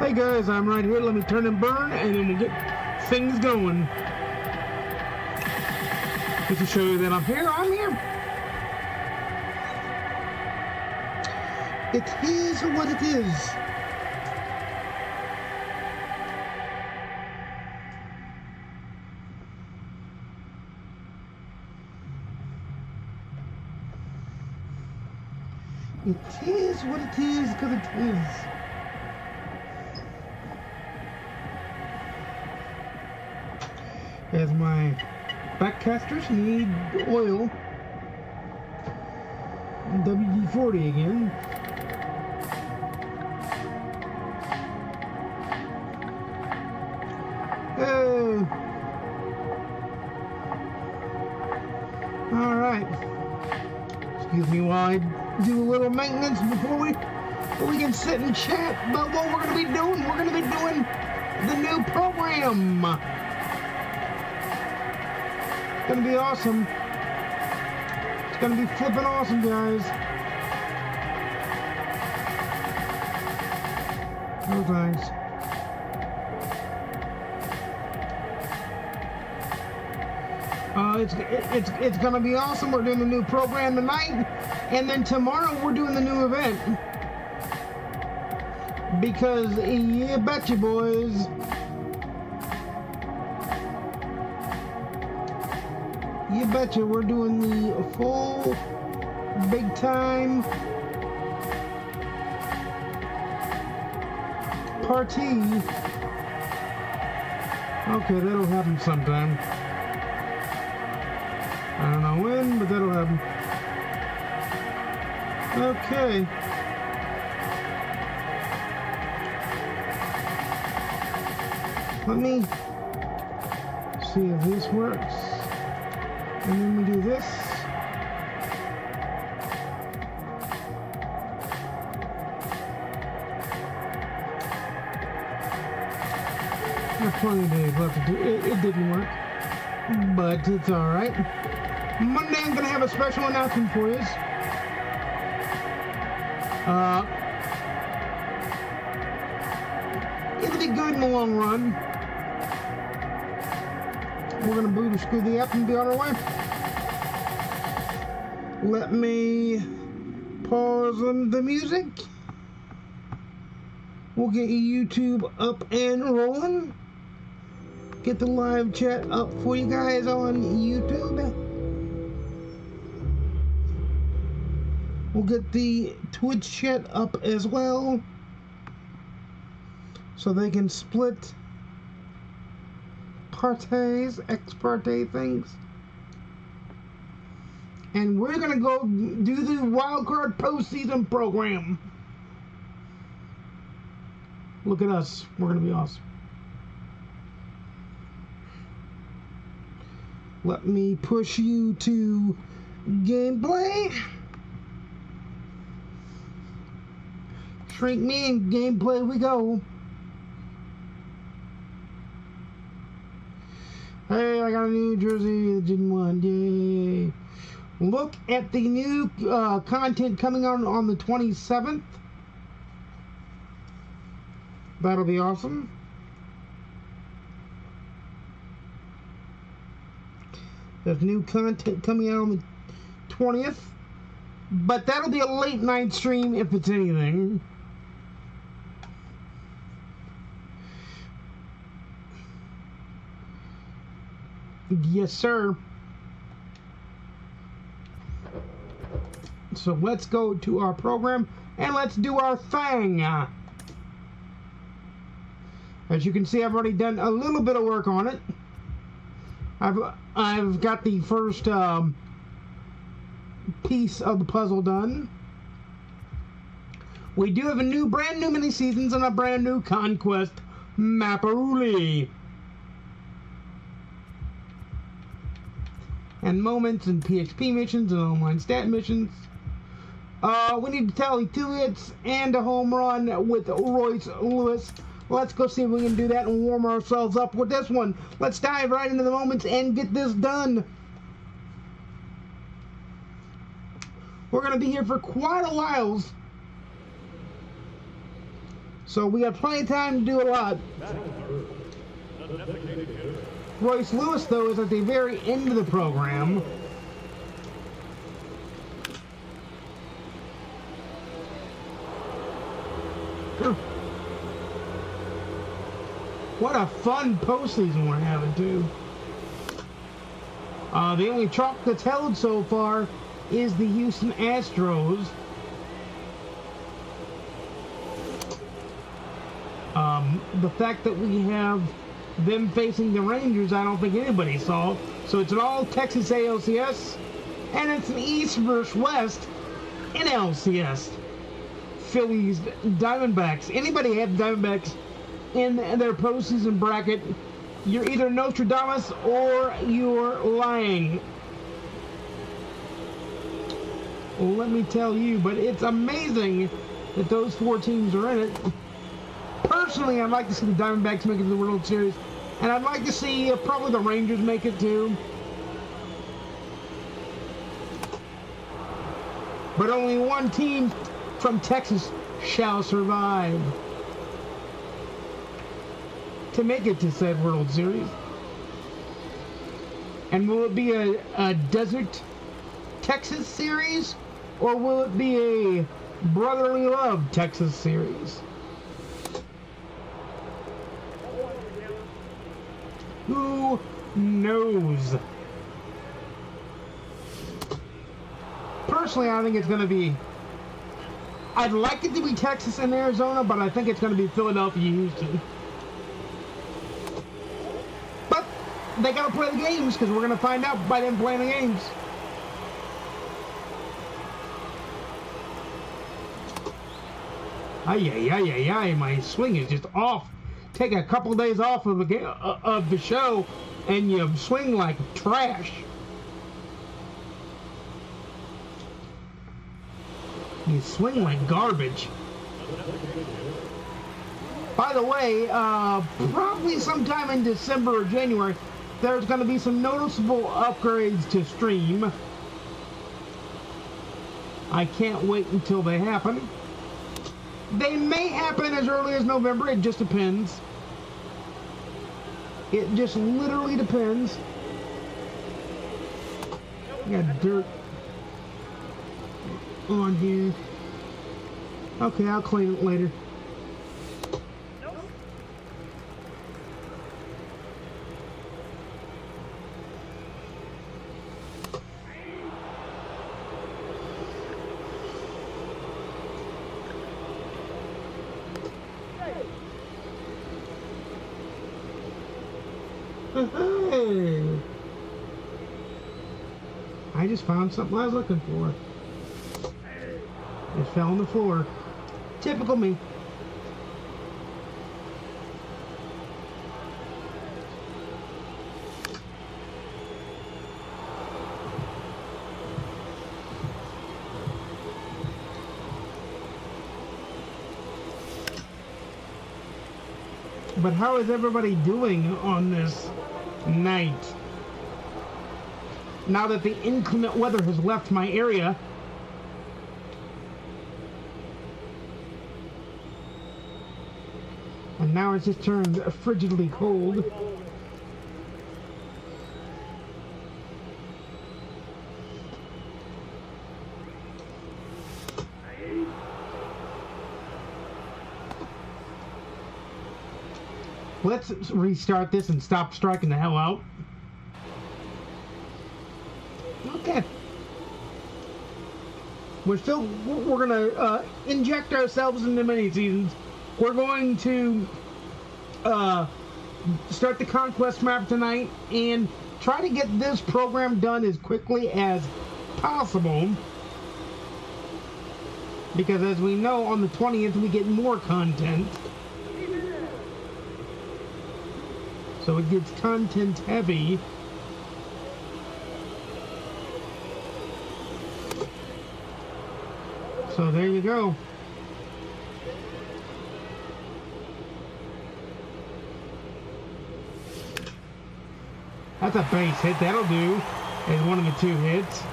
Hey guys, I'm right here. Let me turn and burn, and then we'll get things going. Just to show you that I'm here, I'm here. It is what it is. It is what it is, because it is. As my backcasters need oil, WD-40 again. All right. Excuse me while I do a little maintenance before we can sit and chat about what we're going to be doing. We're going to be doing the new program. It's going to be awesome. It's going to be flipping awesome, guys. No thanks. It's going to be awesome. We're doing the new program tonight, and then tomorrow we're doing the new event. Because you betcha, boys. You betcha, we're doing the full, big time party. Okay, that'll happen sometime. I don't know when, but that'll happen. Okay. Let me see if this works. And then we do this. There's plenty of days left to do it. It didn't work, but it's alright. Monday I'm going to have a special announcement for you. It'll be good in the long run. We're going to boot or screw the app and be on our way. Let me pause on the music. We'll get YouTube up and rolling. Get the live chat up for you guys on YouTube. We'll get the Twitch chat up as well, so they can split parties, ex parte things. And we're gonna go do the wildcard postseason program. Look at us, we're gonna be awesome. Let me push you to gameplay. Shrink me and gameplay we go. Hey, I got a new jersey that didn't want. Yay. Look at the new content coming on the 27th. That'll be awesome. There's new content coming out on the 20th. But that'll be a late night stream if it's anything. Yes, sir. So let's go to our program and let's do our thing. As you can see, I've already done a little bit of work on it. I've got the first piece of the puzzle done. We do have a brand new mini seasons and a brand new conquest Maparuli. And moments and PXP missions and online stat missions. We need to tally 2 hits and a home run with Royce Lewis. Let's go see if we can do that and warm ourselves up with this one. Let's dive right into the moments and get this done. We're going to be here for quite a while. So we got plenty of time to do a lot. Royce Lewis, though, is at the very end of the program. What a fun postseason we're having, too. The only chalk that's held so far is the Houston Astros. The fact that we have them facing the Rangers, I don't think anybody saw. So it's an all-Texas ALCS, and it's an East versus West NLCS. Phillies, Diamondbacks. Anybody have Diamondbacks in their postseason bracket, you're either Nostradamus or you're lying. Well, let me tell you, but it's amazing that those four teams are in it. Personally, I'd like to see the Diamondbacks make it to the World Series, and I'd like to see probably the Rangers make it too. But only one team from Texas shall survive to make it to said World Series. And will it be a Desert Texas series, or will it be a Brotherly Love Texas series? Who knows? Personally, I think it's going to be... I'd like it to be Texas and Arizona, but I think it's going to be Philadelphia, Houston. But they got to play the games, because we're going to find out by them playing the games. Ay, my swing is just off. Take a couple days off of the show, and you swing like trash. You swing like garbage. By the way, probably sometime in December or January, there's going to be some noticeable upgrades to Stream. I can't wait until they happen. They may happen as early as November. It just depends. It just literally depends. Got dirt on here. Okay, I'll clean it later. Hey. I just found something I was looking for. It fell on the floor. Typical me. But how is everybody doing on this night? Now that the inclement weather has left my area, and now it's just turned frigidly cold. Let's restart this and stop striking the hell out. Okay. We're gonna inject ourselves into mini seasons. We're going to start the Conquest map tonight and try to get this program done as quickly as possible. Because as we know, on the 20th we get more content. So it gets content heavy. So there you go. That's a base hit. That'll do as one of the two hits.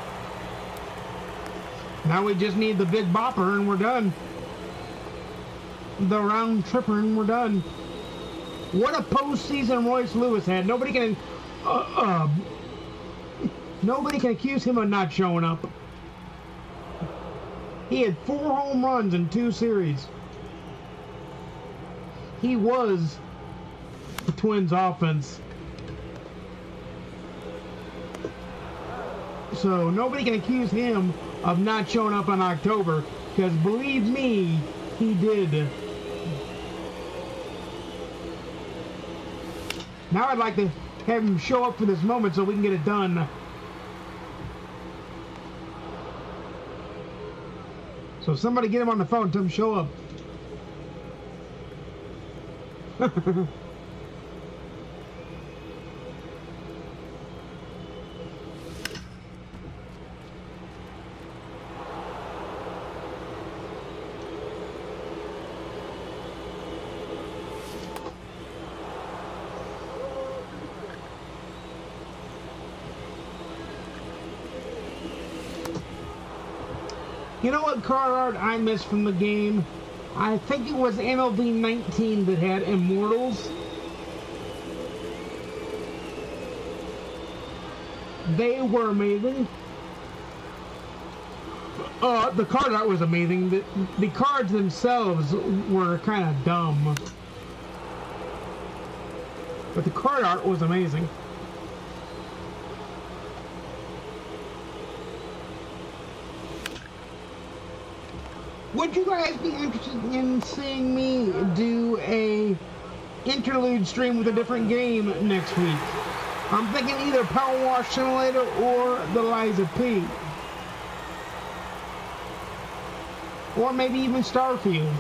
Now we just need the big bopper and we're done. the round tripper and we're done. What a postseason Royce Lewis had. Nobody can accuse him of not showing up. He had 4 home runs in 2 series. He was the Twins' offense. So nobody can accuse him of not showing up in October, because believe me, he did. Now I'd like to have him show up for this moment so we can get it done. So somebody get him on the phone and tell him to show up. You know what card art I missed from the game? I think it was MLB 19 that had Immortals. They were amazing. The card art was amazing. The cards themselves were kind of dumb. But the card art was amazing. Would you guys be interested in seeing me do a interlude stream with a different game next week? I'm thinking either Power Wash Simulator or the Liza P. Or maybe even Starfield.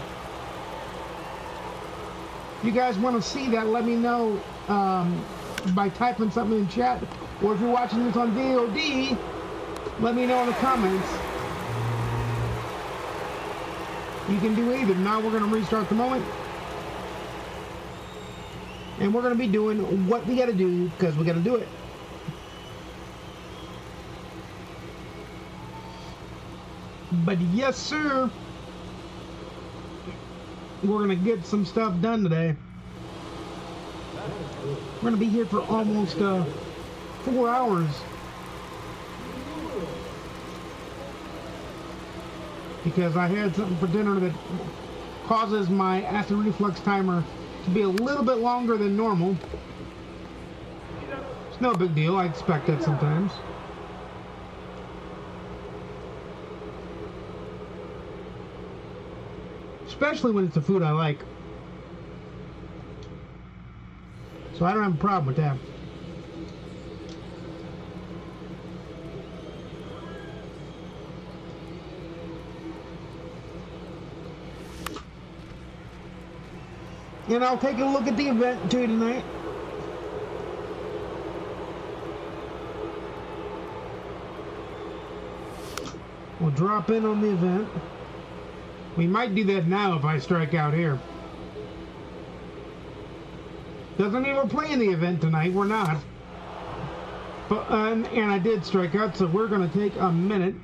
If you guys want to see that, let me know by typing something in chat. Or if you're watching this on VOD, let me know in the comments. You can do either. Now we're going to restart the moment. And we're going to be doing what we got to do because we got to do it. But yes, sir. We're going to get some stuff done today. We're going to be here for almost 4 hours. Because I had something for dinner that causes my acid reflux timer to be a little bit longer than normal. It's no big deal. I expect that sometimes. Especially when it's a food I like. So I don't have a problem with that. And I'll take a look at the event too tonight. We'll drop in on the event. We might do that now if I strike out here. Doesn't mean we're playing the event tonight. We're not. But and I did strike out, so we're going to take a minute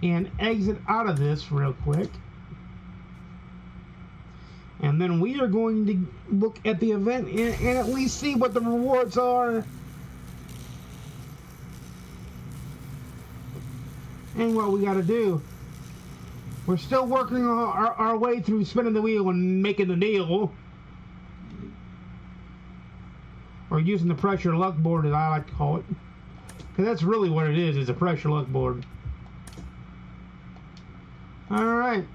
and exit out of this real quick. And then we are going to look at the event and at least see what the rewards are. And what we got to do. We're still working our way through spinning the wheel and making the deal. Or using the pressure luck board, as I like to call it. Because that's really what it is a pressure luck board. Alright.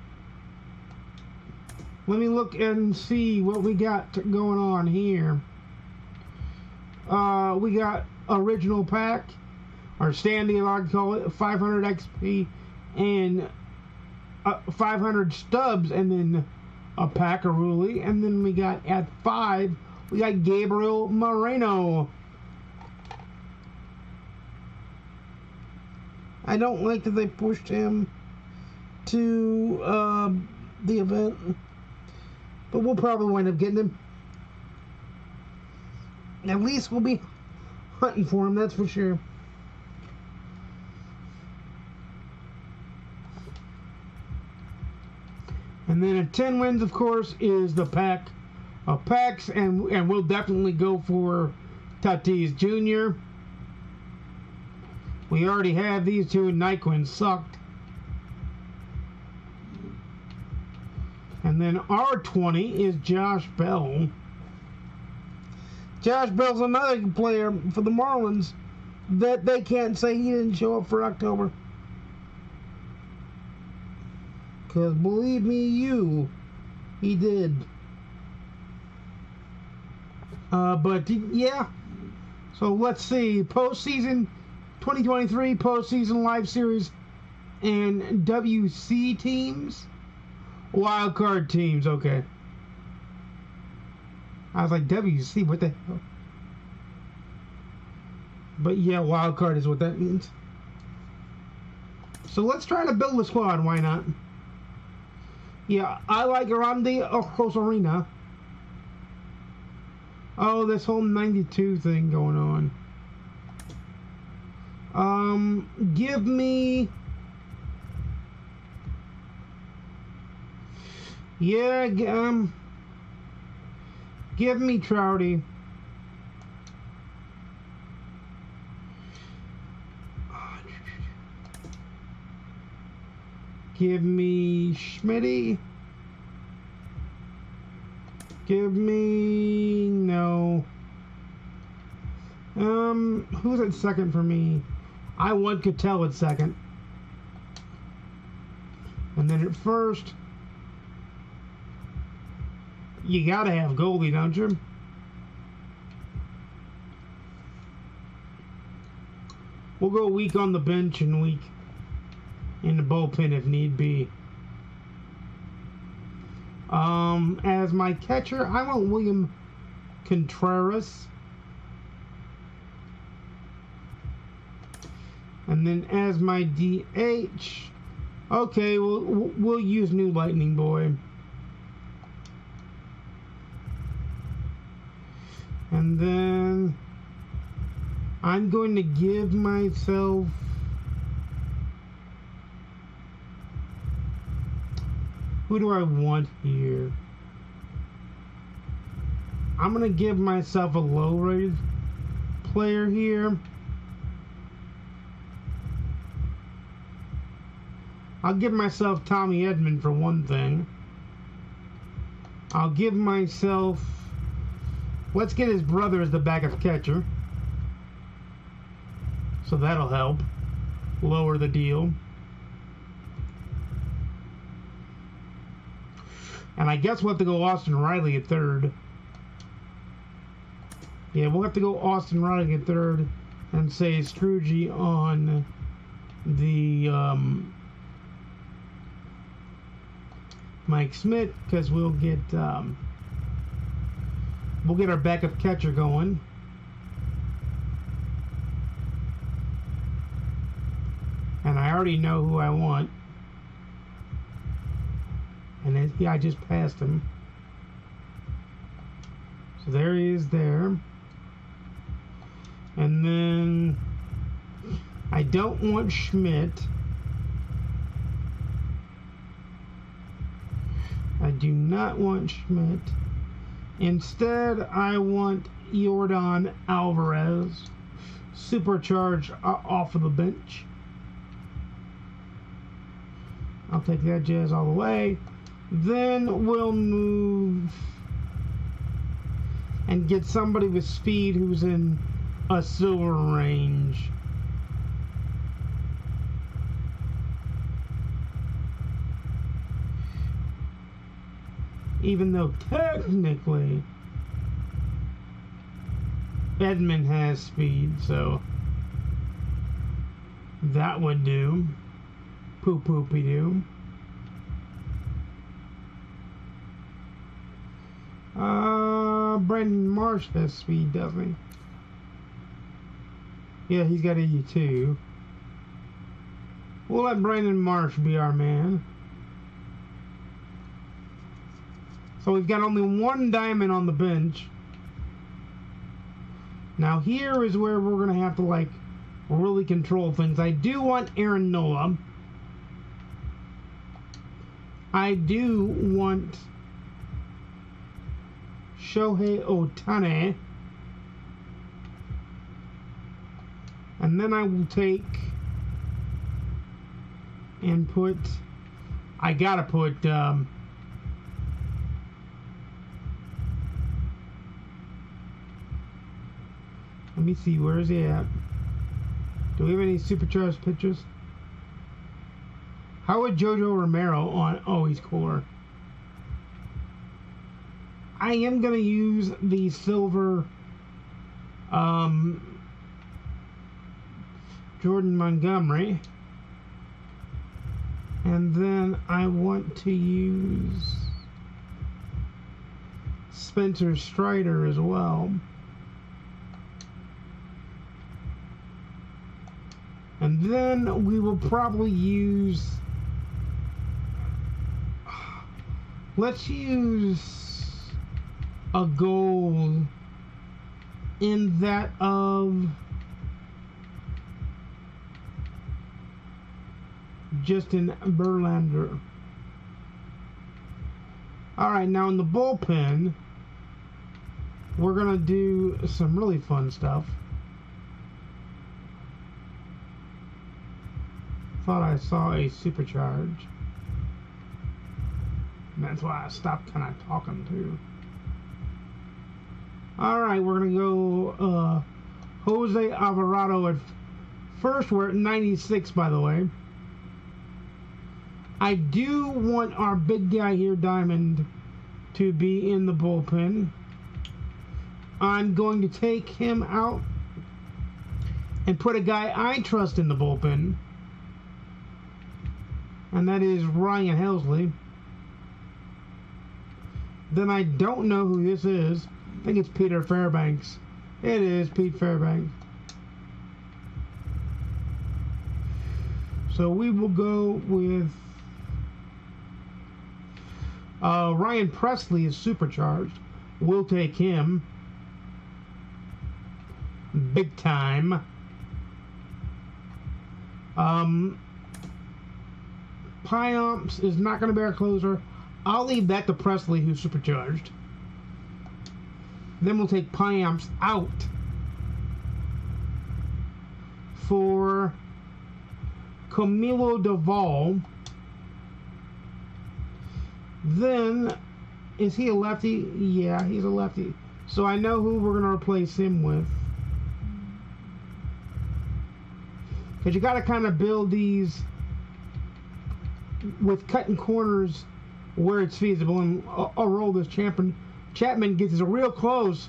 Let me look and see what we got going on here. We got original pack, or standing, I like to call it, 500 XP and 500 stubs, and then a pack of Ruli, and then we got at 5, we got Gabriel Moreno. I don't like that they pushed him to the event. But we'll probably wind up getting him. At least we'll be hunting for him, that's for sure. And then at 10 wins, of course, is the pack of packs, and we'll definitely go for Tatis Jr. We already have these two, and Nyquist sucked. And then R20 is Josh Bell. Josh Bell's another player for the Marlins that they can't say he didn't show up for October. Because believe me, he did. But yeah. So let's see. Postseason 2023 postseason live series and WC teams. Wild card teams, okay. I was like, WC, what the hell? But yeah, wild card is what that means. So let's try to build a squad, why not? Yeah, I like Randy Arozarena. Oh, this whole 92 thing going on. Give me... Yeah, give me Trouty. Give me Schmitty. Give me... No. Who's at second for me? I want Cattell at second. And then at first... You gotta have Goldie, don't you? We'll go weak on the bench and weak in the bullpen if need be. As my catcher, I want William Contreras. And then as my DH, okay, we'll use New Lightning Boy. And then I'm going to give myself who do I want here? I'm going to give myself a low-rated player here. I'll give myself Tommy Edman for one thing. I'll give myself... Let's get his brother as the backup catcher. So that'll help lower the deal. And I guess we'll have to go Austin Riley at third. Yeah, we'll have to go Austin Riley at third and say Strugy on the Mike Smith, because we'll get our backup catcher going. And I already know who I want. And I just passed him. So there he is there. And then I don't want Schmidt. I do not want Schmidt. Instead, I want Yordan Alvarez, supercharged off of the bench. I'll take that Jazz all the way. Then we'll move and get somebody with speed who's in a silver range. Even though technically Edman has speed, so that would do. Poopy do. Brandon Marsh has speed, doesn't he? Yeah, he's got 82. We'll let Brandon Marsh be our man. So we've got only one diamond on the bench. Now here is where we're going to have to, like, really control things. I do want Aaron Nola. I do want Shohei Ohtani. And then I will take and put, I gotta put, let me see, where is he at? Do we have any supercharged pitchers? How would Jojo Romero on, oh, he's core. I am gonna use the silver, Jordan Montgomery. And then I want to use Spencer Strider as well. And then we will probably use, let's use a gold in that of Justin Verlander. Alright, now in the bullpen, we're going to do some really fun stuff. Thought I saw a supercharge. And that's why I stopped kind of talking too. Alright, we're going to go Jose Alvarado at first. We're at 96, by the way. I do want our big guy here, Diamond, to be in the bullpen. I'm going to take him out and put a guy I trust in the bullpen. And that is Ryan Helsley. Then I don't know who this is. I think it's Peter Fairbanks. It is Pete Fairbanks. So we will go with Ryan Presley is supercharged. We'll take him. Big time. Pyomps is not going to be our closer. I'll leave that to Presley, who's supercharged. Then we'll take Pyomps out for Camilo Doval. Then, is he a lefty? Yeah, he's a lefty. So I know who we're going to replace him with. Because you got to kind of build these with cutting corners where it's feasible. And I'll roll this Chapman gets us real close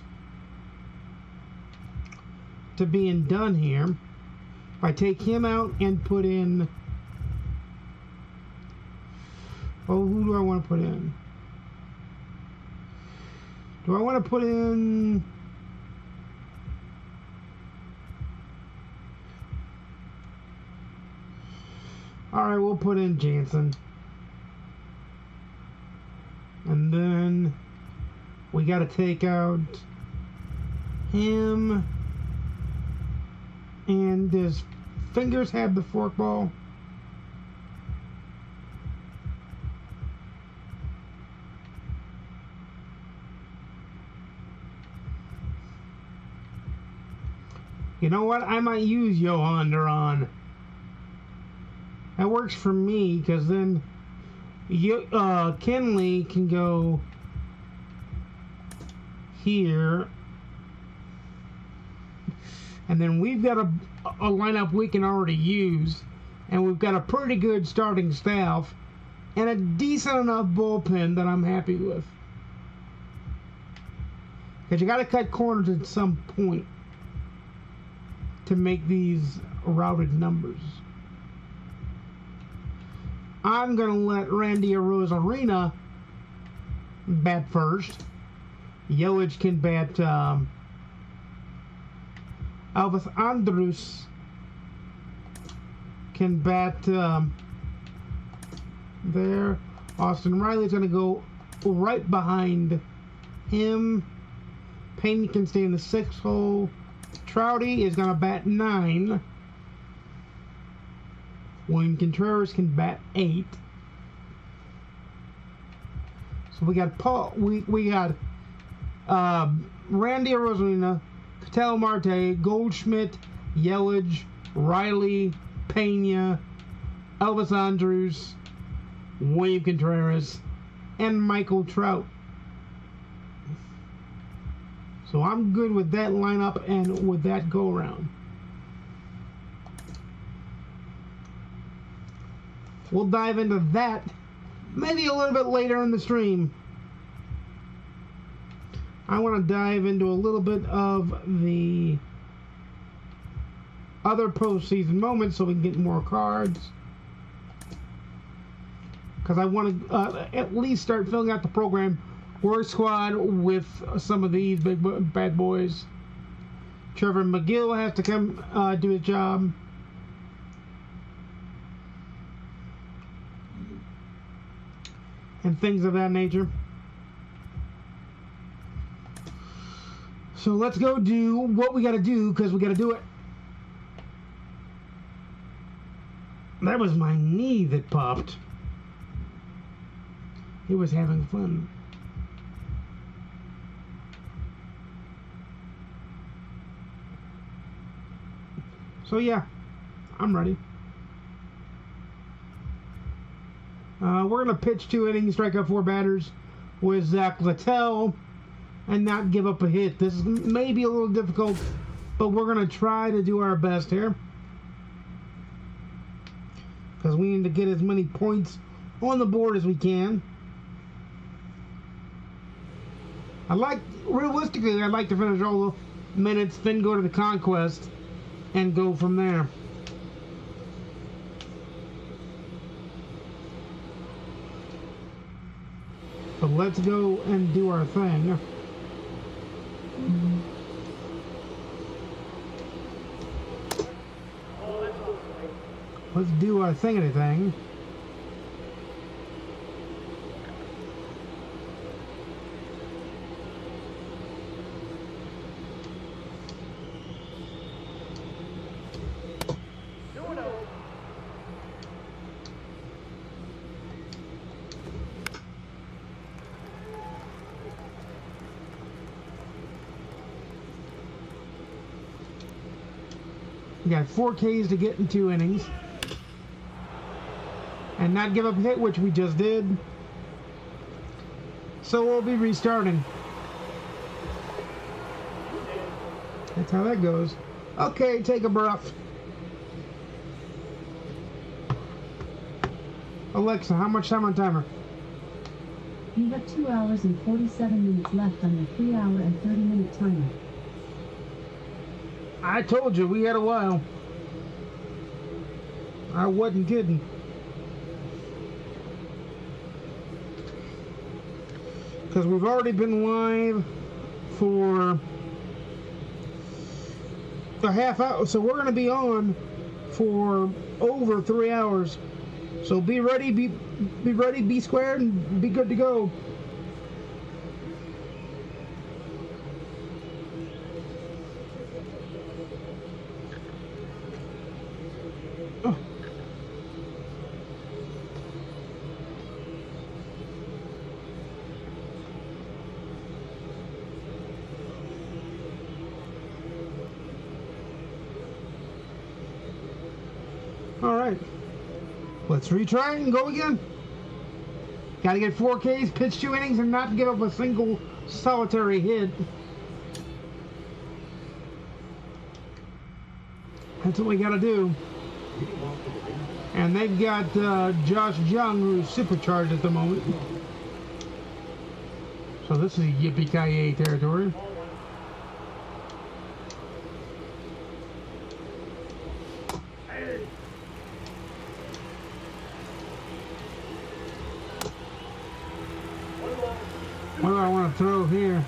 to being done here. If I take him out and put in, oh, who do I want to put in? Do I want to put in, all right, we'll put in Jansen. And then we got to take out him. And does Fingers have the forkball? You know what? I might use Johan Duran. That works for me, because then Kenley can go here. And then we've got a lineup we can already use. And we've got a pretty good starting staff. And a decent enough bullpen that I'm happy with. Because you got to cut corners at some point to make these routed numbers. I'm going to let Randy Arozarena bat first. Yelich can bat Elvis Andrus can bat there. Austin Riley's going to go right behind him. Payne can stay in the 6th hole. Trouty is going to bat 9. William Contreras can bat 8. So we got Paul. We got Randy Arozarena, Ketel Marte, Goldschmidt, Yelich, Riley, Pena, Elvis Andrus, William Contreras, and Michael Trout. So I'm good with that lineup and with that go-around. We'll dive into that maybe a little bit later in the stream. I want to dive into a little bit of the other postseason moments so we can get more cards. Because I want to at least start filling out the program work squad with some of these bad boys. Trevor McGill has to come do his job. And things of that nature. So let's go do what we got to do, because we got to do it. That was my knee that popped. He was having fun. So yeah, I'm ready. We're going to pitch 2 innings, strike out 4 batters with Zach Littell and not give up a hit. This is maybe a little difficult, but we're going to try to do our best here. Because we need to get as many points on the board as we can. Realistically, I'd like to finish all the minutes, then go to the conquest and go from there. But let's go and do our thing. Let's do our thing. We got 4 Ks to get in 2 innings. And not give up a hit, which we just did. So we'll be restarting. That's how that goes. Okay, take a breath. Alexa, how much time on timer? You have 2 hours and 47 minutes left on your 3 hour and 30-minute timer. I told you, we had a while. I wasn't kidding. Because we've already been live for a half hour. So we're going to be on for over 3 hours. So be ready, be ready, be squared, and be good to go. Alright, let's retry and go again. Gotta get 4 Ks, pitch 2 innings, and not give up a single solitary hit. That's what we gotta do. And they've got Josh Jung, who's supercharged at the moment. So this is yippee-ki-yay territory. What do I want to throw here?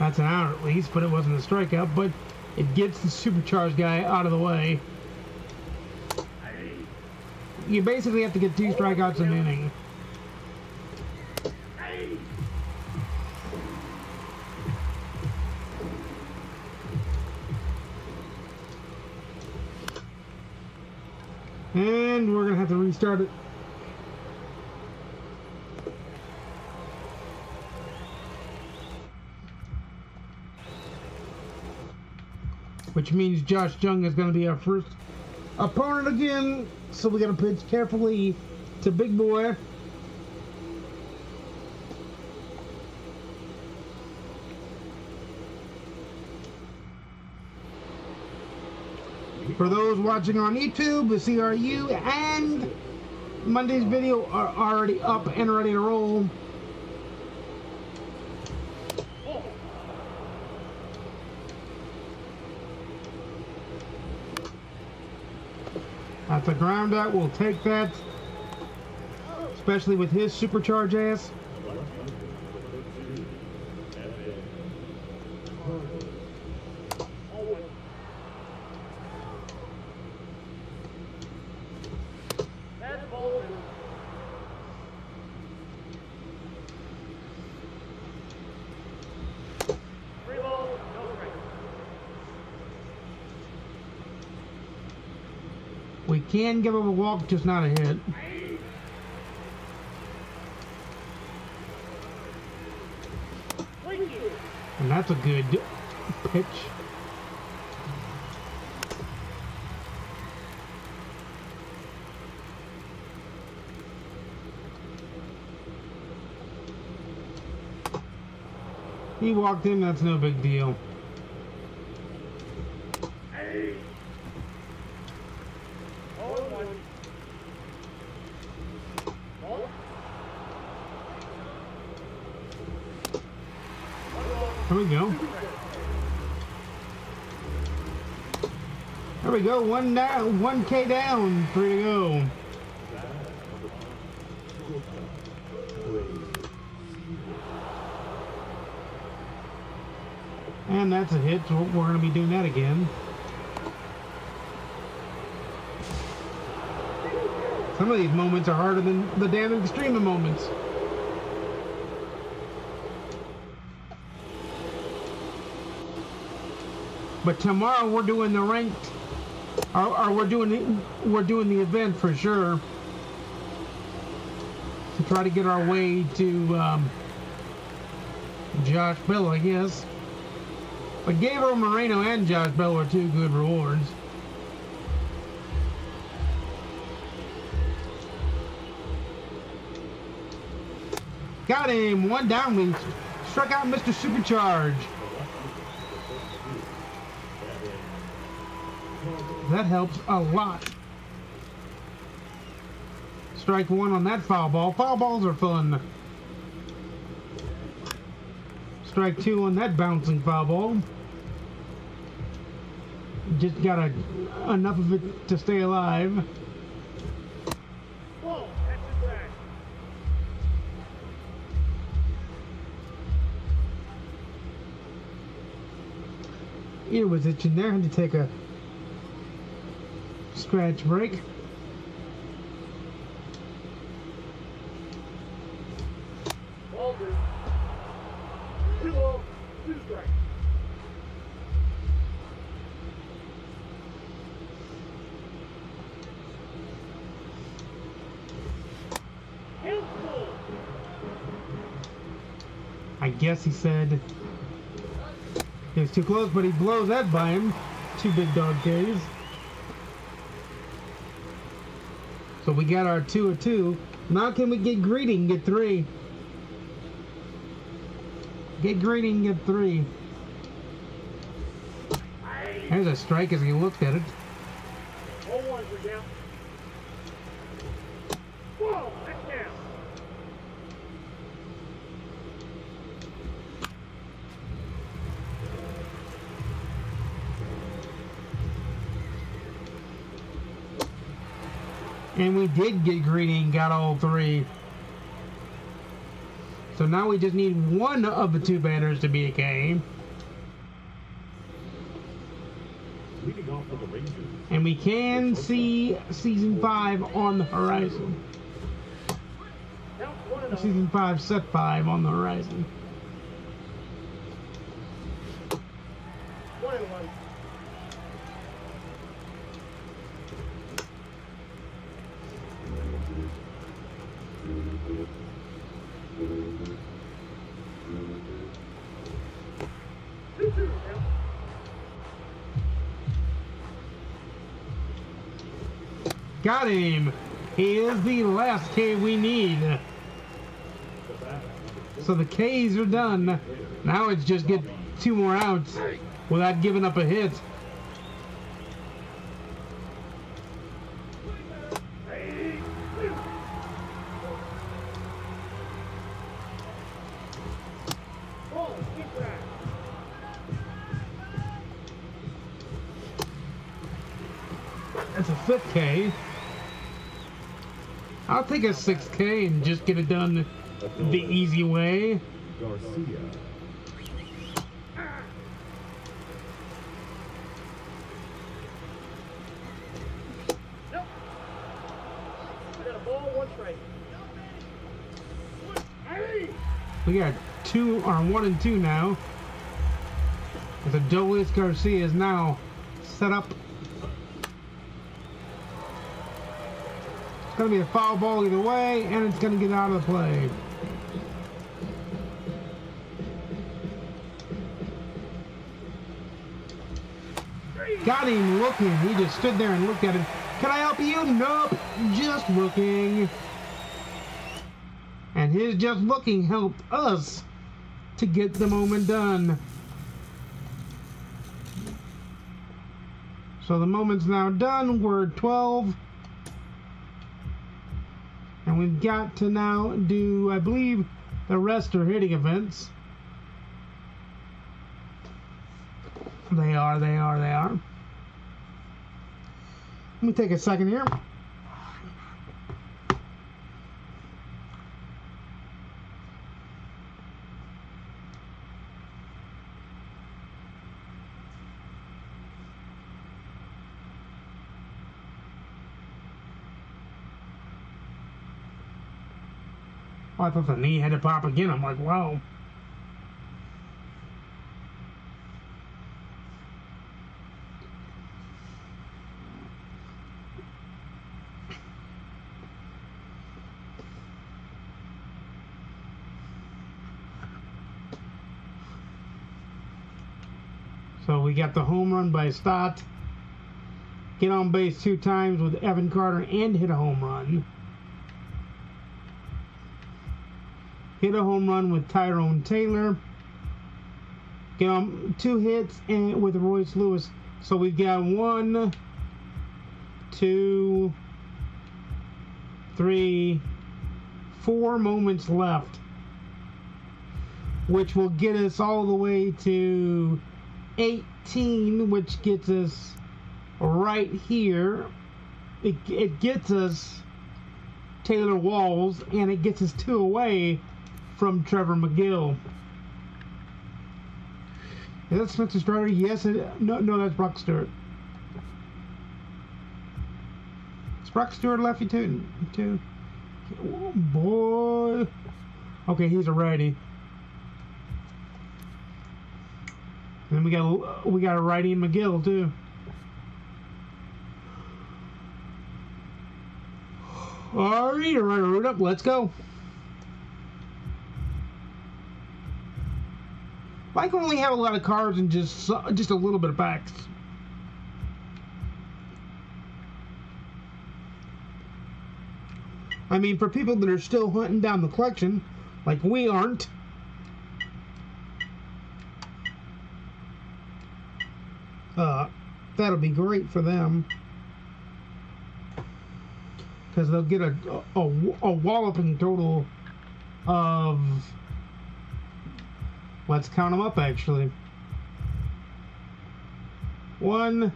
That's an out at least, but it wasn't a strikeout. But it gets the supercharged guy out of the way. You basically have to get 2 strikeouts an inning. And we're going to have to restart it. Which means Josh Jung is going to be our first opponent again. So we're going to pitch carefully to Big Boy. For those watching on YouTube, the CRU and Monday's video are already up and ready to roll. That's a ground out. We'll take that, especially with his supercharge ass. We can give him a walk, just not a hit. And that's a good pitch. He walked in, that's no big deal. Here we go. There we go. 1 down, 1K down, 3 to go. And that's a hit, so we're going to be doing that again. Some of these moments are harder than the damn extreme moments. But tomorrow we're doing the ranked, or we're doing the event for sure to try to get our way to Josh Bell, I guess. But Gabriel Moreno and Josh Bell are 2 good rewards. Got him. 1 down. We struck out Mr. Supercharge. That helps a lot. Strike 1 on that foul ball. Foul balls are fun. Strike 2 on that bouncing foul ball. Just got enough of it to stay alive. Whoa, that's his back. Ear was itching there. Had to take a scratch break. Walter. 2 balls, 2 strikes. I guess he said he was too close, but he blows that by him. 2 big dog Ks. So we got our 2 of 2. Now can we get greedy and get 3? Get greedy and get 3. There's a strike as he looked at it. 0-1 for down. Whoa, that's down. And we did get greedy and got all 3. So now we just need 1 of the 2 batters to be a K. And we can see Season 5 on the horizon. Count 1-0. Season 5, Set 5 on the horizon. 1-1. Got him! He is the last K we need. So the Ks are done. Now it's just get 2 more outs without giving up a hit. Ball, keep track. That's a 5th K. I'll take a 6th K and just get it done the easy way. Garcia. Nope. We got a ball, 1 strike. Hey! We got 1 and 2 now. As a Douglas Garcia is now set up. It's going to be a foul ball either way, and it's going to get out of the play. Got him looking. He just stood there and looked at him. Can I help you? Nope. Just looking. And his just looking helped us to get the moment done. So the moment's now done. We're at 12. And we've got to now do, I believe, the rest are hitting events. They are. Let me take a second here. Oh, I thought the knee had to pop again. I'm like, wow. So we got the home run by Stott. Get on base 2 times with Evan Carter and hit a home run. Hit a home run with Tyrone Taylor. Get on 2 hits and with Royce Lewis. So we've got 1, 2, 3, 4 moments left, which will get us all the way to 18, which gets us right here. It gets us Taylor Walls, and it gets us 2 away from Trevor McGill. Is that Spencer Strider? Yes. No, that's Brock Stewart. Is Brock Stewart lefty too? Oh, boy. Okay, he's a righty. And then we got a righty in McGill too. All right, root up. Let's go. I can only have a lot of cards and just a little bit of packs. I mean, for people that are still hunting down the collection, like we aren't, that'll be great for them, because they'll get a walloping total of, let's count them up actually. 1,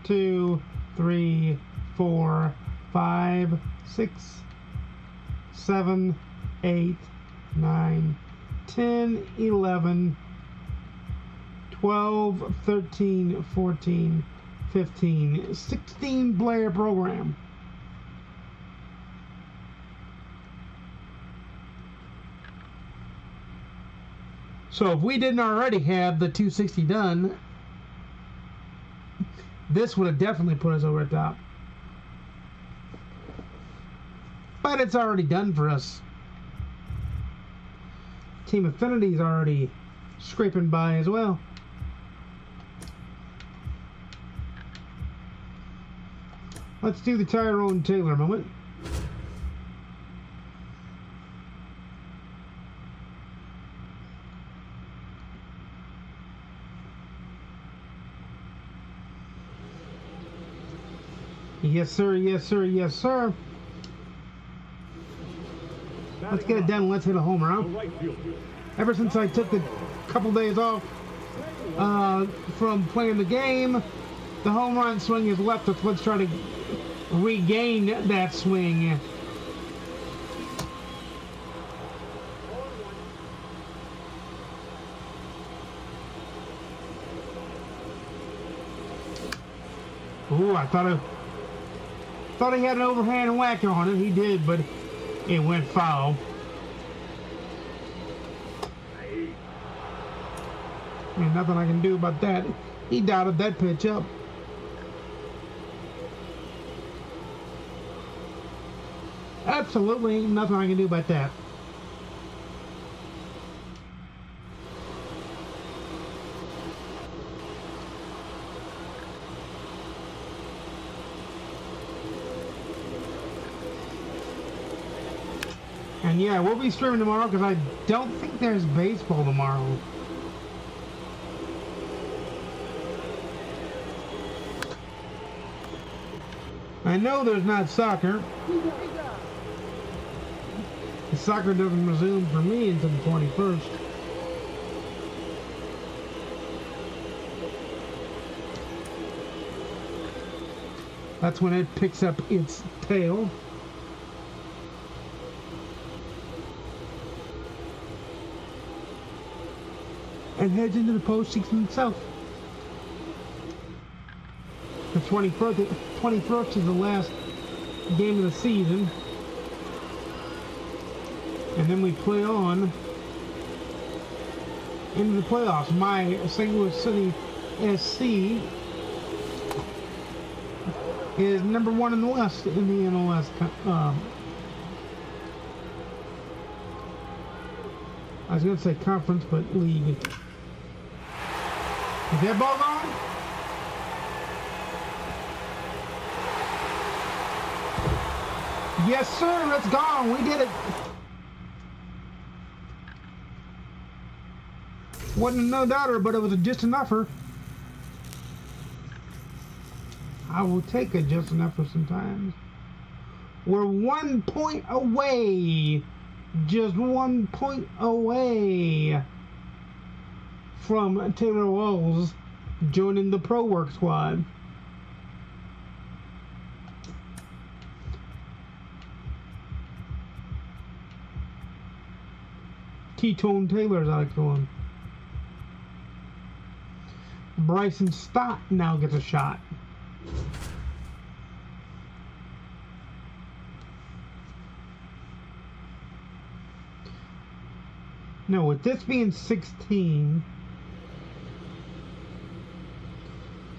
2, 3, 4, 5, 6, 7, 8, 9, 10, 11, 12, 13, 14, 15, 16 player program. So if we didn't already have the 260 done, this would have definitely put us over the top. But it's already done for us. Team Affinity's already scraping by as well. Let's do the Tyrone Taylor moment. Yes, sir, yes, sir, yes, sir. Let's get it done. Let's hit a home run. Ever since I took the couple days off from playing the game, the home run swing has left us. Let's try to regain that swing. Ooh, I thought he had an overhand whack on it. He did, but it went foul. Ain't nothing I can do about that. He dotted that pitch up. Absolutely nothing I can do about that. And yeah, we'll be streaming tomorrow because I don't think there's baseball tomorrow. I know there's not soccer. The soccer doesn't resume for me until the 21st. That's when it picks up its tail. And heads into the postseason itself. The 21st is the last game of the season. And then we play on into the playoffs. My St. Louis City SC is number 1 in the West in the MLS. I was going to say conference, but league. Is that ball gone? Yes, sir. It's gone. We did it. Wasn't a no-doubter, but it was a just enougher. I will take a just enougher sometimes. We're 1 point away. Just 1 point away from Taylor Walls joining the Pro Work squad. T-Tone Taylor, as I like to call him. Bryson Stott now gets a shot. No, with this being 16,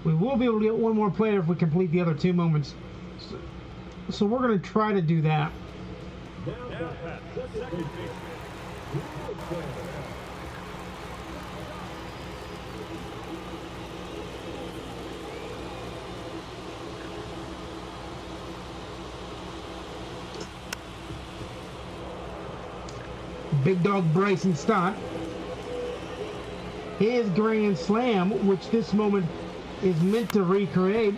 we will be able to get one more player if we complete the other 2 moments. So we're going to try to do that. Big dog Bryson Stott. His grand slam, which this moment is meant to recreate,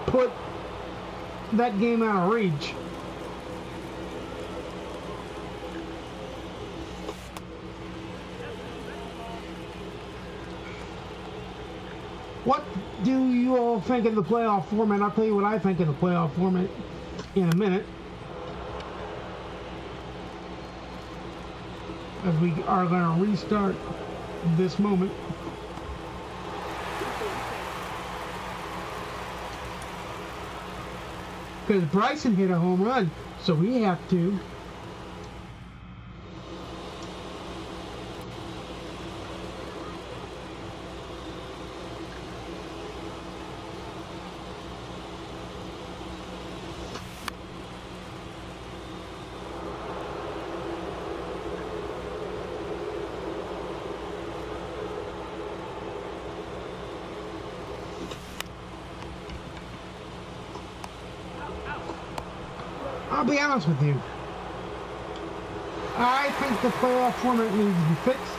put that game out of reach. What do you all think of the playoff format? I'll tell you what I think of the playoff format in a minute. As we are going to restart this moment. because Bryson hit a home run, so we have to. I'll be honest with you. I think the playoff format needs to be fixed.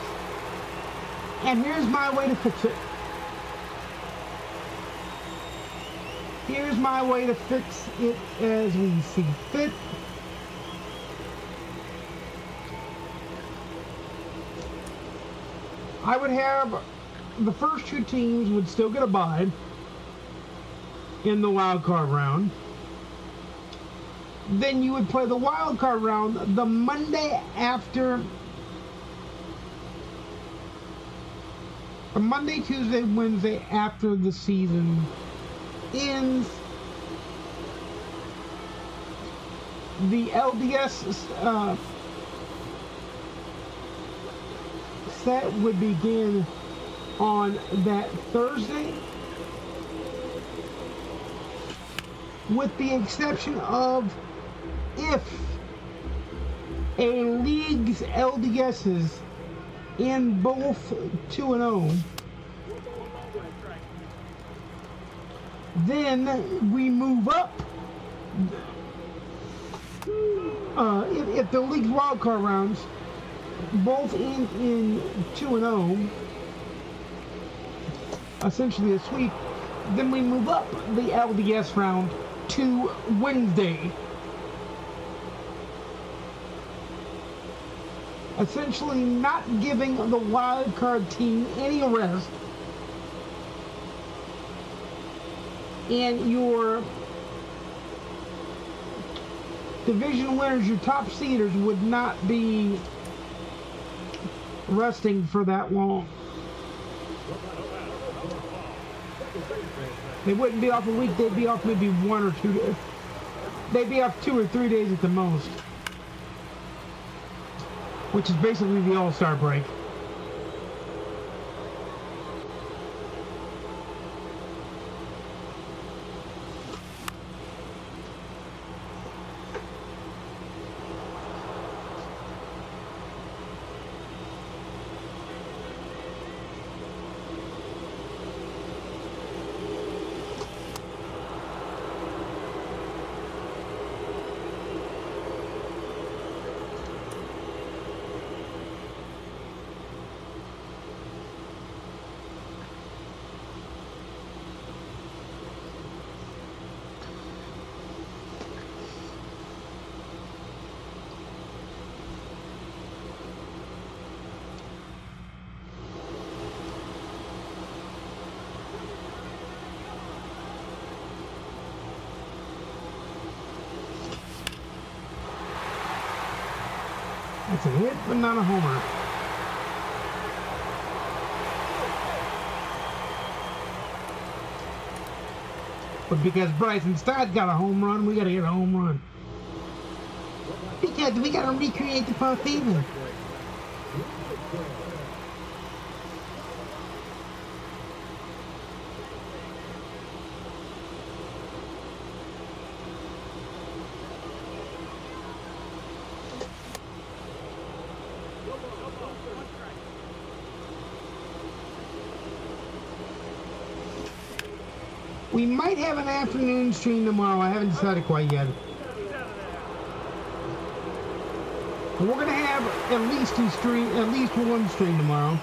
And here's my way to fix it. Here's my way to fix it as we see fit. I would have the first two teams would still get a bye in the wild card round. Then you would play the wild card round the Monday, Tuesday, Wednesday after the season ends. The LDS set would begin on that Thursday, with the exception of if a league's LDSs in both 2-0, then we move up. If the league's wildcard rounds both in 2-0, essentially a sweep, then we move up the LDS round to Wednesday. Essentially not giving the wild card team any rest, and your division winners, your top seeders, would not be resting for that long. They wouldn't be off a week, they'd be off maybe 1 or 2 days. They'd be off 2 or 3 days at the most, which is basically the All-Star break. That's a hit, but not a homer. But because Bryson Stott got a home run, we gotta get a home run. Because we gotta recreate the postseason. We might have an afternoon stream tomorrow. I haven't decided quite yet. But we're gonna have at least one stream tomorrow.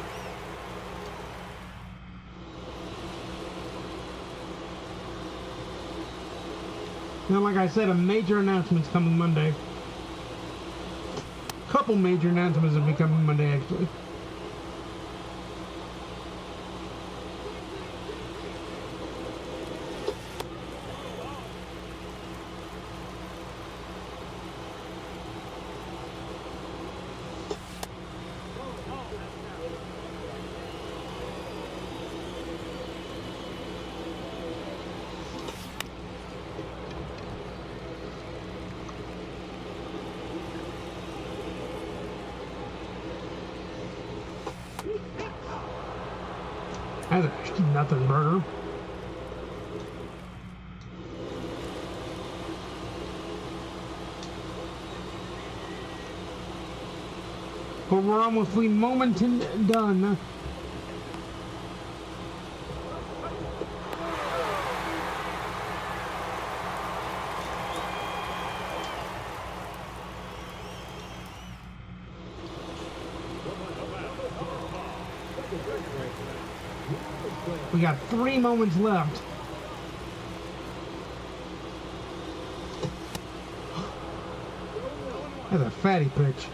Now, like I said, a major announcement's coming Monday. Couple major announcements will be coming Monday, actually. Nothing burger. But we're almost 3 moments done. We got 3 moments left. That's a fatty pitch.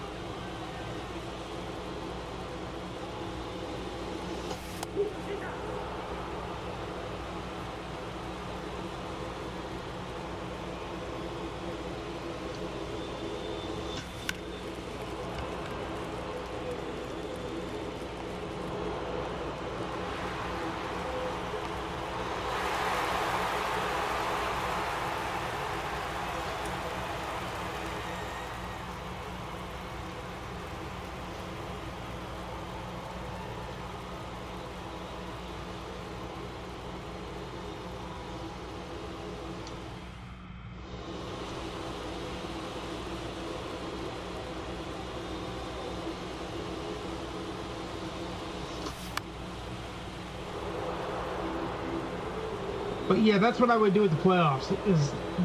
But yeah, that's what I would do with the playoffs.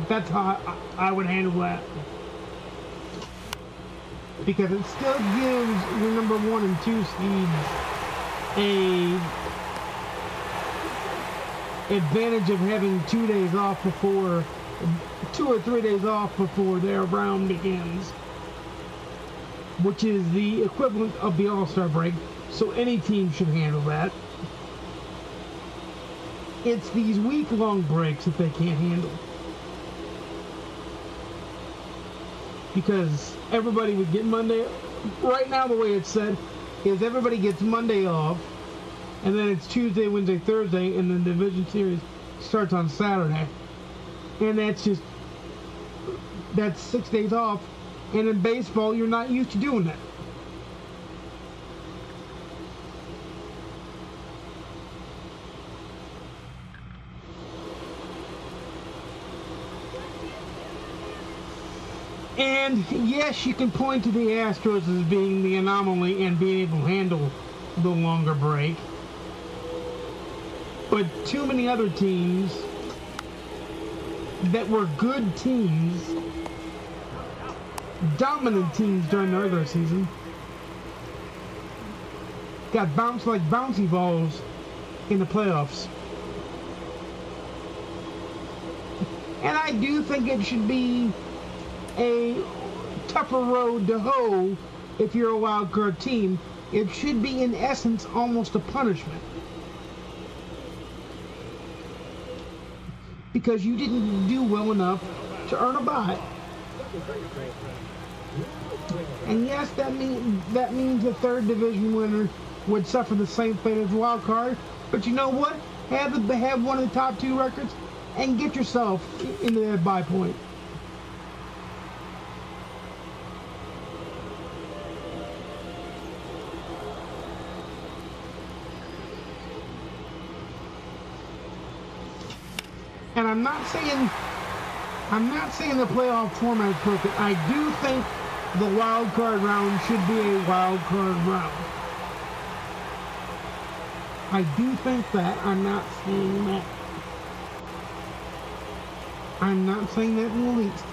That's how I would handle that. Because it still gives your number 1 and 2 seeds a advantage of having 2 days off before, 2 or 3 days off before their round begins, which is the equivalent of the All-Star break. So any team should handle that. It's these week-long breaks that they can't handle. Because everybody would get Monday. Right now, the way it's set is everybody gets Monday off, and then it's Tuesday, Wednesday, Thursday, and then the division series starts on Saturday. And that's 6 days off. And in baseball, you're not used to doing that. And yes, you can point to the Astros as being the anomaly and being able to handle the longer break. But too many other teams that were good teams, dominant teams during the regular season, got bounced like bouncy balls in the playoffs. And I do think it should be a tougher road to hoe if you're a wild card team. It should be, in essence, almost a punishment. Because you didn't do well enough to earn a bye. And yes, that means the third division winner would suffer the same fate as a wild card. But you know what? Have one of the top 2 records and get yourself into that bye point. And I'm not saying the playoff format is perfect. I do think the wild card round should be a wild card round. I do think that. I'm not saying that. I'm not saying that in the least.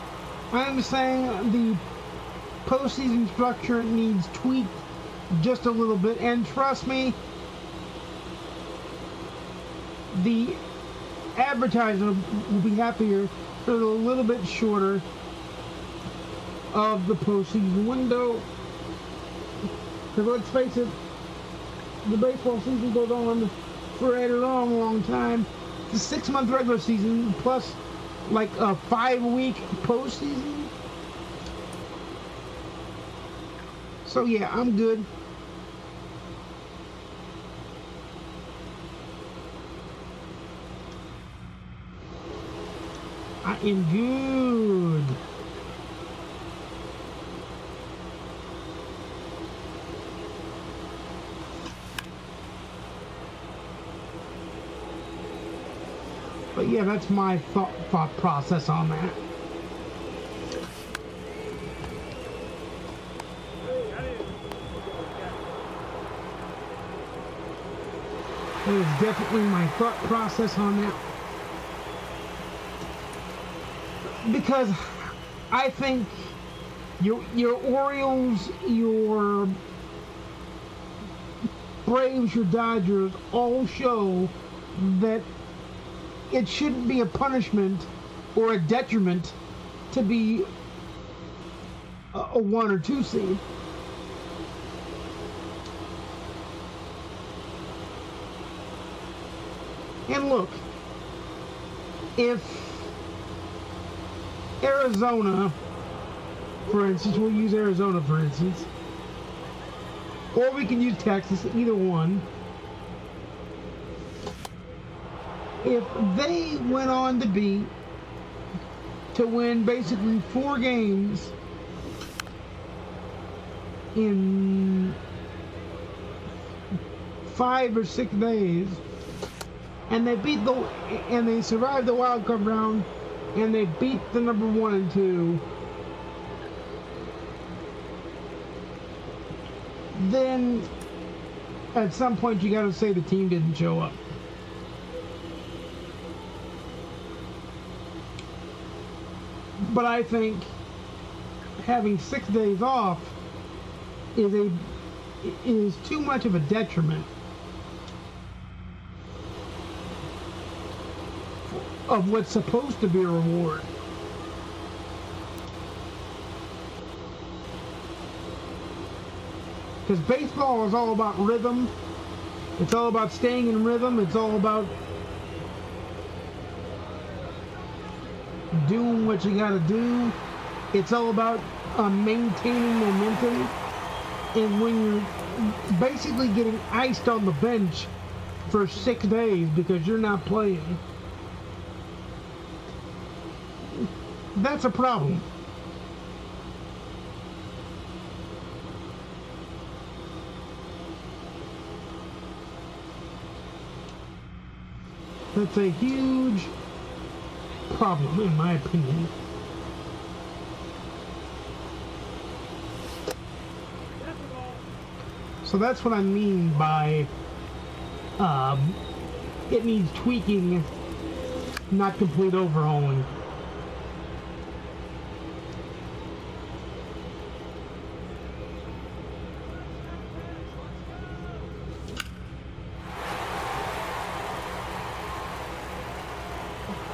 I'm saying the postseason structure needs tweaked just a little bit. And trust me, the advertiser will be happier for a little bit shorter of the postseason window. Because let's face it, the baseball season goes on for a long, long time. It's a 6-month regular season plus like a 5-week postseason. So yeah, I'm good. I am good. But yeah, that's my thought process on that. That is definitely my thought process on that. Because I think your Orioles, your Braves, your Dodgers all show that it shouldn't be a punishment or a detriment to be a 1 or 2 seed. And look, if Arizona, for instance, we'll use Arizona for instance, or we can use Texas, either one. If they went on to win basically 4 games in 5 or 6 days, and they survived the wild card round, and they beat the number 1 and 2, then at some point you got to say the team didn't show up. But I think having 6 days off is too much of a detriment of what's supposed to be a reward. Because baseball is all about rhythm. It's all about staying in rhythm. It's all about doing what you gotta do. It's all about maintaining momentum. And when you're basically getting iced on the bench for 6 days because you're not playing, that's a problem. That's a huge problem, in my opinion. So that's what I mean by it needs tweaking, not complete overhauling.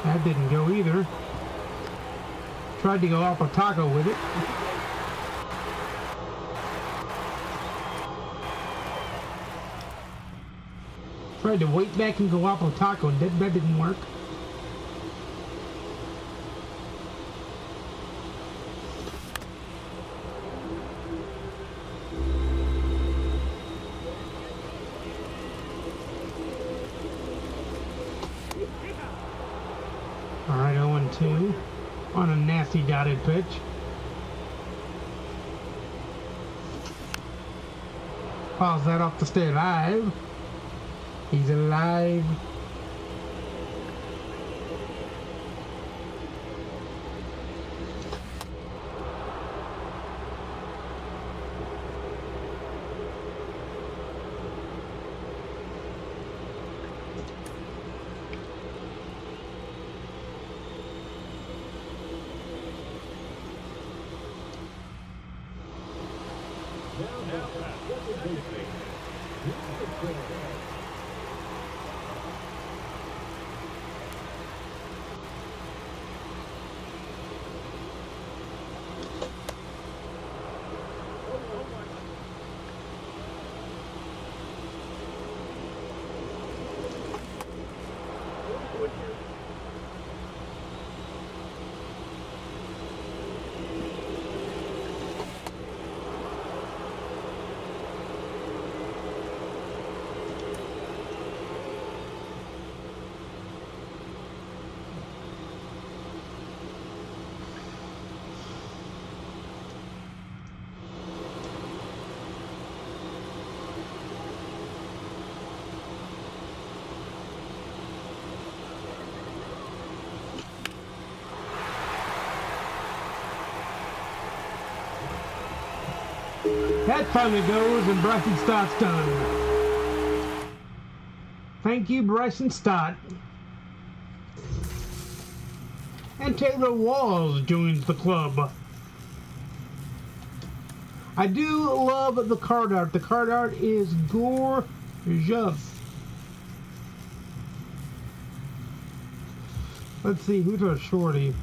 That didn't go either. Tried to go Alpo Taco with it. Tried to wait back and go Alpo Taco, and that didn't work. Alright, 0-2 on a nasty dotted pitch. Fouls that off to stay alive. He's alive. That finally goes, and Bryson Stott's done. Thank you, Bryson Stott. And Taylor Walls joins the club. I do love the card art. The card art is gorgeous. Let's see, who's our shorty?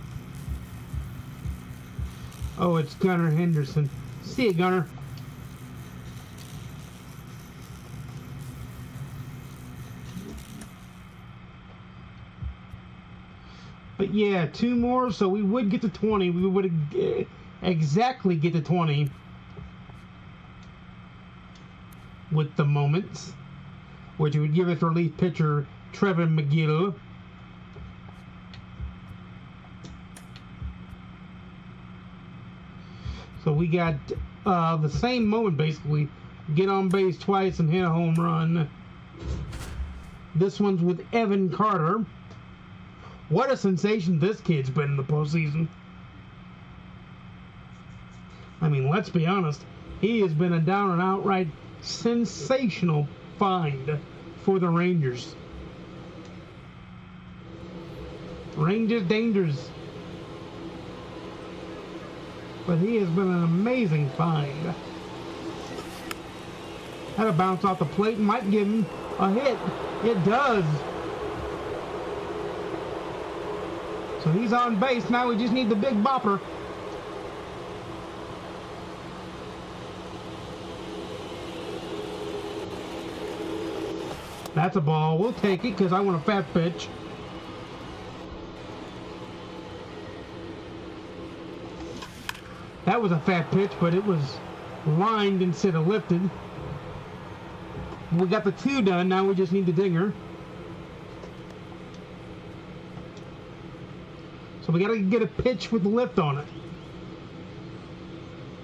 Oh, it's Gunnar Henderson. See you, Gunnar. But yeah, 2 more, so we would get to 20. We would exactly get to 20 with the moments, which would give us relief pitcher Trevor McGill. So we got the same moment basically. Get on base twice and hit a home run. This one's with Evan Carter. What a sensation this kid's been in the postseason. I mean, let's be honest. He has been a down and outright sensational find for the Rangers. Rangers dangerous. But he has been an amazing find. Had a bounce off the plate and might give him a hit. It does. So he's on base. Now we just need the big bopper. That's a ball. We'll take it because I want a fat pitch. That was a fat pitch, but it was lined instead of lifted. We got the 2 done. Now we just need the dinger. So we got to get a pitch with lift on it.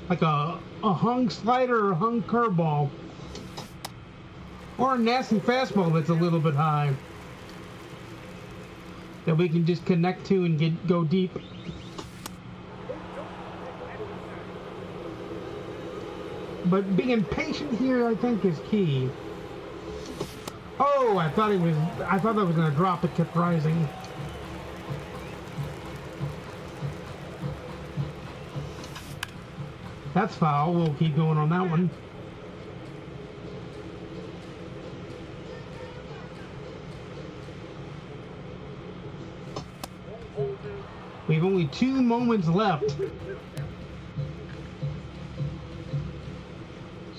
Like a hung slider or a hung curveball. Or a nasty fastball that's a little bit high. That we can just connect to and go deep. But being patient here, I think, is key. Oh, I thought that was going to drop. It kept rising. That's foul. We'll keep going on that one. We have only 2 moments left.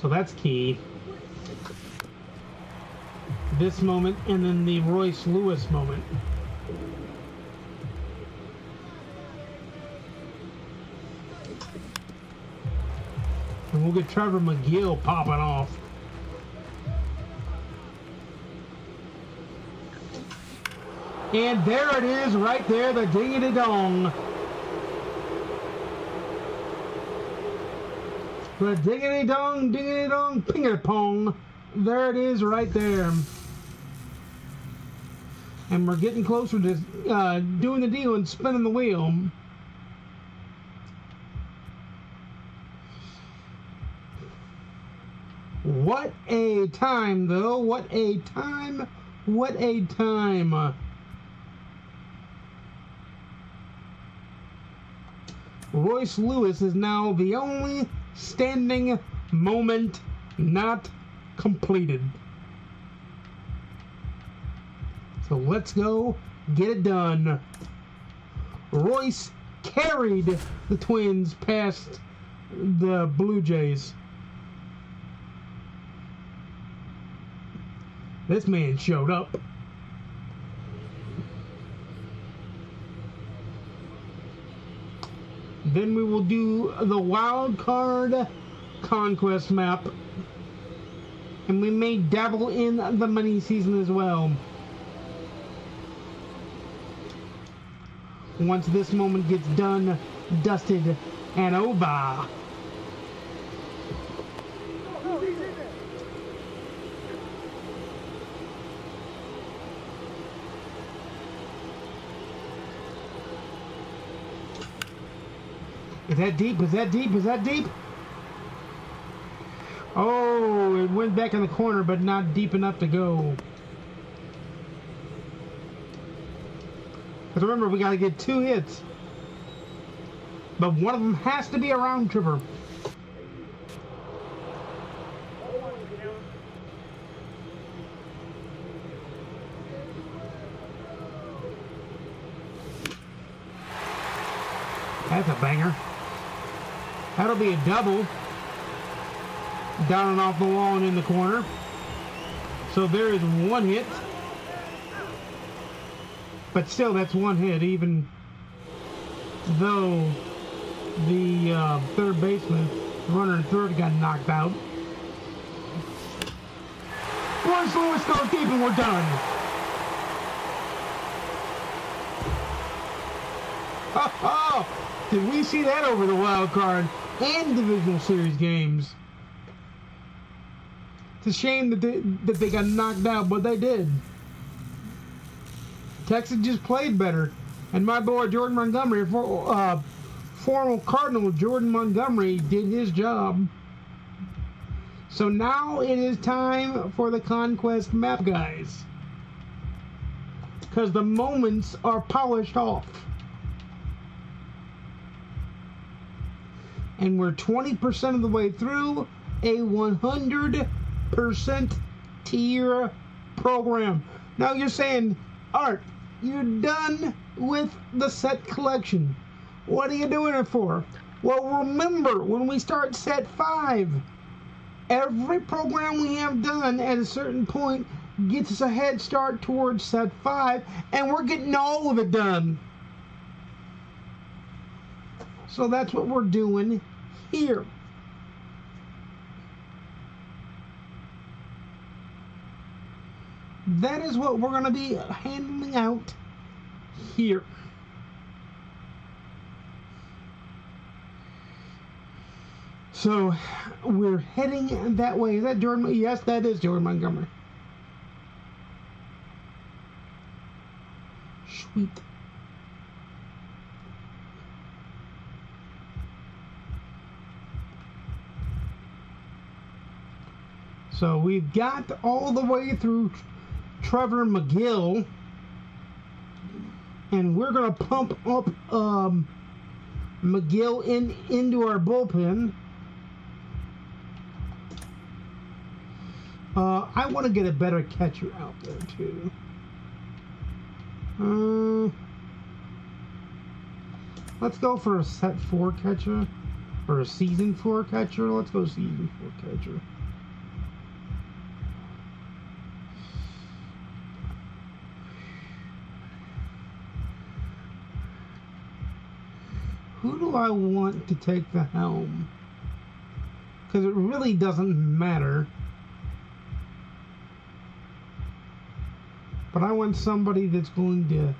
So that's key. This moment and then the Royce Lewis moment. And we'll get Trevor McGill popping off. And there it is right there, the ding-a-dong. The ding-a-dong, ping-a-pong. There it is right there. And we're getting closer to doing the deal and spinning the wheel. What a time, though. What a time. What a time. Royce Lewis is now the only standing moment not completed. So let's go get it done. Royce carried the Twins past the Blue Jays. This man showed up. Then we will do the wild card conquest map. And we may dabble in the money season as well. Once this moment gets done, dusted, and over. Is that deep? Is that deep? Is that deep? Oh, it went back in the corner, but not deep enough to go. Because remember, we got to get 2 hits. But one of them has to be a round tripper. That's a banger. That'll be a double. Down and off the wall and in the corner. So there is 1 hit. But still, that's 1 hit, even though the third baseman, runner and third, got knocked out. Once Lewis goes deep and we're done. Oh, did we see that over the wild card and divisional series games? It's a shame that they got knocked out, but they did. Texas just played better, and my boy Jordan Montgomery, former Cardinal Jordan Montgomery, did his job. So now it is time for the Conquest map, guys, because the moments are polished off. And we're 20% of the way through a 100% tier program. Now you're saying, Art, you're done with the set collection. What are you doing it for? Well, remember, when we start set 5, every program we have done at a certain point gets us a head start towards set 5, and we're getting all of it done. So that's what we're doing here. That is what we're going to be handling out here. So we're heading that way. Is that Jordan? Yes, that is Jordan Montgomery. Sweet. So we've got all the way through Trevor McGill, and we're gonna pump up McGill into our bullpen. I want to get a better catcher out there too. Let's go for a set 4 catcher or a season 4 catcher. Let's go season 4 catcher. Who do I want to take the helm? Because it really doesn't matter. But I want somebody that's going to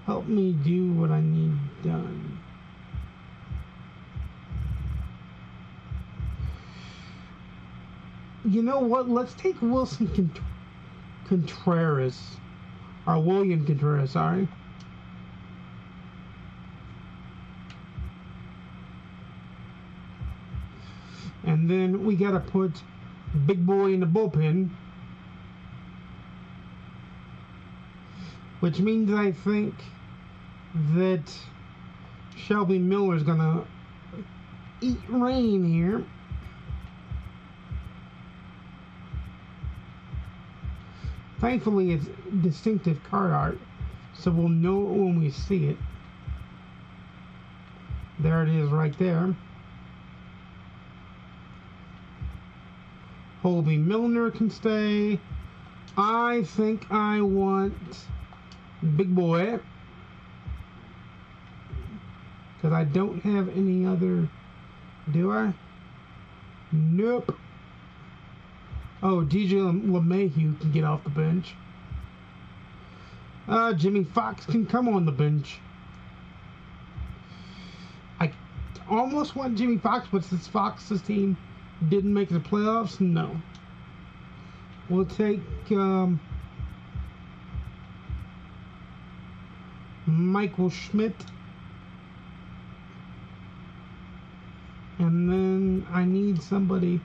help me do what I need done. You know what? Let's take Wilson Contreras. Or William Contreras, sorry. And then we got to put Big Boy in the bullpen. Which means I think that Shelby Miller's going to eat rain here. Thankfully, it's distinctive card art, so we'll know it when we see it. There it is right there. Holby Milner can stay. I think I want Big Boy, because I don't have any other, do I? Nope. Oh, DJ LeMahieu can get off the bench. Jimmy Fox can come on the bench. I almost want Jimmy Fox, but since Fox's team didn't make the playoffs, no. We'll take Michael Schmidt. And then I need somebody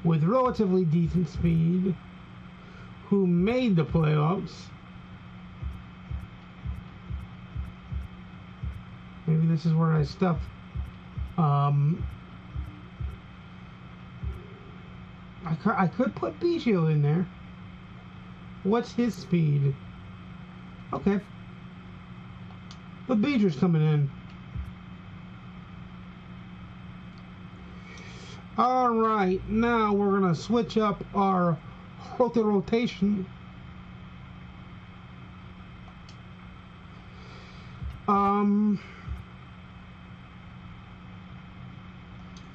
with relatively decent speed who made the playoffs. Maybe this is where I stuff. I could put Biggio in there. What's his speed? Okay. But Biggio's coming in. Alright, now we're going to switch up our rotation.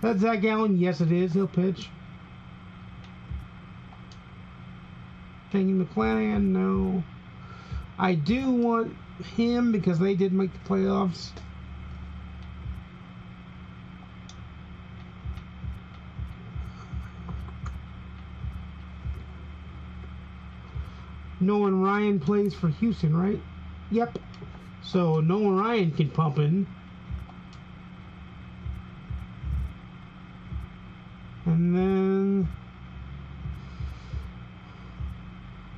That's Zach Gallen? Yes, it is. He'll pitch. Taking McClanahan? No. I do want him because they did make the playoffs. Nolan Ryan plays for Houston, right? Yep. So Nolan Ryan can pump in. And then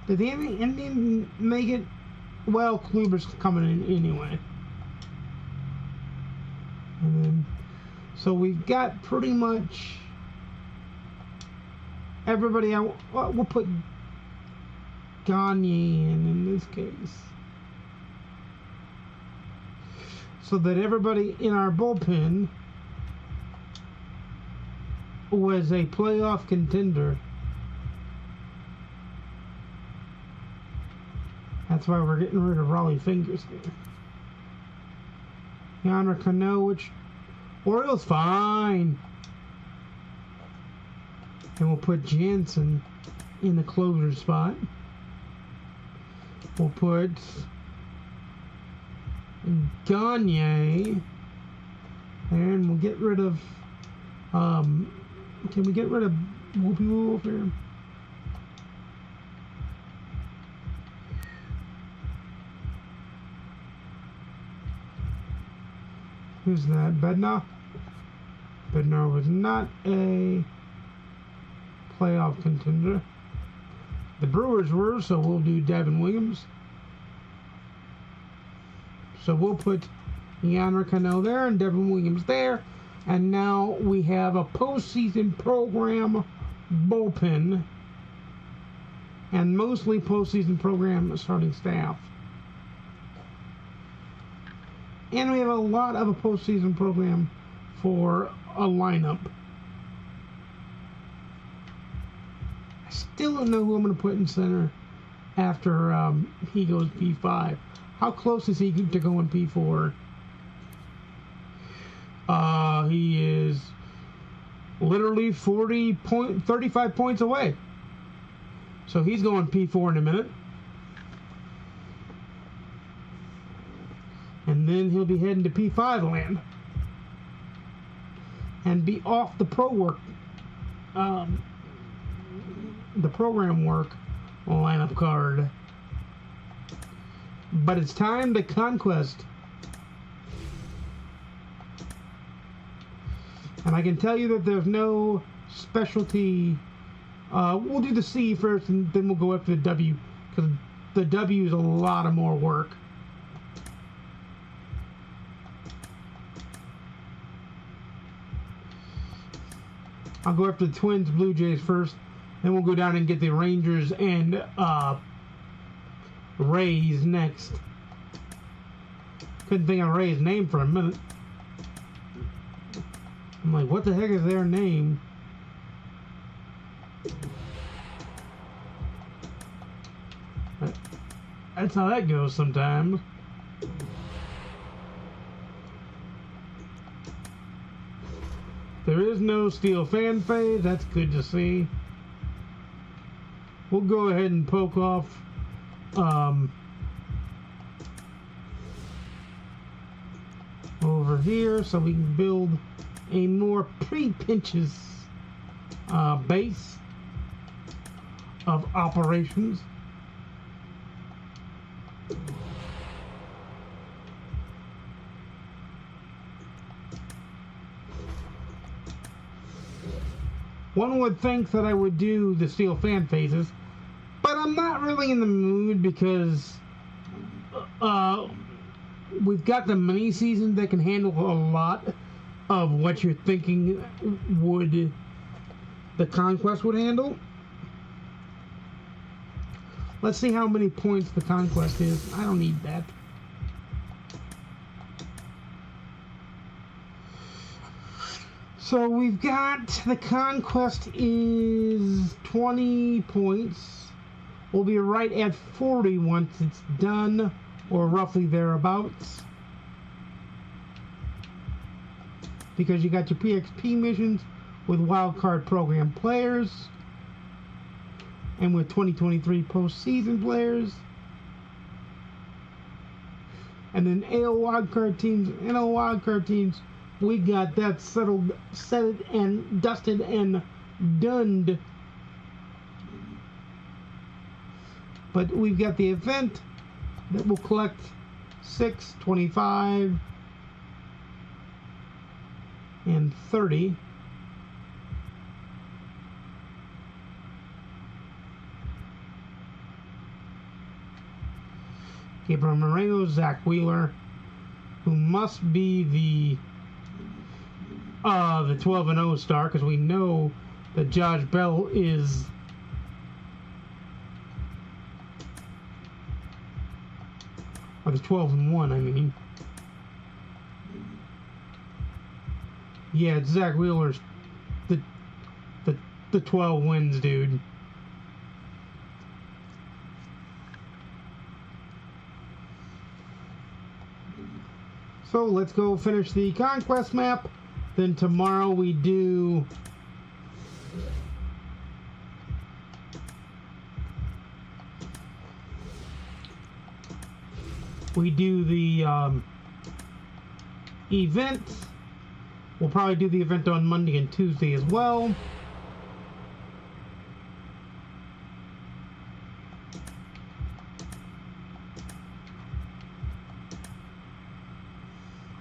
did the Indian make it? Well, Kluber's coming in anyway. And then, so we've got pretty much everybody. We'll put Gagne in this case, so that everybody in our bullpen was a playoff contender. That's why we're getting rid of Raleigh Fingers here. Yonder Cano, which Orioles fine. And we'll put Jansen in the closer spot. We'll put Gagne, and we'll get rid of. Can we get rid of Whoopi Wolf here? Who's that? Bednar? Bednar was not a playoff contender. The Brewers were, so we'll do Devin Williams. So we'll put Yonder Cano there and Devin Williams there. And now we have a postseason program bullpen and mostly postseason program starting staff. And we have a lot of a postseason program for a lineup. I still don't know who I'm going to put in center after he goes P5. How close is he to going P4? He is literally 35 points away. So he's going P4 in a minute. And then he'll be heading to P5 land. And be off the the program work lineup card. But it's time to conquest. And I can tell you that there's no specialty. We'll do the C first, and then we'll go up to the W, because the W is a lot of more work. I'll go after the Twins, Blue Jays first, then we'll go down and get the Rangers and Rays next. Couldn't think of Ray's name for a minute. I'm like, what the heck is their name? That's how that goes sometimes. There is no Steel Fan Phase. That's good to see. We'll go ahead and poke off over here so we can build a more pre-pinches base of operations. One would think that I would do the steel fan phases, but I'm not really in the mood because we've got the mini season that can handle a lot of what you're thinking would the Conquest would handle. Let's see how many points the Conquest is. I don't need that. So we've got the Conquest is 20 points. We'll be right at 40 once it's done, or roughly thereabouts. Because you got your PXP missions with wildcard program players and with 2023 postseason players. And then AO wildcard teams, NL wildcard teams, we got that settled, set and dusted and done. But we've got the event that will collect 6, 25, and 30. Gabriel Moreno, Zach Wheeler, who must be the 12-0 star, because we know that Josh Bell is or the 12-1, I mean. Yeah, it's Zach Wheeler's the 12 wins, dude. So let's go finish the Conquest map. Then tomorrow we do the event. We'll probably do the event on Monday and Tuesday as well.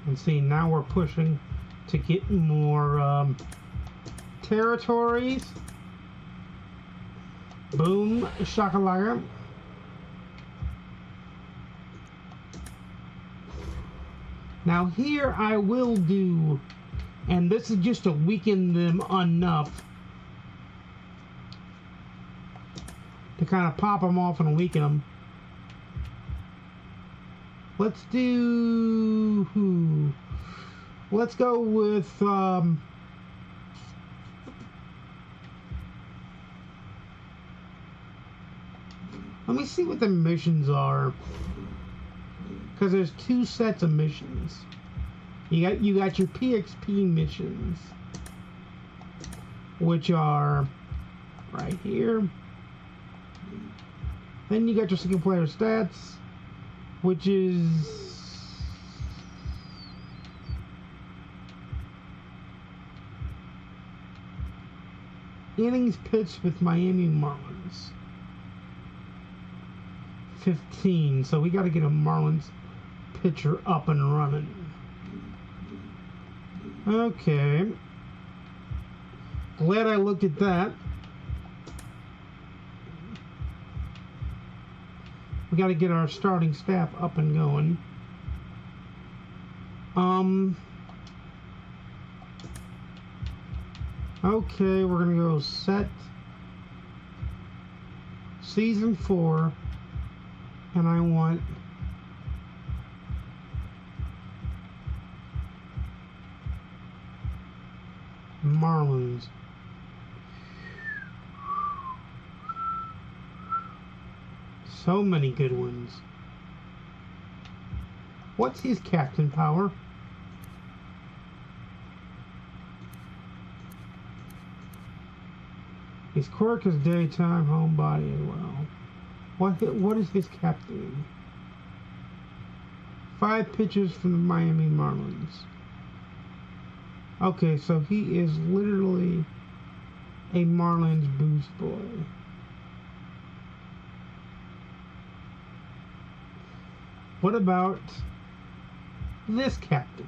And see, now we're pushing to get more territories. Boom, shakalaka. Now here I will do, and this is just to weaken them enough to kind of pop them off and weaken them. Let's do who? Let's go with let me see what the missions are, because there's two sets of missions. You got your PXP missions, which are right here. Then you got your single player stats, which is innings pitched with Miami Marlins. 15. So we got to get a Marlins pitcher up and running. Okay. Glad I looked at that. We got to get our starting staff up and going. Okay, we're gonna go set season 4, and I want Marlins. So many good ones. What's his captain power? His quirk is daytime, homebody as well. What is his captain? 5 pitches from the Miami Marlins. Okay, so he is literally a Marlins boost boy. What about this captain?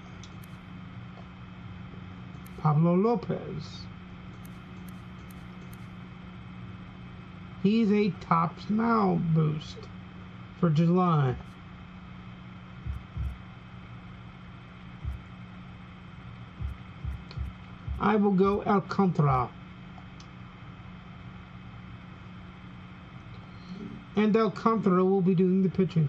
Pablo Lopez. He's a top now boost for July. I will go Alcantara. And Alcantara will be doing the pitching.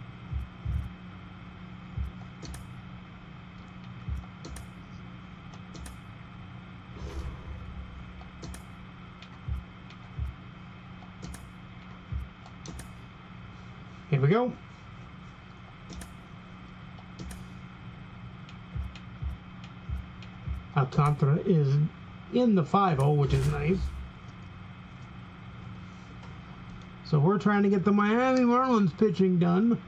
Here we go. Alcantara is in the 5-0, which is nice. So we're trying to get the Miami Marlins pitching done.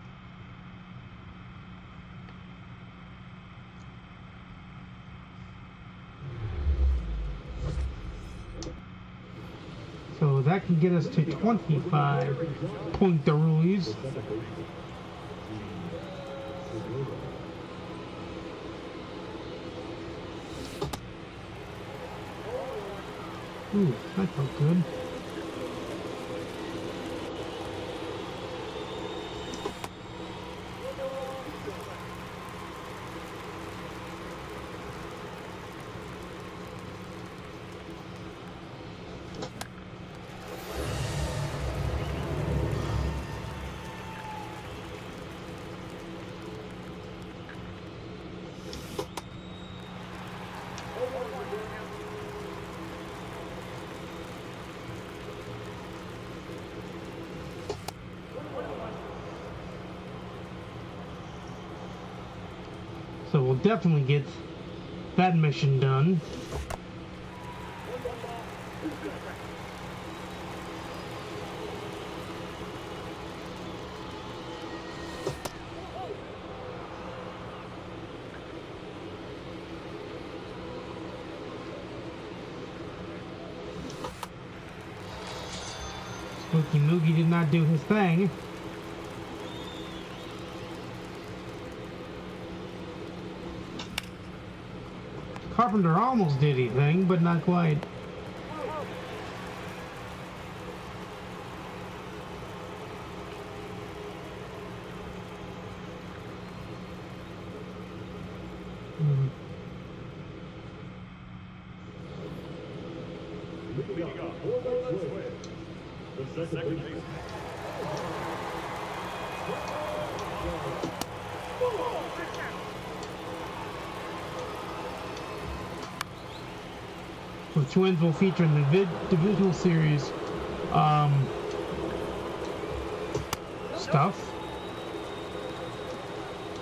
So that can get us to 25 point the Ruiz. Ooh, that felt good. So we'll definitely get that mission done. Spooky Moogie did not do his thing. Carpenter almost did his thing, but not quite. The second base. The Twins will feature in the divisional series stuff,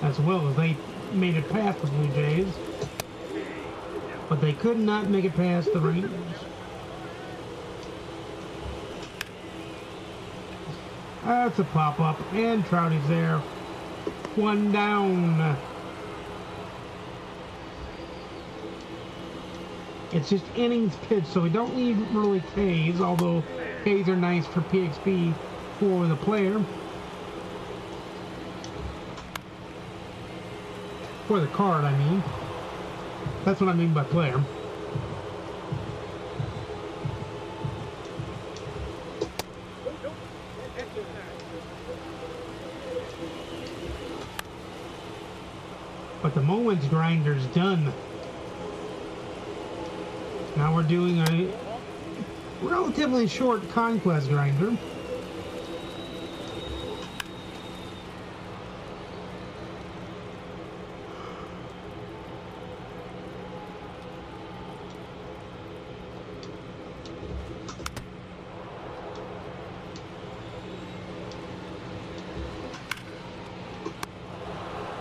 as well as they made it past the Blue Jays, but they could not make it past the Rangers. That's a pop-up, and Trouty's there. One down. It's just innings pitched, so we don't need really Ks, although Ks are nice for PXP for the player. For the card, I mean. That's what I mean by player. But the moments grinder's done. Now we're doing a relatively short conquest grinder.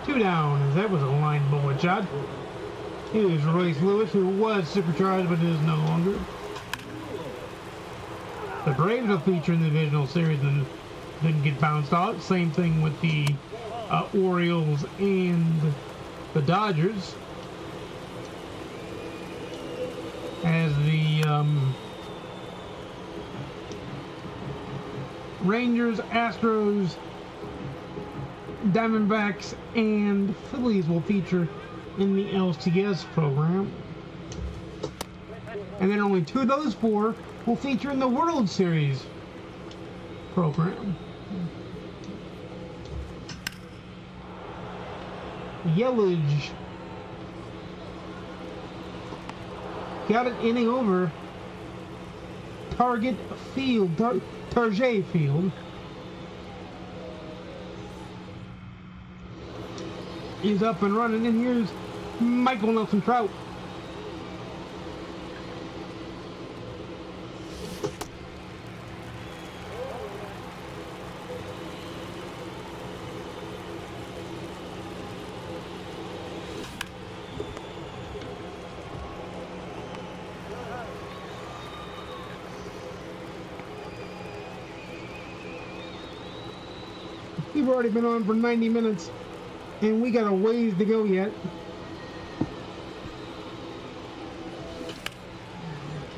Two down, as that was a line bullet shot. Here's Royce Lewis, who was supercharged but is no longer. The Braves will feature in the divisional series and didn't get bounced out. Same thing with the Orioles and the Dodgers. As the Rangers, Astros, Diamondbacks, and Phillies will feature in the LCS program. And then only two of those four will feature in the World Series. program. Yellage. Got an inning over. Target Field. Target Field. He's up and running, and here's Michael Nelson Trout. We've already been on for 90 minutes, and we got a ways to go yet.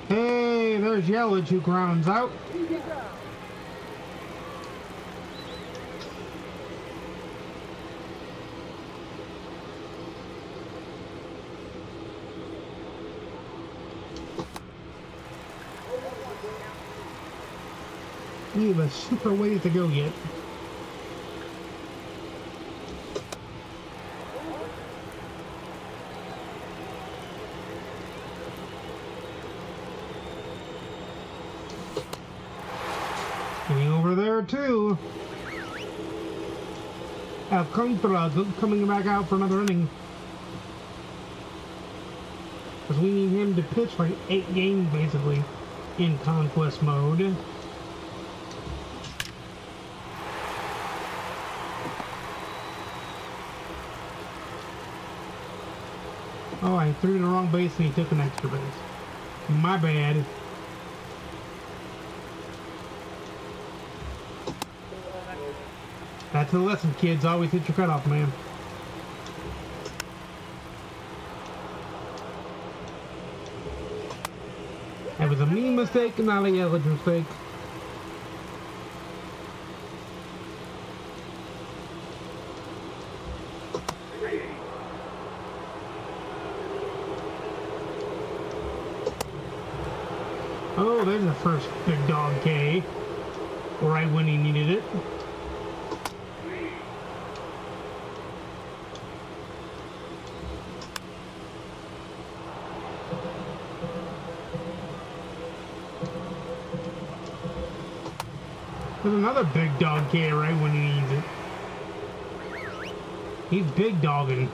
Hey, there's Yelich who grounds out. We have a super ways to go yet. Getting over there too. Alcantara coming back out for another inning. Because we need him to pitch for 8 games basically in conquest mode. Oh, I threw to the wrong base and he took an extra base. My bad. That's a lesson, kids. Always hit your cutoff, man. That was a me mistake, not a Yelich mistake. Oh, there's the first big dog K. Right when he needed it. There's another big dog K right when he needs it. He's big dogging.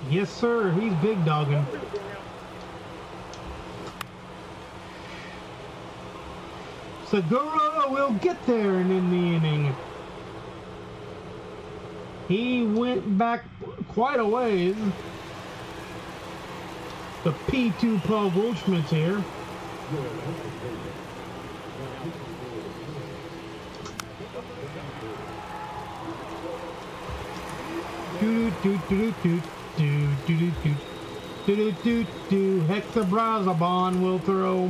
Yes, sir. He's big dogging. Segura will get there and in the inning. He went back quite a ways. The P2 Paul Goldschmidt's here. Hexabrazabon will throw.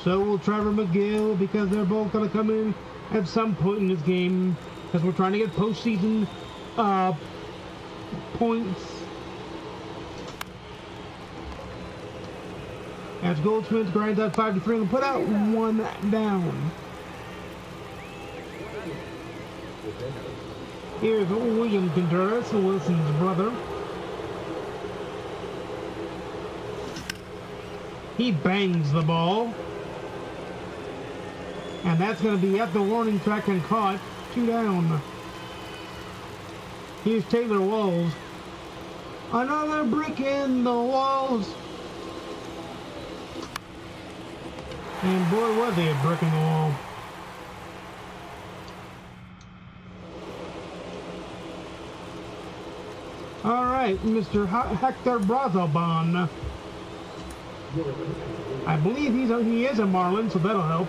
So will Trevor McGill, because they're both going to come in at some point in this game, because we're trying to get postseason points. As Goldschmidt grinds out 5-3 and put out 1 down. Here's William Contreras, Wilson's brother. He bangs the ball. And that's going to be at the warning track and caught. 2 down. Here's Taylor Walls. Another brick in the walls. And boy, was he a brick in the wall. All right, Mr. Hector Brazobon. I believe he is a Marlin, so that'll help.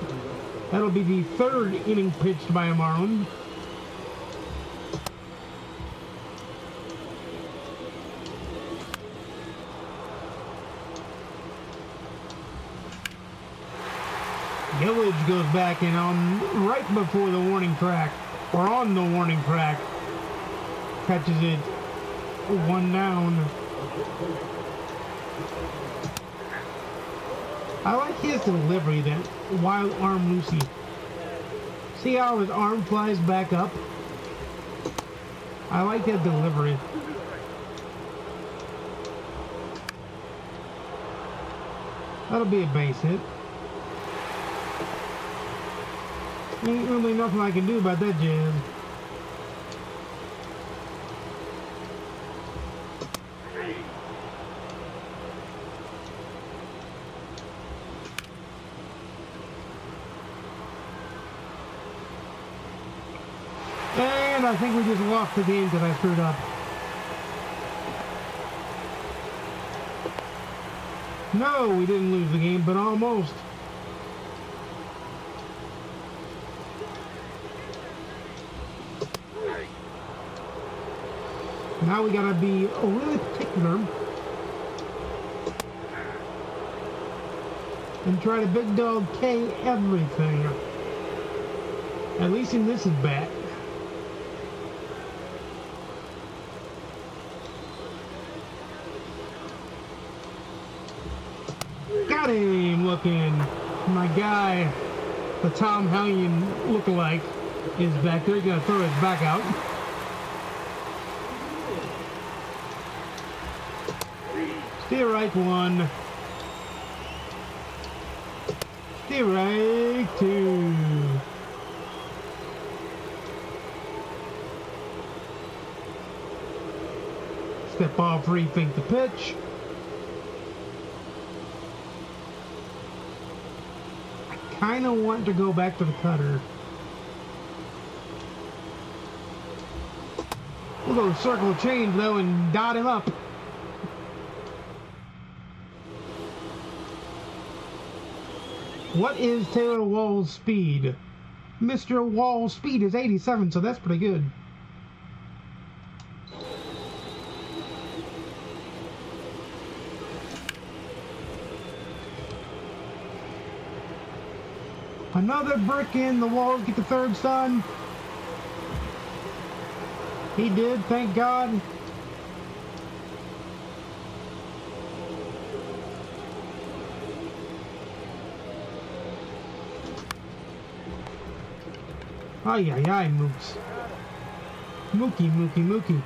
That'll be the 3rd inning pitched by a Marlin. Yelich goes back in on right before the warning track, or on the warning track. Catches it 1 down. I like his delivery, that wild arm Lucy. See how his arm flies back up? I like that delivery. That'll be a base hit. Ain't really nothing I can do about that jazz. And I think we just lost the game because I screwed up. No, we didn't lose the game, but almost. Now we gotta be really particular and try to big dog K everything. At least in this is bat. Got him looking. My guy, the Tom Hellion lookalike, is back there. He's gonna throw his back out. Strike one. Strike two. Step off, rethink the pitch. I kind of want to go back to the cutter. We'll go circle change though and dot him up. What is Taylor Wall's speed? Mr. Wall's speed is 87, so that's pretty good. Another brick in the wall to get the third son. He did, thank God. Ay, ay, ay, Mooks. Mookie, Mookie, Mookie.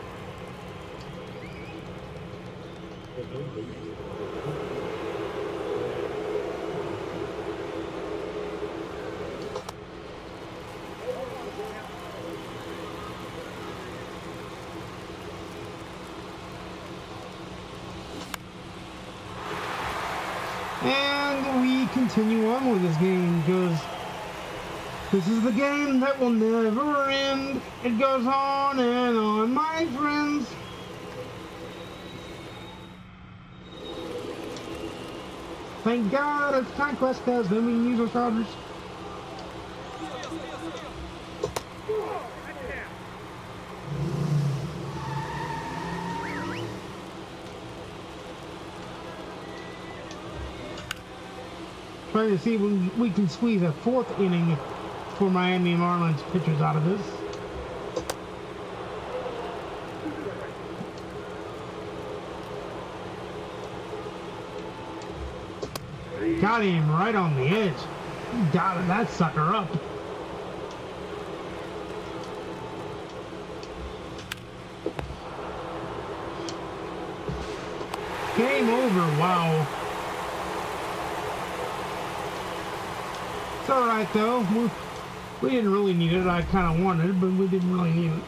And we continue on with this game because this is the game that will never end. It goes on and on, my friends. Thank God it's Conquest, because then we can use our chargers. Trying to see if we can squeeze a fourth inning for Miami Marlins pitchers out of this. Got him right on the edge. Got that sucker up. Game over, wow. It's alright though. We didn't really need it. I kind of wanted it, but we didn't really need it.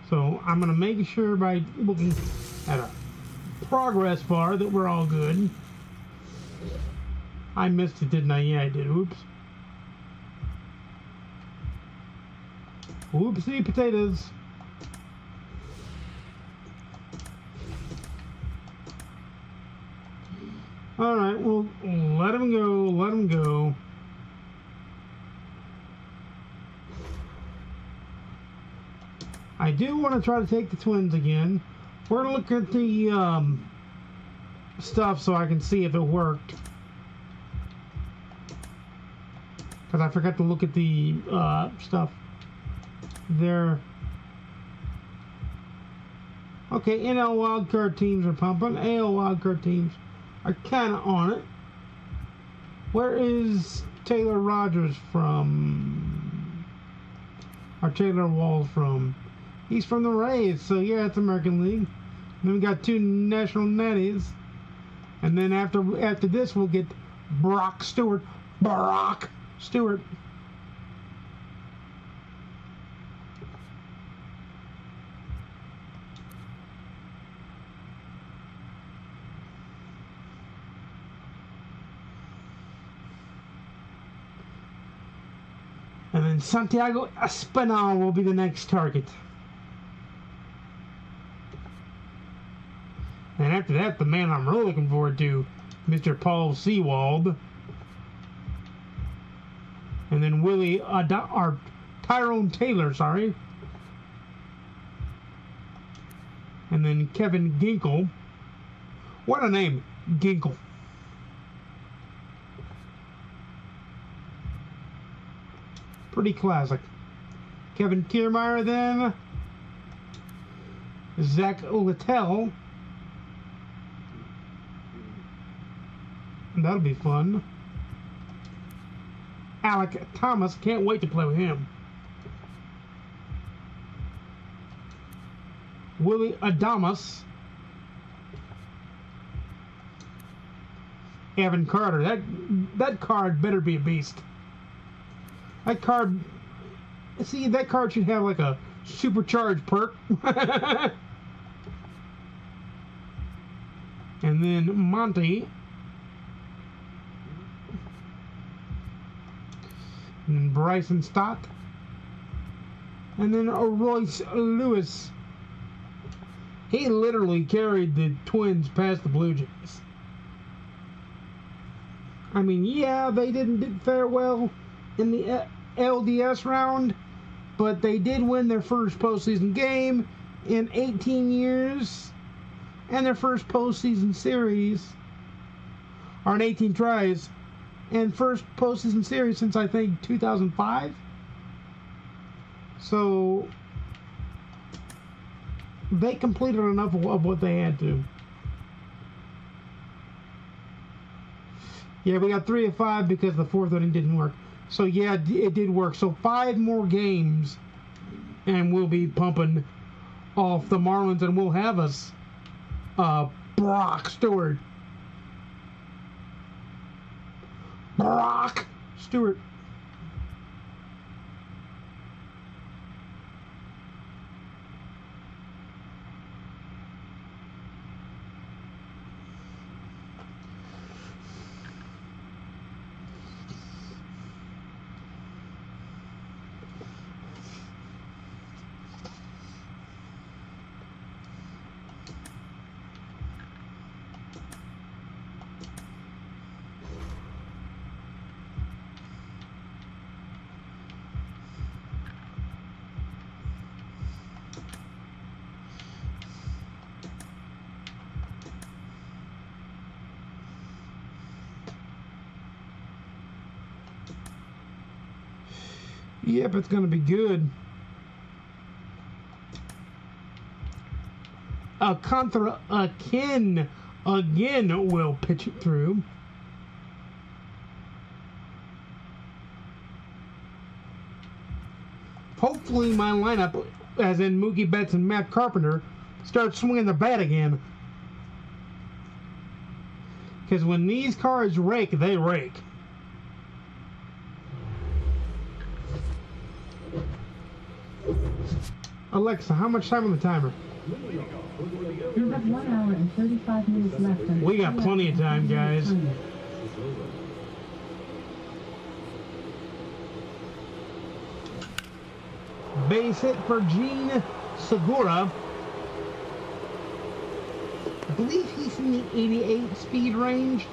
So I'm going to make sure by looking at a progress bar that we're all good. I missed it, didn't I? Yeah, I did. Oops. Oopsie potatoes. Alright, well, let him go, let him go. I do want to try to take the Twins again. We're going to look at the stuff so I can see if it worked. Because I forgot to look at the stuff there. Okay, NL wildcard teams are pumping. AL wildcard teams are kind of on it. Where is Taylor Rogers from? Or Taylor Walls from? He's from the Rays, so yeah, it's American League. Then we got 2 national netties. And then after this, we'll get Brock Stewart. Brock Stewart. And then Santiago Espinal will be the next target. And after that, the man I'm really looking forward to, Mr. Paul Sewald. And then Tyrone Taylor, sorry. And then Kevin Ginkel. What a name, Ginkel. Pretty classic. Kevin Kiermaier then. Zach Littell. That'll be fun. Alec Thomas, can't wait to play with him. Willie Adamas. Evan Carter. That card better be a beast. That card, see, that card should have like a supercharged perk. And then Monty. And Bryson Stott. And then Royce Lewis. He literally carried the Twins past the Blue Jays. I mean, yeah, they didn't fare well in the LDS round, but they did win their first postseason game in 18 years, and their first postseason series, or in 18 tries, and first postseason series since I think 2005. So they completed enough of what they had to. Yeah, we got 3 of 5 because the 4th inning didn't work. So yeah, it did work. So 5 more games, and we'll be pumping off the Marlins, and we'll have us Brock Stewart. Brock Stewart. Yep, it's going to be good. Alcantara again will pitch it through. Hopefully my lineup, as in Mookie Betts and Matt Carpenter, starts swinging the bat again. Because when these cards rake, they rake. Alexa, how much time on the timer? You have 1 hour and 35 minutes left. On we got plenty of time, guys. Base hit for Gene Segura. I believe he's in the 88 speed range.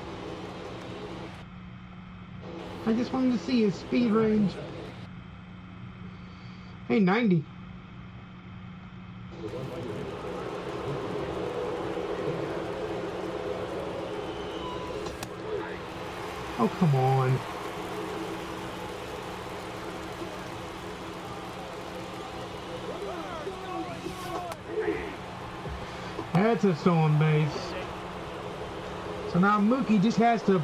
I just wanted to see his speed range. Hey, 90. Oh, come on. That's a stolen base. So now Mookie just has to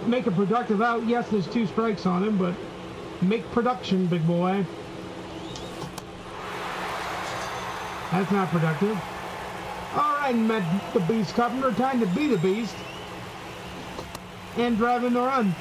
make a productive out. Yes, there's 2 strikes on him, but make production, big boy. That's not productive. All right, met the Beast Carpenter. Time to be the Beast. And drive in the run.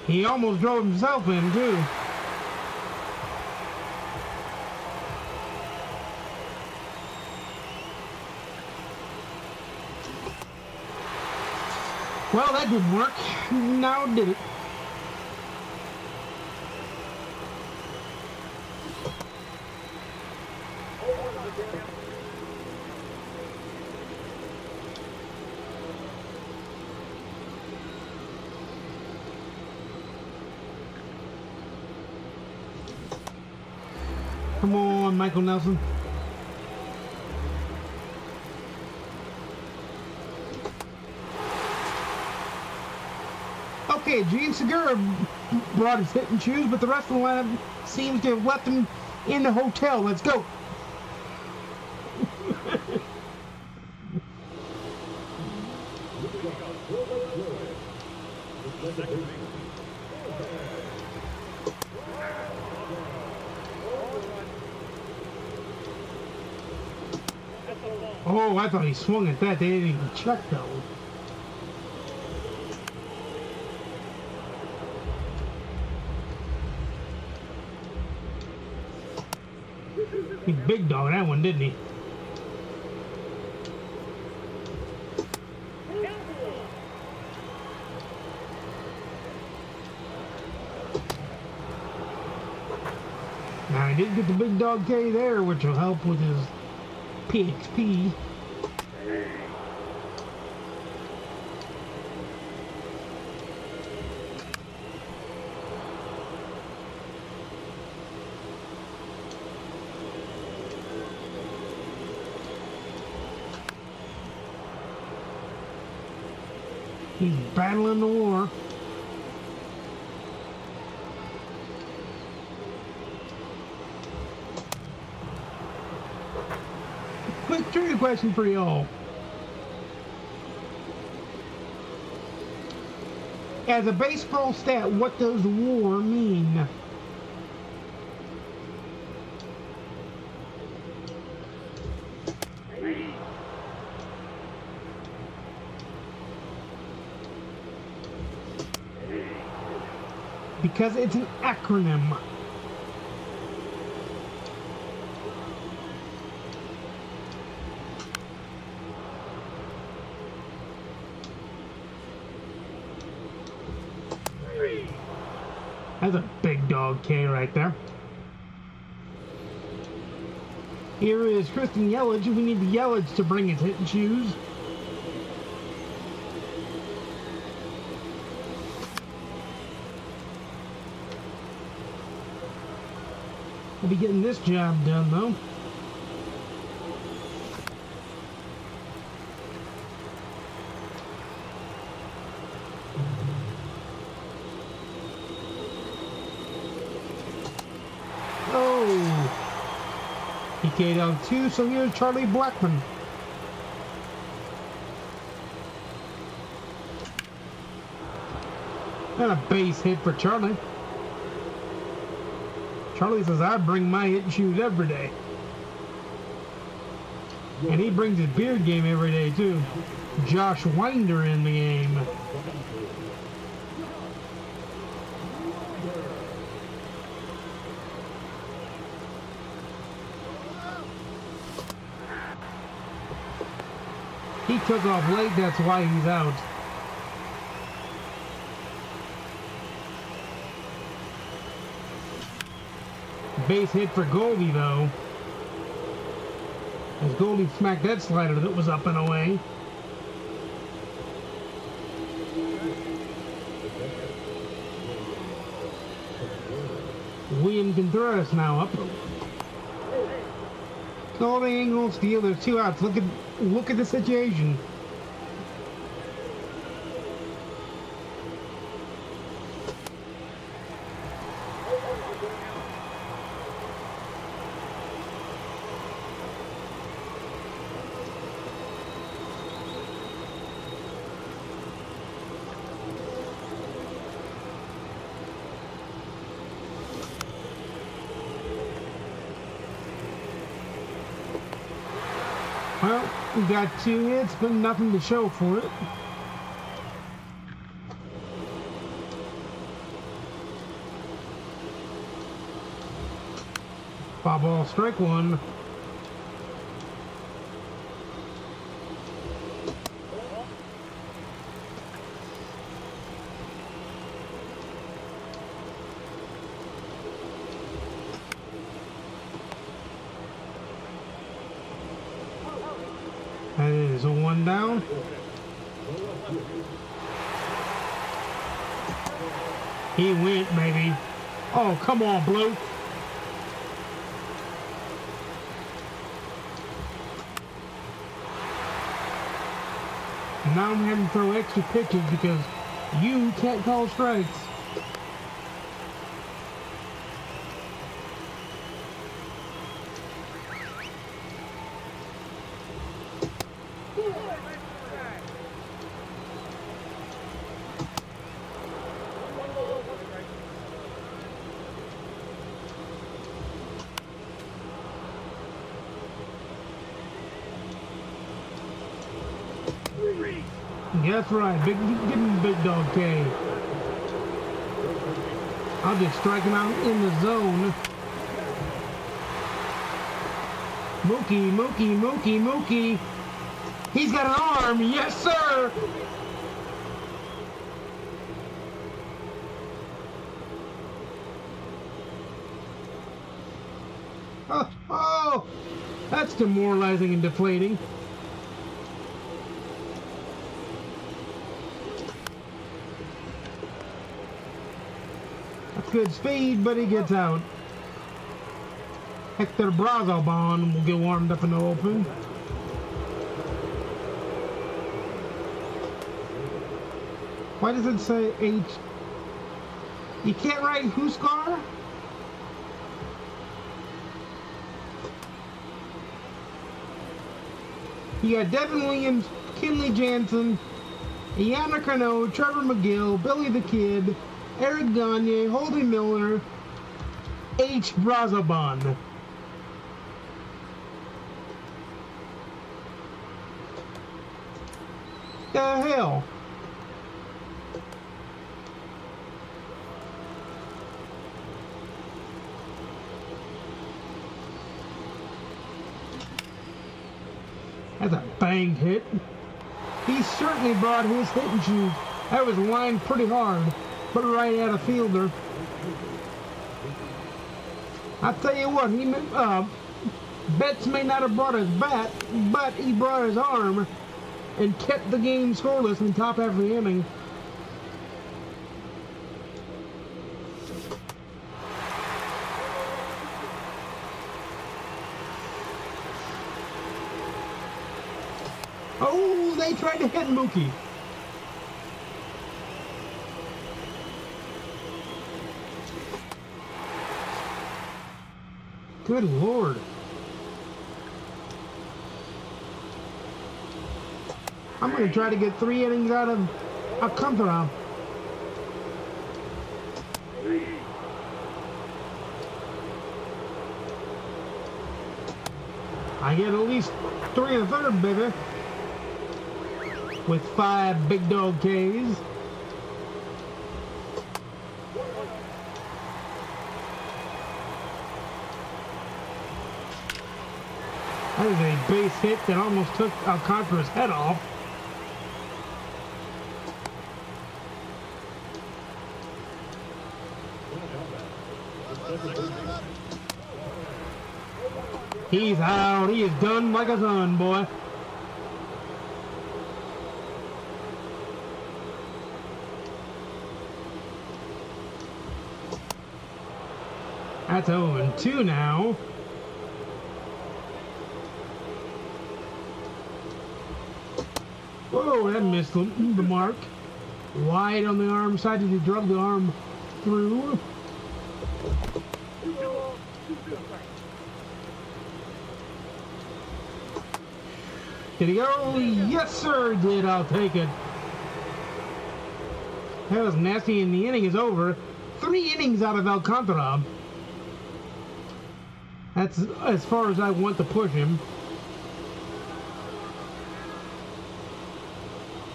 He almost drove himself in, too. Well, that didn't work. Now did it? Come on, Michael Nelson. Okay, Gene Segura brought his hit and choose, but the rest of the lineup seems to have left him in the hotel. Let's go. Oh, I thought he swung at that. They didn't even check, though. He big dog that one, didn't he? Now, he did get the big dog K there, which will help with his PXP. He's battling the war. Quick trivia question for y'all. As a baseball stat, what does war mean? Because it's an acronym. That's a big dog K right there. Here is Christian Yelich. We need the Yelich to bring his hit and choose. We'll be getting this job done, though. Oh! He K'd out 2, so here's Charlie Blackmon. And a base hit for Charlie. Charlie says, I bring my hit and shoes every day. And he brings his beard game every day, too. Josh Winder in the game. He took off late, that's why he's out. Base hit for Goldie, though. As Goldie smacked that slider that was up and away. William Contreras now up. Call the angle, steal. There's 2 outs. Look at the situation. Well, we got 2 hits, but nothing to show for it. Foul ball, strike 1. That is a 1 down. He went, baby. Oh, come on, Blue. Now I'm having to throw extra pitches because you can't call strikes. That's right, give him Big Dog K. I'll just strike him out in the zone. Mookie, Mookie, Mookie, Mookie. He's got an arm, yes sir! Oh, that's demoralizing and deflating. Good speed, but he gets out. Hector Brazobon will get warmed up in the open. Why does it say H? You can't write Huskar? You got Devin Williams, Kenley Jansen, Yana Cano, Trevor McGill, Billy the Kid, Eric Gagne, Holden Miller, H. Brazobon. The hell? That's a bang hit. He certainly brought his hitting shoes. That was lined pretty hard. Put it right at a fielder. I tell you what, Betts may not have brought his bat, but he brought his arm and kept the game scoreless in top half of the inning. Oh, they tried to hit Mookie. Good Lord. I'm going to try to get 3 innings out of Alcantara. I get at least 3 1/3, baby. With 5 Big Dog Ks. That is a base hit that almost took Alcantara's head off. He's out. He is done like a son, boy. That's 0-2 now. Whoa, that missed the mark. Wide on the arm side as he drug the arm through. Did he go? Yes, sir, he did. I'll take it. That was nasty, and the inning is over. 3 innings out of Alcantara. That's as far as I want to push him.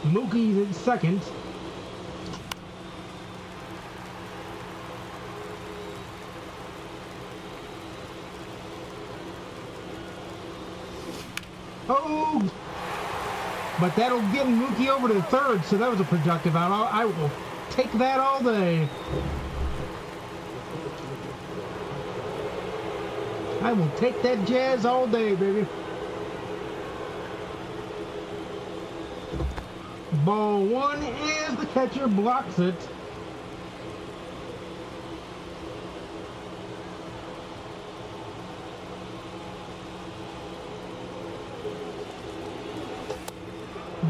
Mookie's at second. Oh! But that'll get Mookie over to third, so that was a productive out. I will take that all day. I will take that Jazz all day, baby. Ball 1 is the catcher blocks it.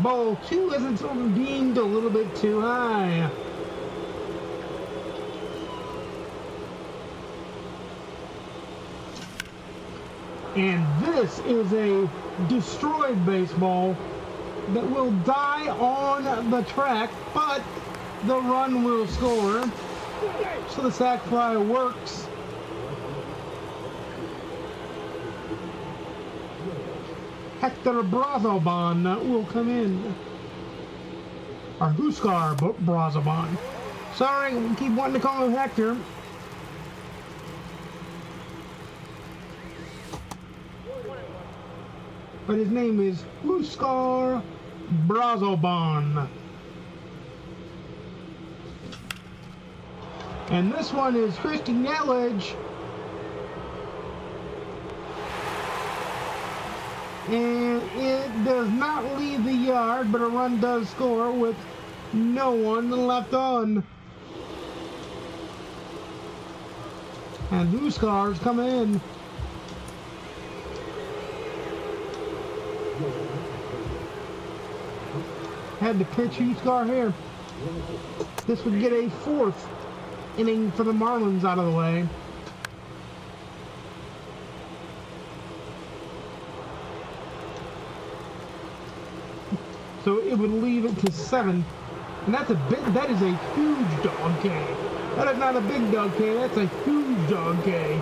Ball 2 isn't sort of deemed a little bit too high. And this is a destroyed baseball that will die on the track, but the run will score. So the sac fly works. Hector Brazoban will come in. Or Huskar Brazoban. Sorry, we keep wanting to call him Hector. But his name is Huskar Brazoban. And this one is Christian Yelich. And it does not leave the yard, but a run does score with no one left on. And Huskar's coming in. Had to pitch Huskar here. This would get a 4th inning for the Marlins out of the way. So it would leave it to 7. And that's that is a huge dog K. That is not a big dog K, that's a huge dog K.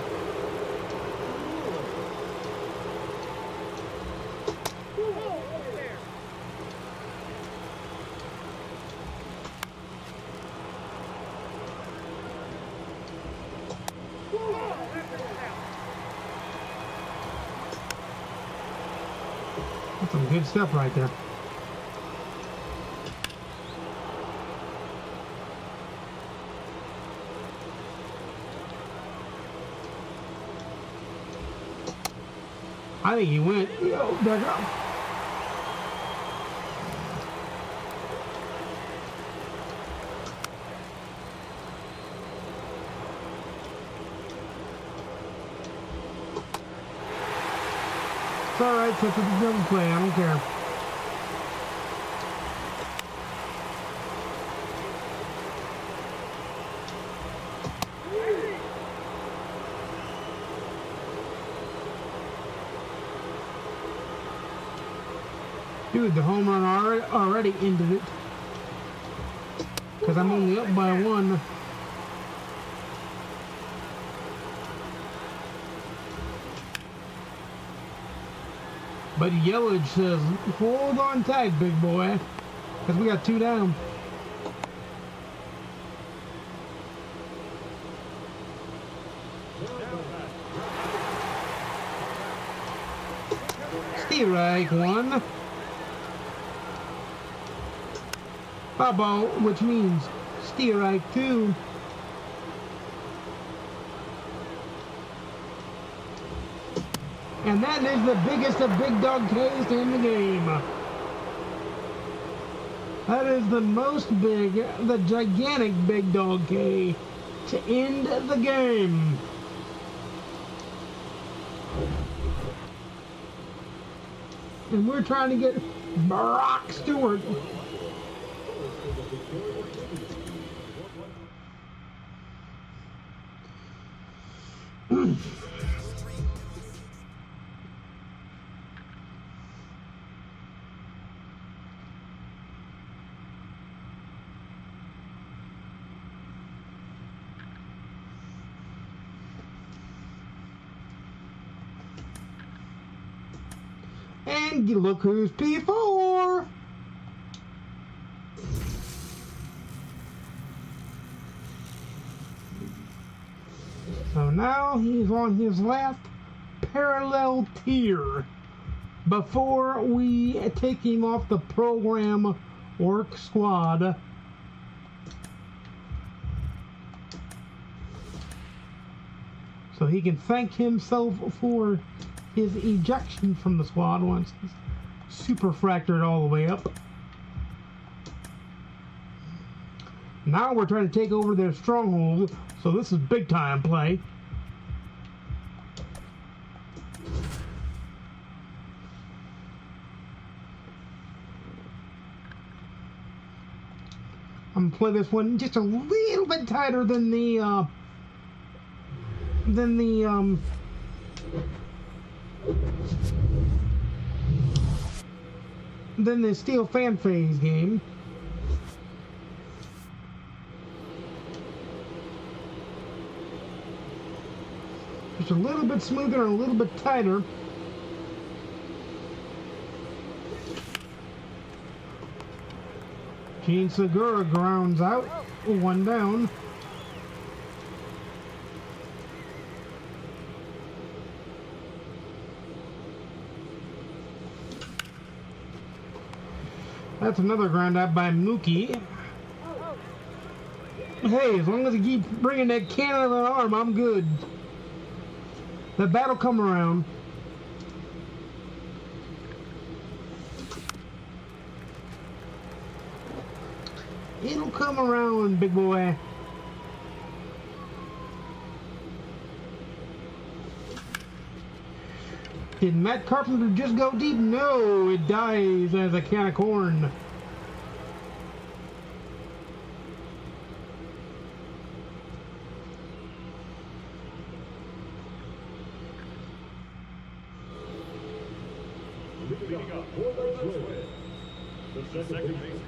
That's some good stuff right there. I think he went. Yo, back up. It's alright, so it's a double play. I don't care. Dude, the home run already ended it. Because I'm only up by 1. But Yelich says, hold on tight, big boy. Because we got 2 down. Strike 1. Bubble, which means strike 2. And that is the biggest of big dog K's in the game. That is the most big, the gigantic big dog K to end the game. And we're trying to get Brock Stewart. And you look who's P4. So now he's on his last parallel tier before we take him off the program work squad. So he can thank himself for his ejection from the squad once he's super fractured all the way up. Now we're trying to take over their stronghold, so this is big time play. I'm gonna play this one just a little bit tighter than the Steel Fan Phase game. Just a little bit smoother and a little bit tighter. Gene Segura grounds out, one down. That's another ground out by Mookie. Hey, as long as he keeps bringing that cannon of an arm, I'm good. The bat'll come around. It'll come around, big boy. Did Matt Carpenter just go deep? No, it dies as a can of corn. Leading up, the second baseman.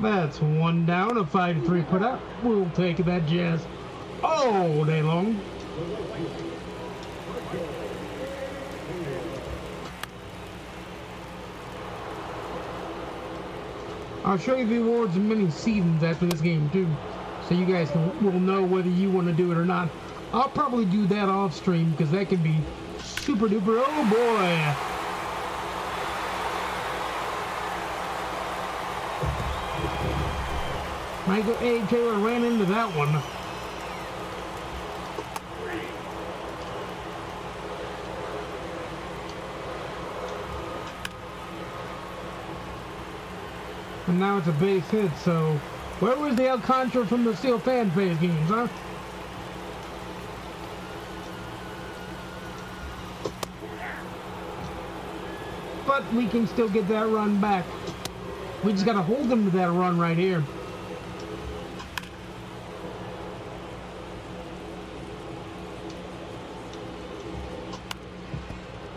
That's one down, a 5-3 put up. We'll take that Jazz all day long. I'll show you the awards in many seasons after this game too, so you guys will know whether you want to do it or not. I'll probably do that off stream because that can be super duper. Oh boy! Michael A. Taylor ran into that one. And now it's a base hit, so where was the Alcantara from the Steel Fan Phase games, huh? But we can still get that run back. We just gotta hold them to that run right here.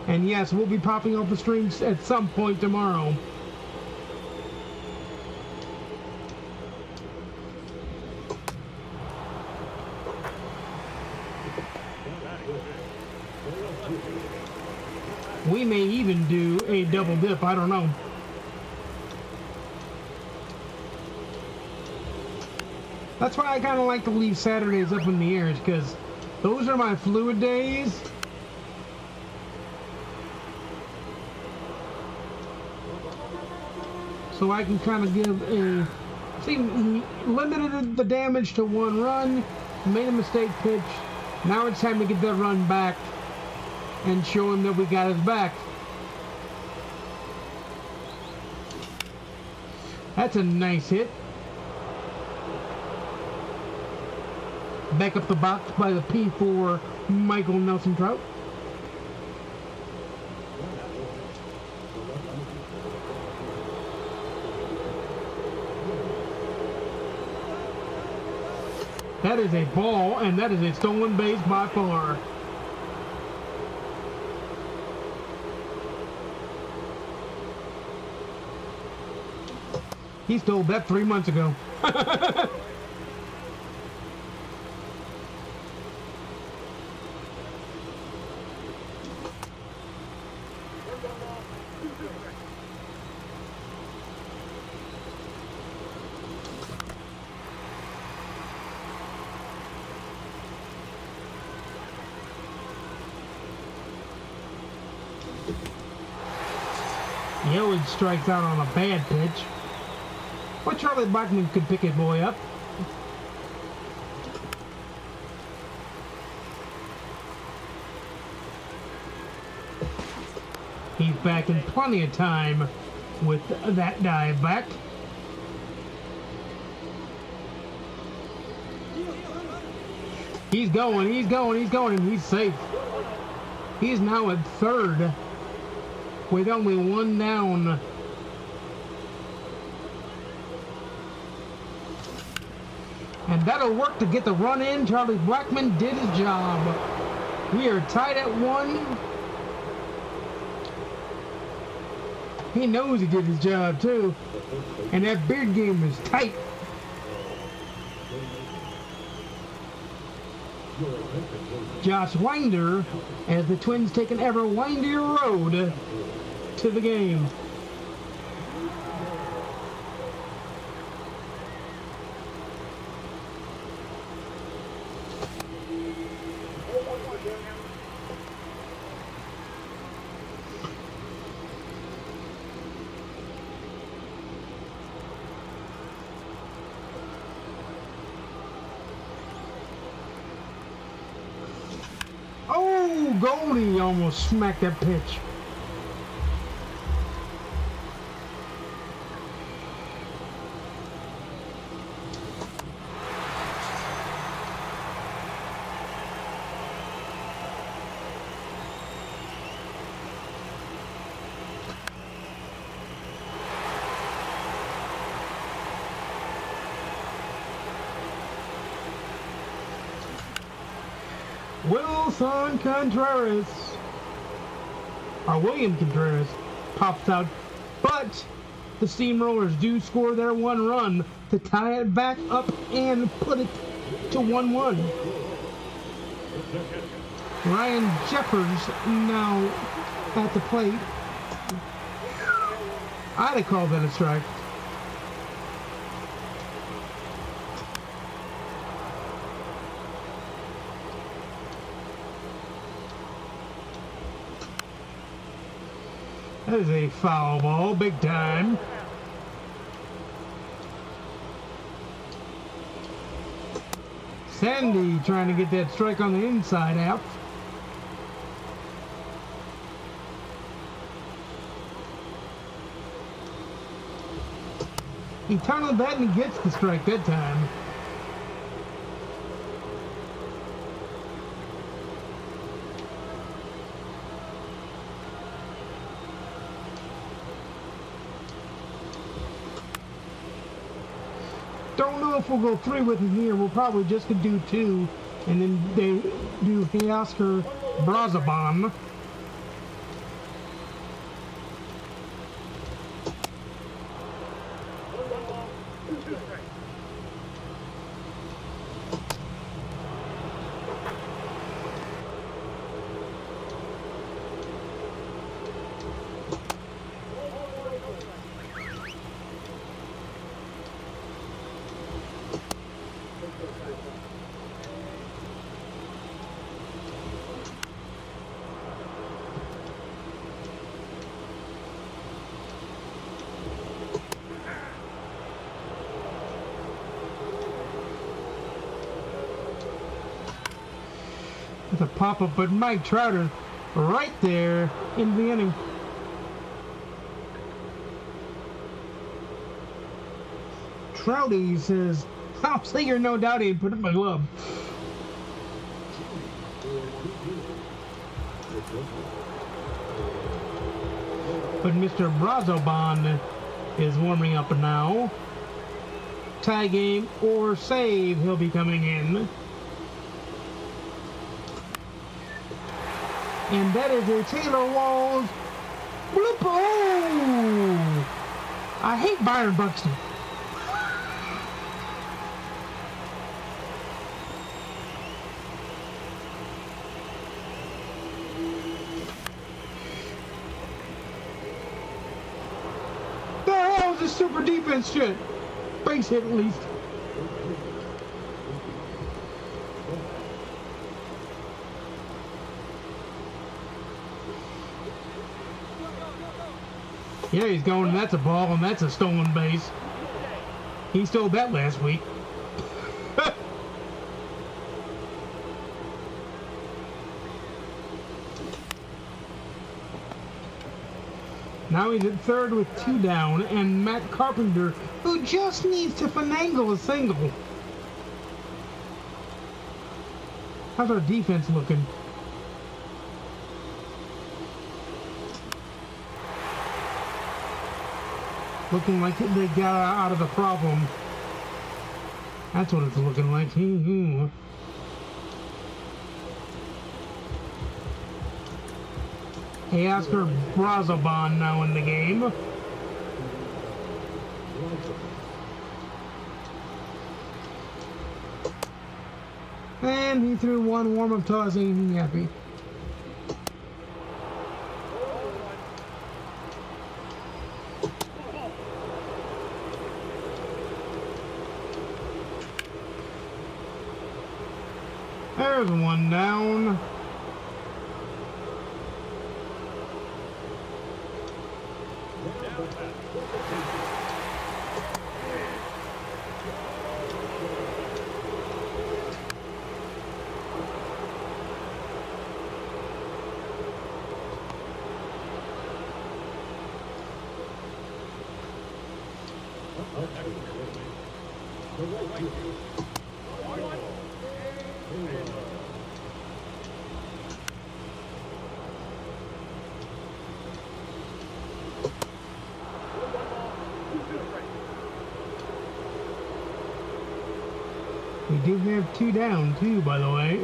And yes, we'll be popping off the streams at some point tomorrow. We may even do a double dip, I don't know. That's why I kind of like to leave Saturdays up in the air, because those are my fluid days. So I can kind of give a See, he limited the damage to 1 run, made a mistake pitch. Now it's time to get that run back and show him that we got his back. That's a nice hit. Back up the box by the P4 Michael Nelson Trout. That is a ball, and that is a stolen base by far. He stole that 3 months ago. He always strikes out on a bad pitch. But Charlie Blackmon could pick his boy up. He's back in plenty of time with that dive back. He's going, and he's safe. He's now at third with only 1 down. And that'll work to get the run in. Charlie Blackmon did his job. We are tied at 1. He knows he did his job too. And that beard game is tight. Josh Winder as the Twins take an ever windier road to the game. Oh, Goldie almost smacked that pitch. Wilson Contreras, or William Contreras, pops out, but the Steamrollers do score their 1 run to tie it back up and put it to 1-1. Ryan Jeffers now at the plate. I'd have called that a strike. That is a foul ball, big time. Sandy trying to get that strike on the inside out. He tunneled that and he gets the strike that time. Don't know if we'll go 3 with him here. We'll probably just do 2, and then they do Oscar Brazaban. It's a pop-up, but Mike Trouter right there in the inning. Trouty says, I'll say you're no doubty and put up my glove. But Mr. Brazoban is warming up now. Tie game or save, he'll be coming in. And that is a Taylor Walls bloop. Oh! I hate Byron Buxton. The hell is this super defense shit? Base hit at least. Yeah, he's going, and that's a ball, and that's a stolen base. He stole that last week. Now he's at third with 2 down, and Matt Carpenter, who just needs to finagle a single. How's our defense looking? Looking like they got out of the problem. That's what it's looking like. Hey, Oscar Brazoban now in the game. And he threw one warm-up toss, ain't he happy? There's one down. We do have 2 down, too, by the way.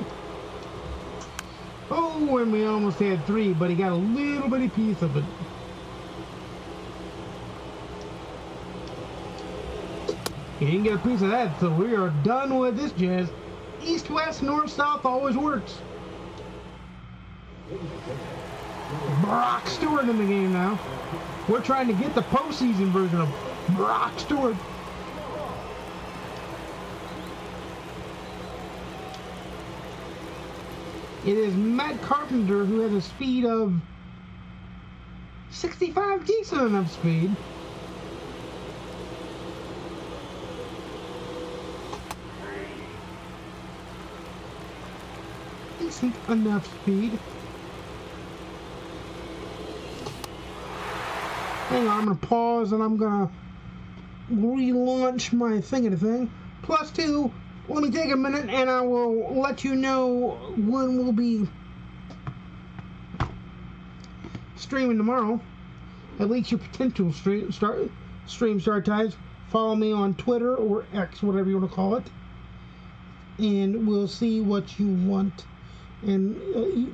Oh, and we almost had 3, but he got a little bitty piece of it. He didn't get a piece of that, so we are done with this, Jazz. East, west, north, south always works. Brock Stewart in the game now. We're trying to get the postseason version of Brock Stewart. It is Matt Carpenter who has a speed of 65, decent enough speed. Decent enough speed. Hang on, I'm going to pause and I'm going to relaunch my thing. +2. Let me take a minute and I will let you know when we'll be streaming tomorrow. At least your potential stream start times. Follow me on Twitter or X, whatever you want to call it. And we'll see what you want. And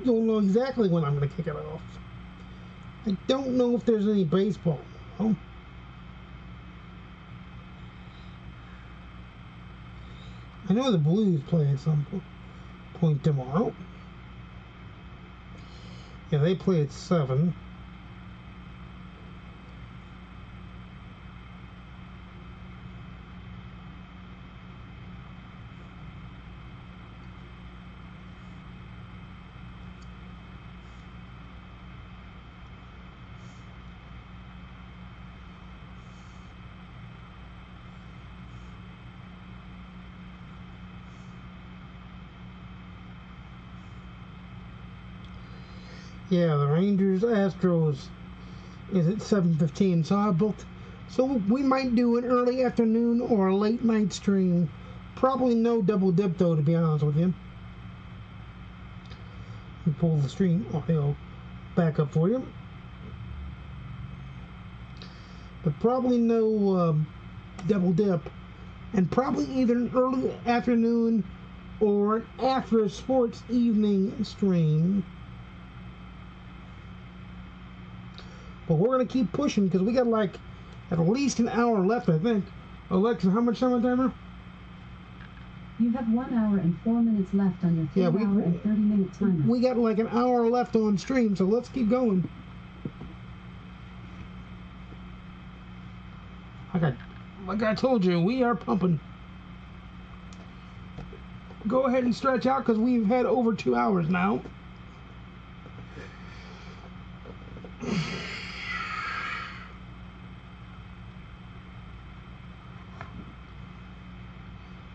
you'll know exactly when I'm going to kick it off. I don't know if there's any baseball. Huh? I know the Blues play at some point tomorrow. Yeah, they play at 7. Yeah, the Rangers Astros is at 7:15. So we might do an early afternoon or a late night stream. Probably no double dip though, to be honest with you. Let me pull the stream audio back up for you. But probably no double dip, and probably either an early afternoon or an after sports evening stream. But we're gonna keep pushing because we got like at least an hour left, I think. Alexa, how much time on timer? You have 1 hour and 4 minutes left on your 3 Yeah, hour and 30-minute timer. We got like an hour left on stream, so let's keep going. Like I told you, we are pumping. Go ahead and stretch out because we've had over 2 hours now.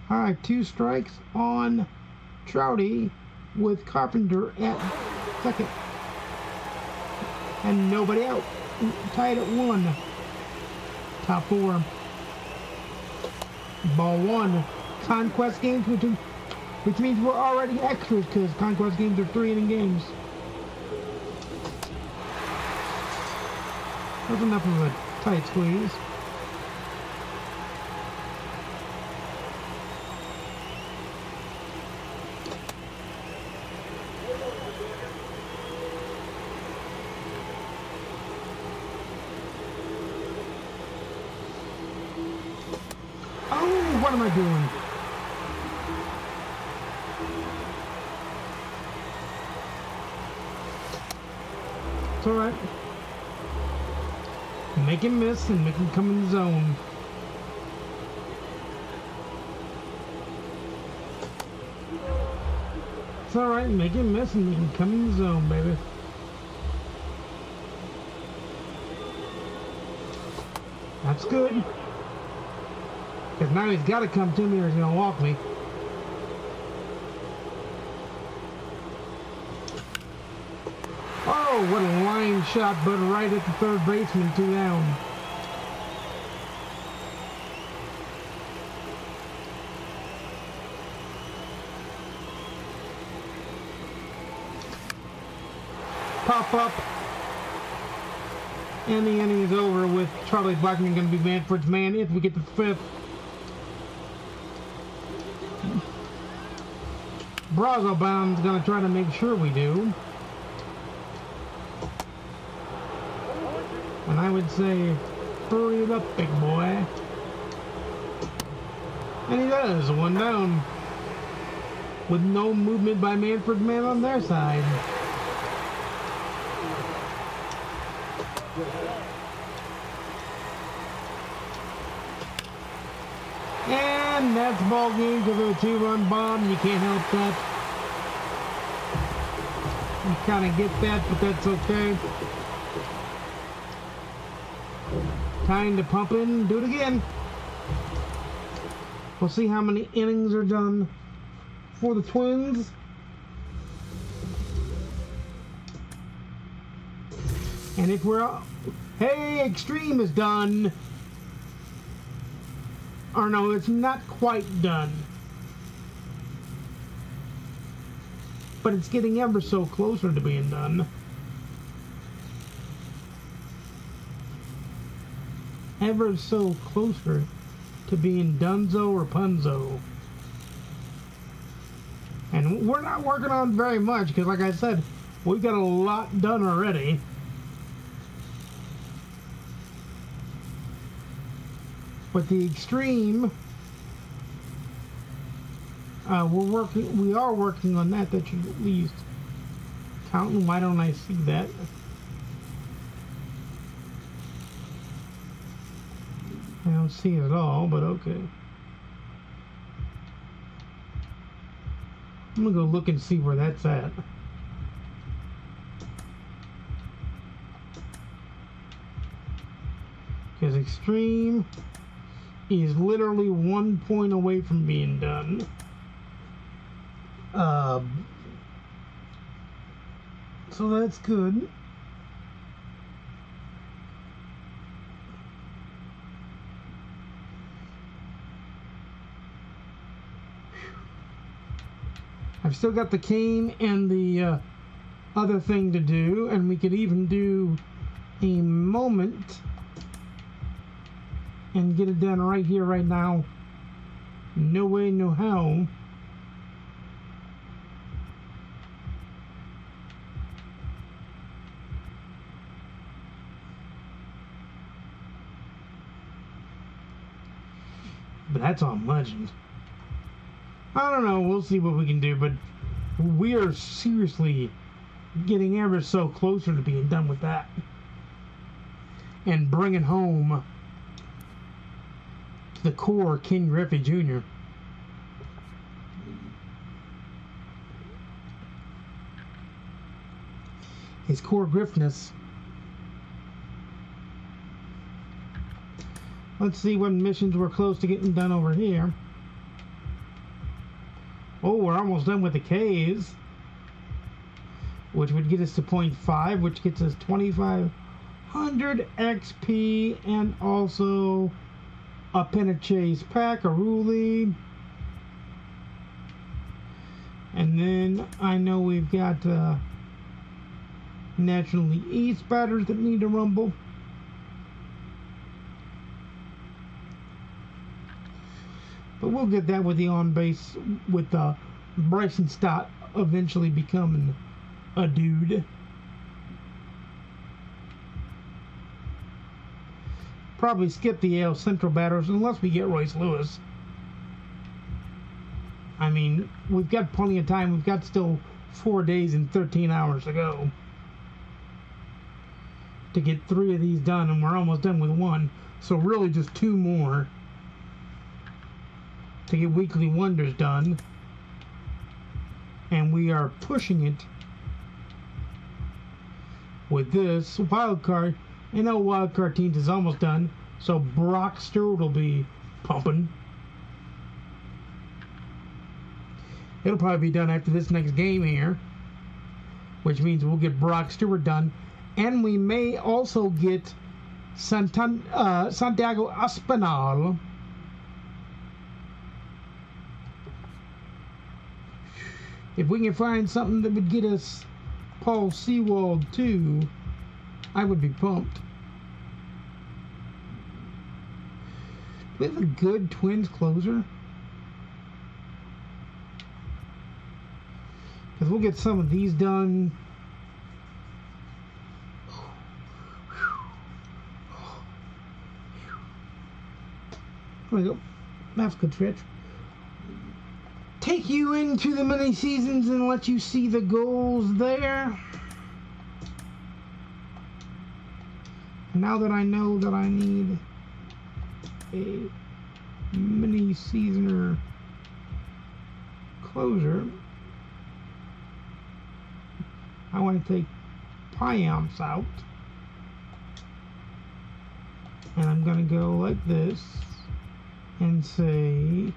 All right, 2 strikes on Trouty with Carpenter at second. And nobody out. Tied at 1. Top 4. Ball 1. Conquest games, which means we're already extras because Conquest games are 3-inning games. That's enough of a tight squeeze. Oh, what am I doing? It's alright. Make him miss and make him come in the zone. It's alright, make him miss and make him come in the zone, baby. That's good. Because now he's got to come to me or he's going to walk me. Oh, what a line shot, but right at the third baseman, 2 down. Pop up. And the inning is over with Charlie Blackman going to be Manfred's man if we get to the 5th. Brazobound's going to try to make sure we do. And I would say, hurry it up, big boy. And he does, 1 down. With no movement by Manfred's man on their side. And that's ball game because of a 2-run bomb. You can't help that. You kind of get that, but that's okay. Time to pump in and do it again. We'll see how many innings are done for the Twins. And if we're... Hey, Extreme is done. Or no, it's not quite done. But it's getting ever so closer to being done. Ever so closer to being Dunzo or Punzo. And we're not working on very much because, like I said, we've got a lot done already. But the Extreme, we are working on that should at least count. And why don't I see that? I don't see it at all, but okay. I'm gonna go look and see where that's at. Because Extreme is literally 1 point away from being done. So that's good. I've still got the cane and the other thing to do, and we could even do a moment and get it done right here, right now. No way, no how. But that's on Legend. I don't know, we'll see what we can do, but we are seriously getting ever so closer to being done with that. And bringing home the core King Griffey Jr. His core Griffness. Let's see what missions we're close to getting done over here. Oh, we're almost done with the K's, which would get us to 0.5, which gets us 2,500 XP and also a Penachase pack, a Ruli. And then I know we've got National League East batters that need to rumble. But we'll get that with the on base with Bryson Stott eventually becoming a dude. Probably skip the AL Central batters unless we get Royce Lewis. I mean, we've got plenty of time. We've got still 4 days and 13 hours to go to get 3 of these done, and we're almost done with 1. So really just 2 more to get Weekly Wonders done. And we are pushing it with this wild card. I know wild card teams is almost done, so Brock Stewart will be pumping. It'll probably be done after this next game here, which means we'll get Brock Stewart done, and we may also get Santiago Espinal. If we can find something that would get us Paul Sewald too, I would be pumped. Do we have a good Twins closer? Because we'll get some of these done. There we go. That's a good stretch. Take you into the mini seasons and let you see the goals there. Now that I know that I need a mini seasoner closer, I want to take Piamps out, and I'm going to go like this and say,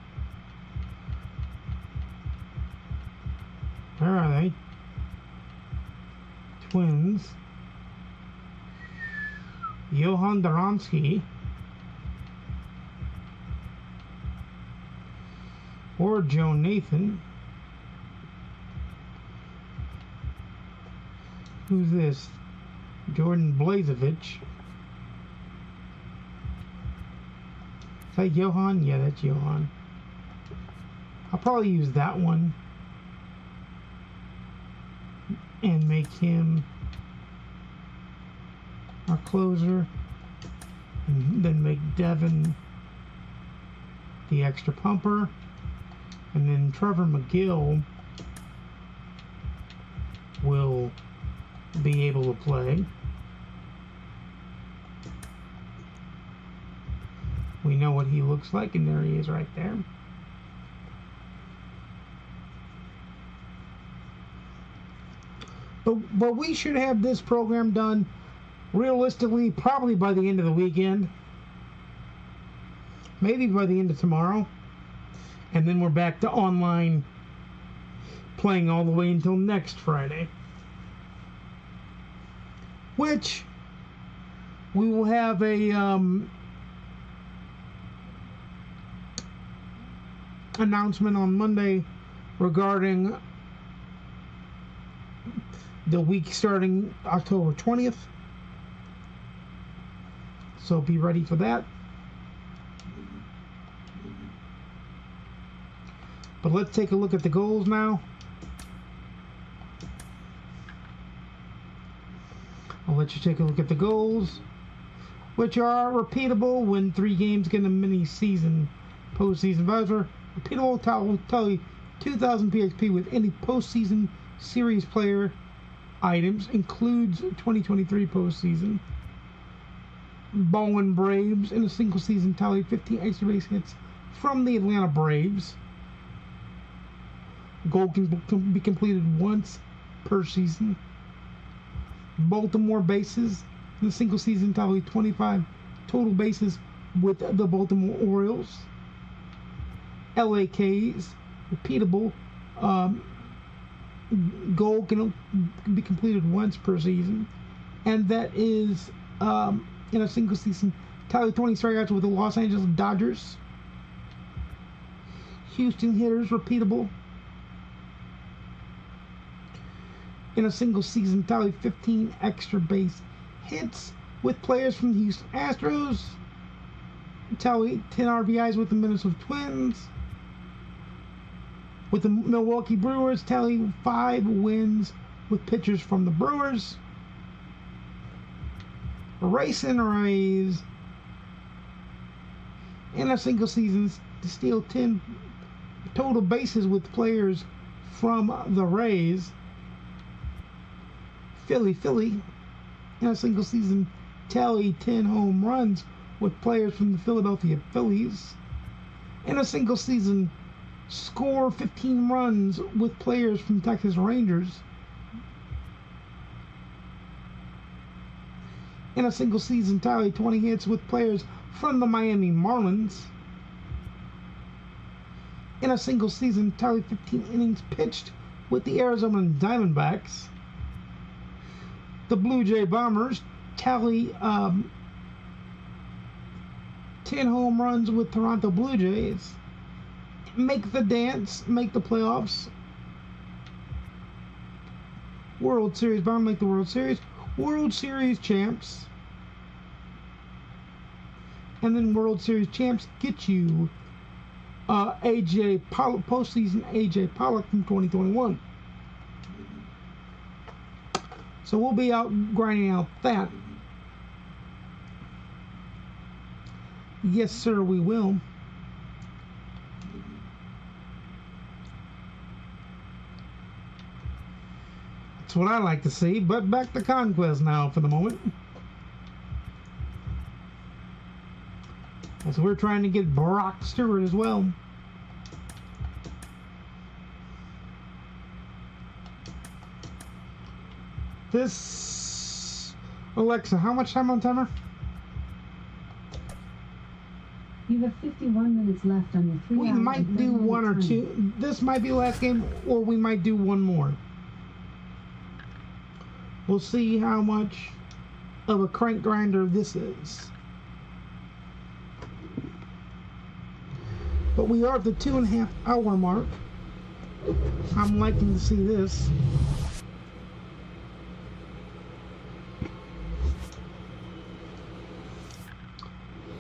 where are they? Twins. Johan Daronsky or Joe Nathan. Who's this? Jordan Blazevich. Is that Johan? Yeah, that's Johan. I'll probably use that one and make him our closer, and then make Devin the extra pumper, and then Trevor McGill will be able to play. We know what he looks like, and there he is right there. But we should have this program done realistically probably by the end of the weekend. Maybe by the end of tomorrow. And then we're back to online playing all the way until next Friday. which we will have a announcement on Monday regarding the week starting October 20th. So be ready for that. But let's take a look at the goals now. I'll let you take a look at the goals, which are repeatable, win 3 games, get a mini season postseason voucher. Repeatable will tell you 2,000 PXP with any postseason series player items, includes 2023 postseason. Ballin Braves in a single season tally 15 extra base hits from the Atlanta Braves. Goal can be completed once per season. Baltimore bases in a single season tally 25 total bases with the Baltimore Orioles. LAKs, repeatable, goal can be completed once per season, and that is in a single season tally 20 strikeouts with the Los Angeles Dodgers. Houston hitters, repeatable, in a single season tally 15 extra base hits with players from the Houston Astros. Tally 10 RBIs with the Minnesota Twins. With the Milwaukee Brewers, tally 5 wins with pitchers from the Brewers. Racing Rays in a single season to steal 10 total bases with players from the Rays. Philly in a single season tally 10 home runs with players from the Philadelphia Phillies. In a single season score 15 runs with players from Texas Rangers. In a single season tally 20 hits with players from the Miami Marlins. In a single season tally 15 innings pitched with the Arizona Diamondbacks. The Blue Jay Bombers tally 10 home runs with Toronto Blue Jays. Make the dance, make the playoffs. World Series bound, make the World Series. World Series champs. And then World Series champs get you AJ Pollock, postseason AJ Pollock from 2021. So we'll be out grinding out that. Yes, sir, we will. That's what I like to see. But back to Conquest now for the moment. So we're trying to get Brock Stewart as well. This, Alexa, how much time on timer? You have 51 minutes left on your 3 We hour might and do 30 one or minute timer. two. This might be the last game, or we might do one more. We'll see how much of a crank grinder this is. But we are at the 2.5 hour mark. I'm liking to see this.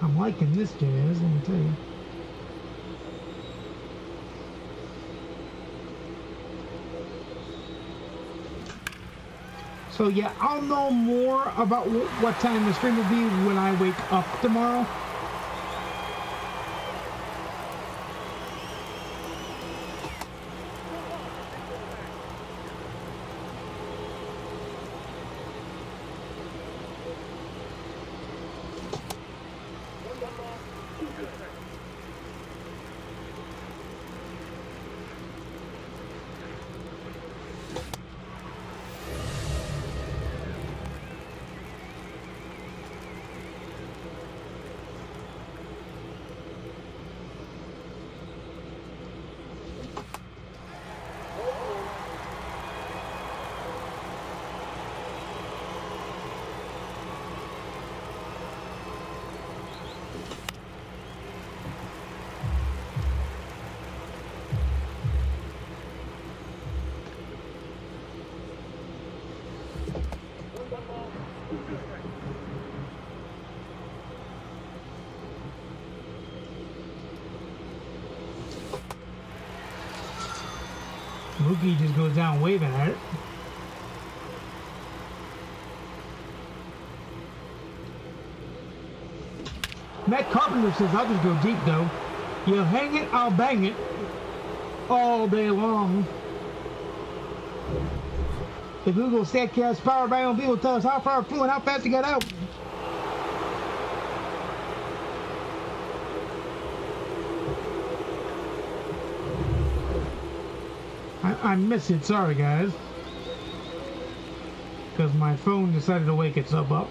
I'm liking this jazz, let me tell you. So yeah, I'll know more about what time the stream will be when I wake up tomorrow. Mookie just goes down waving at it. Matt Carpenter says, I'll just go deep though. You hang it, I'll bang it. All day long. The Google StatCast Power by MLB will tell us how far it flew and how fast it got out. I missed it, sorry guys. Because my phone decided to wake itself up.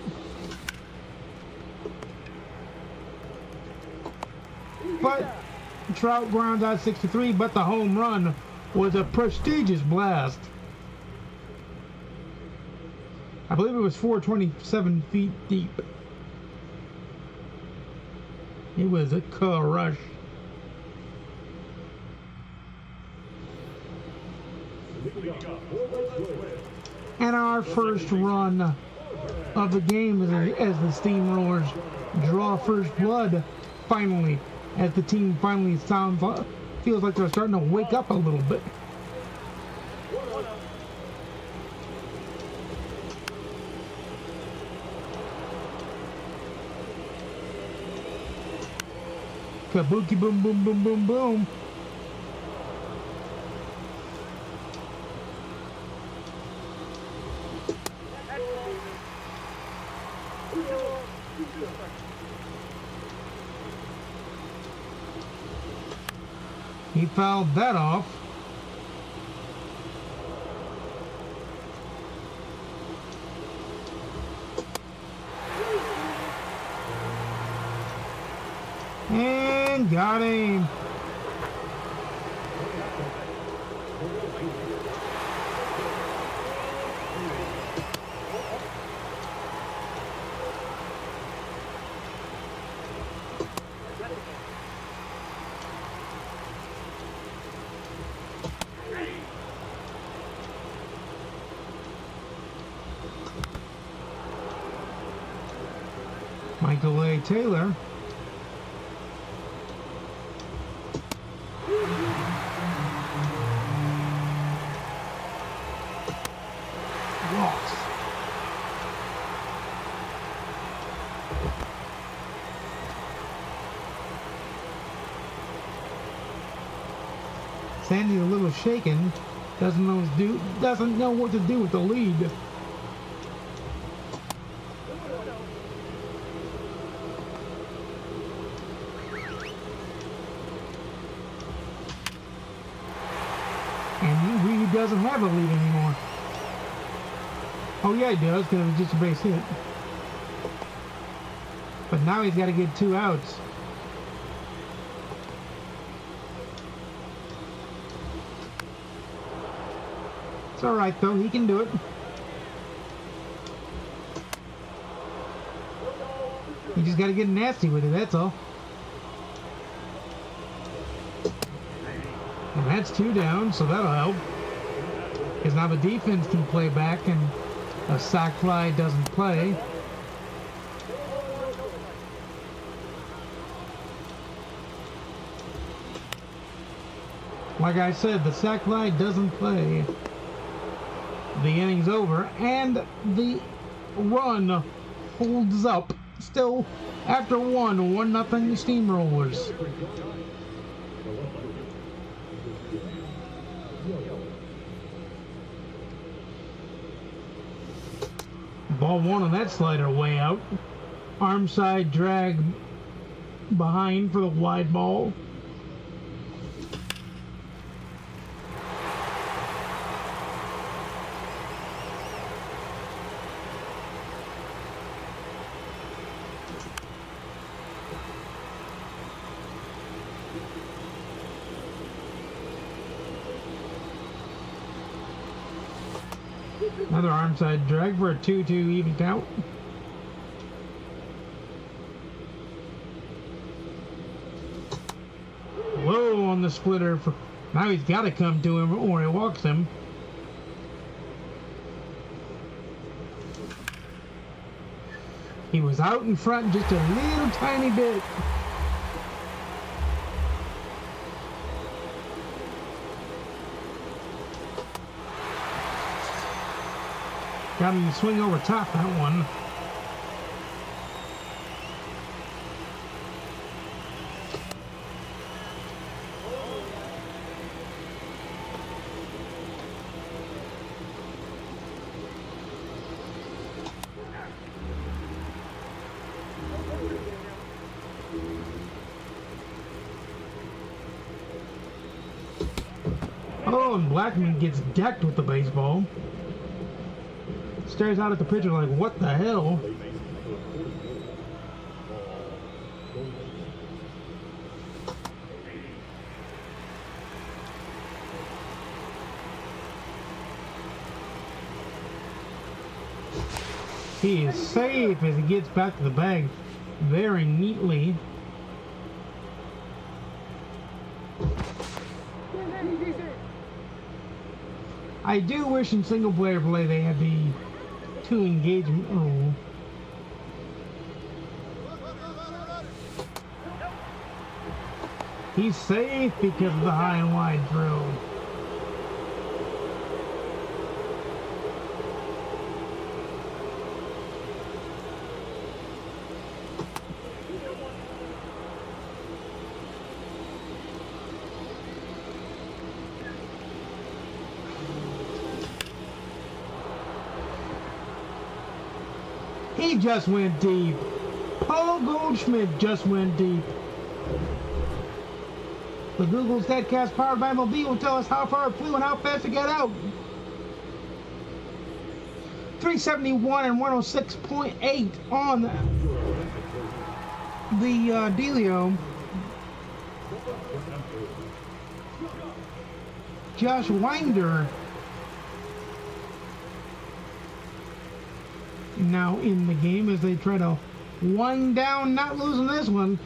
But Trout grounds out 63, but the home run was a prestigious blast. I believe it was 427 feet deep. It was a crush. And our first run of the game as the Steamrollers draw first blood finally, as the team finally feels like they're starting to wake up a little bit. Kabuki boom boom boom boom boom. He fouled that off. And got him. Michael A. Taylor. Walks. Sandy's a little shaken. Doesn't know what to do with the lead. And he doesn't have a lead anymore. Oh yeah, he does, because it was just a base hit. But now he's got to get 2 outs. It's alright though, he can do it. You just got to get nasty with it, that's all. And that's 2 down, so that'll help. Because now the defense can play back and a sac fly doesn't play. Like I said, the sac fly doesn't play. The inning's over, and the run holds up. Still, after 1-0 Steamrollers. Ball 1 on that slider way out. Arm side drag behind for the wide ball. Another arm side drag for a 2-2 even count. Low on the splitter. Now he's got to come to him or he walks him. He was out in front just a little tiny bit. Got him to swing over top that one. Oh, and Blackman gets decked with the baseball. Stares out at the pitcher like, what the hell? He is safe as he gets back to the bag very neatly. I do wish in single player play they had the 2 engagement rule. He's safe because of the high and wide throw. He just went deep. Paul Goldschmidt just went deep. The Google StatCast powered by MLB will tell us how far it flew and how fast it got out. 371 and 106.8 on the Delio. Josh Winder now in the game as they try to wind down, not losing this one.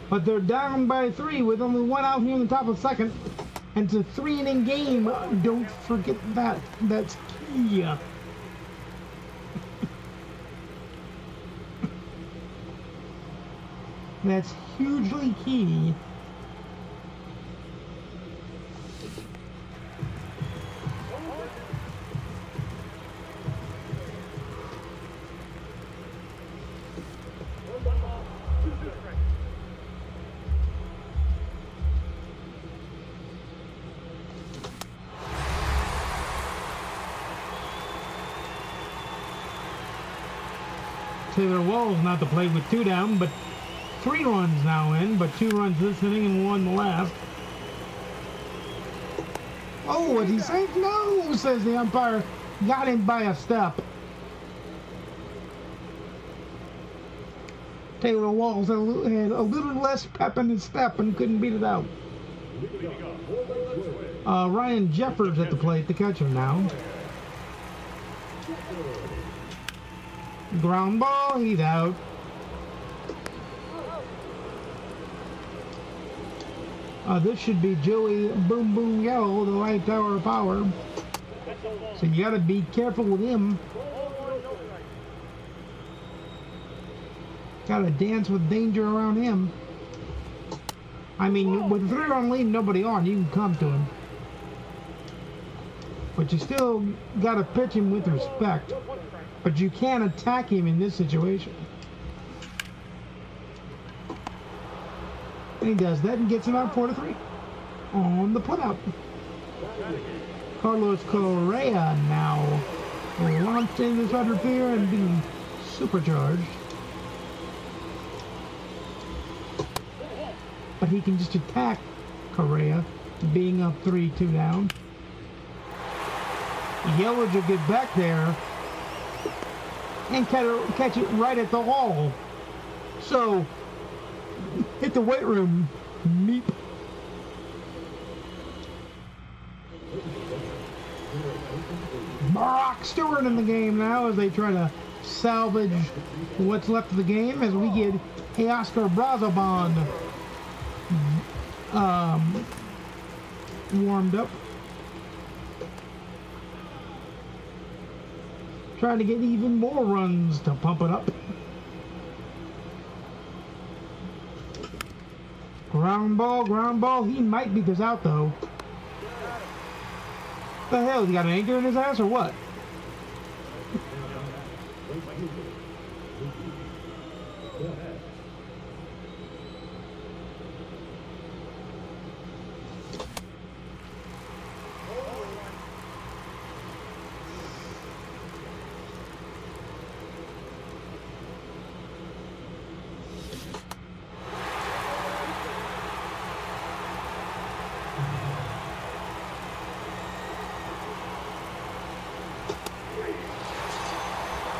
But they're down by 3 with only 1 out here in the top of the second. And it's a 3-inning game. Don't forget that. That's key. That's hugely key. Taylor Walls not to play with 2 down, but 3 runs now in, but 2 runs this inning and 1 the last. Oh, was he safe? No, says the umpire. Got him by a step. Taylor Walls had a little less pep in his step and couldn't beat it out. Ryan Jeffers at the plate, the catcher now. Ground ball, he's out. This should be Joey Boom Boom Yellow, the right tower of power. So you gotta be careful with him. Gotta dance with danger around him. I mean, with a 3-run lead, nobody on, you can come to him. But you still gotta pitch him with respect. But you can't attack him in this situation. And he does that and gets him out 4-3 on the putout. Carlos Correa now launched in the center field and being supercharged. But he can just attack Correa, being up 3-2 down. Yelich will get back there and catch it right at the wall. So, hit the weight room. Meep. Brock Stewart in the game now as they try to salvage what's left of the game as we get Oscar Brazobon warmed up. Trying to get even more runs to pump it up. Ground ball. He might beat this out though. The hell? He got an anchor in his ass or what?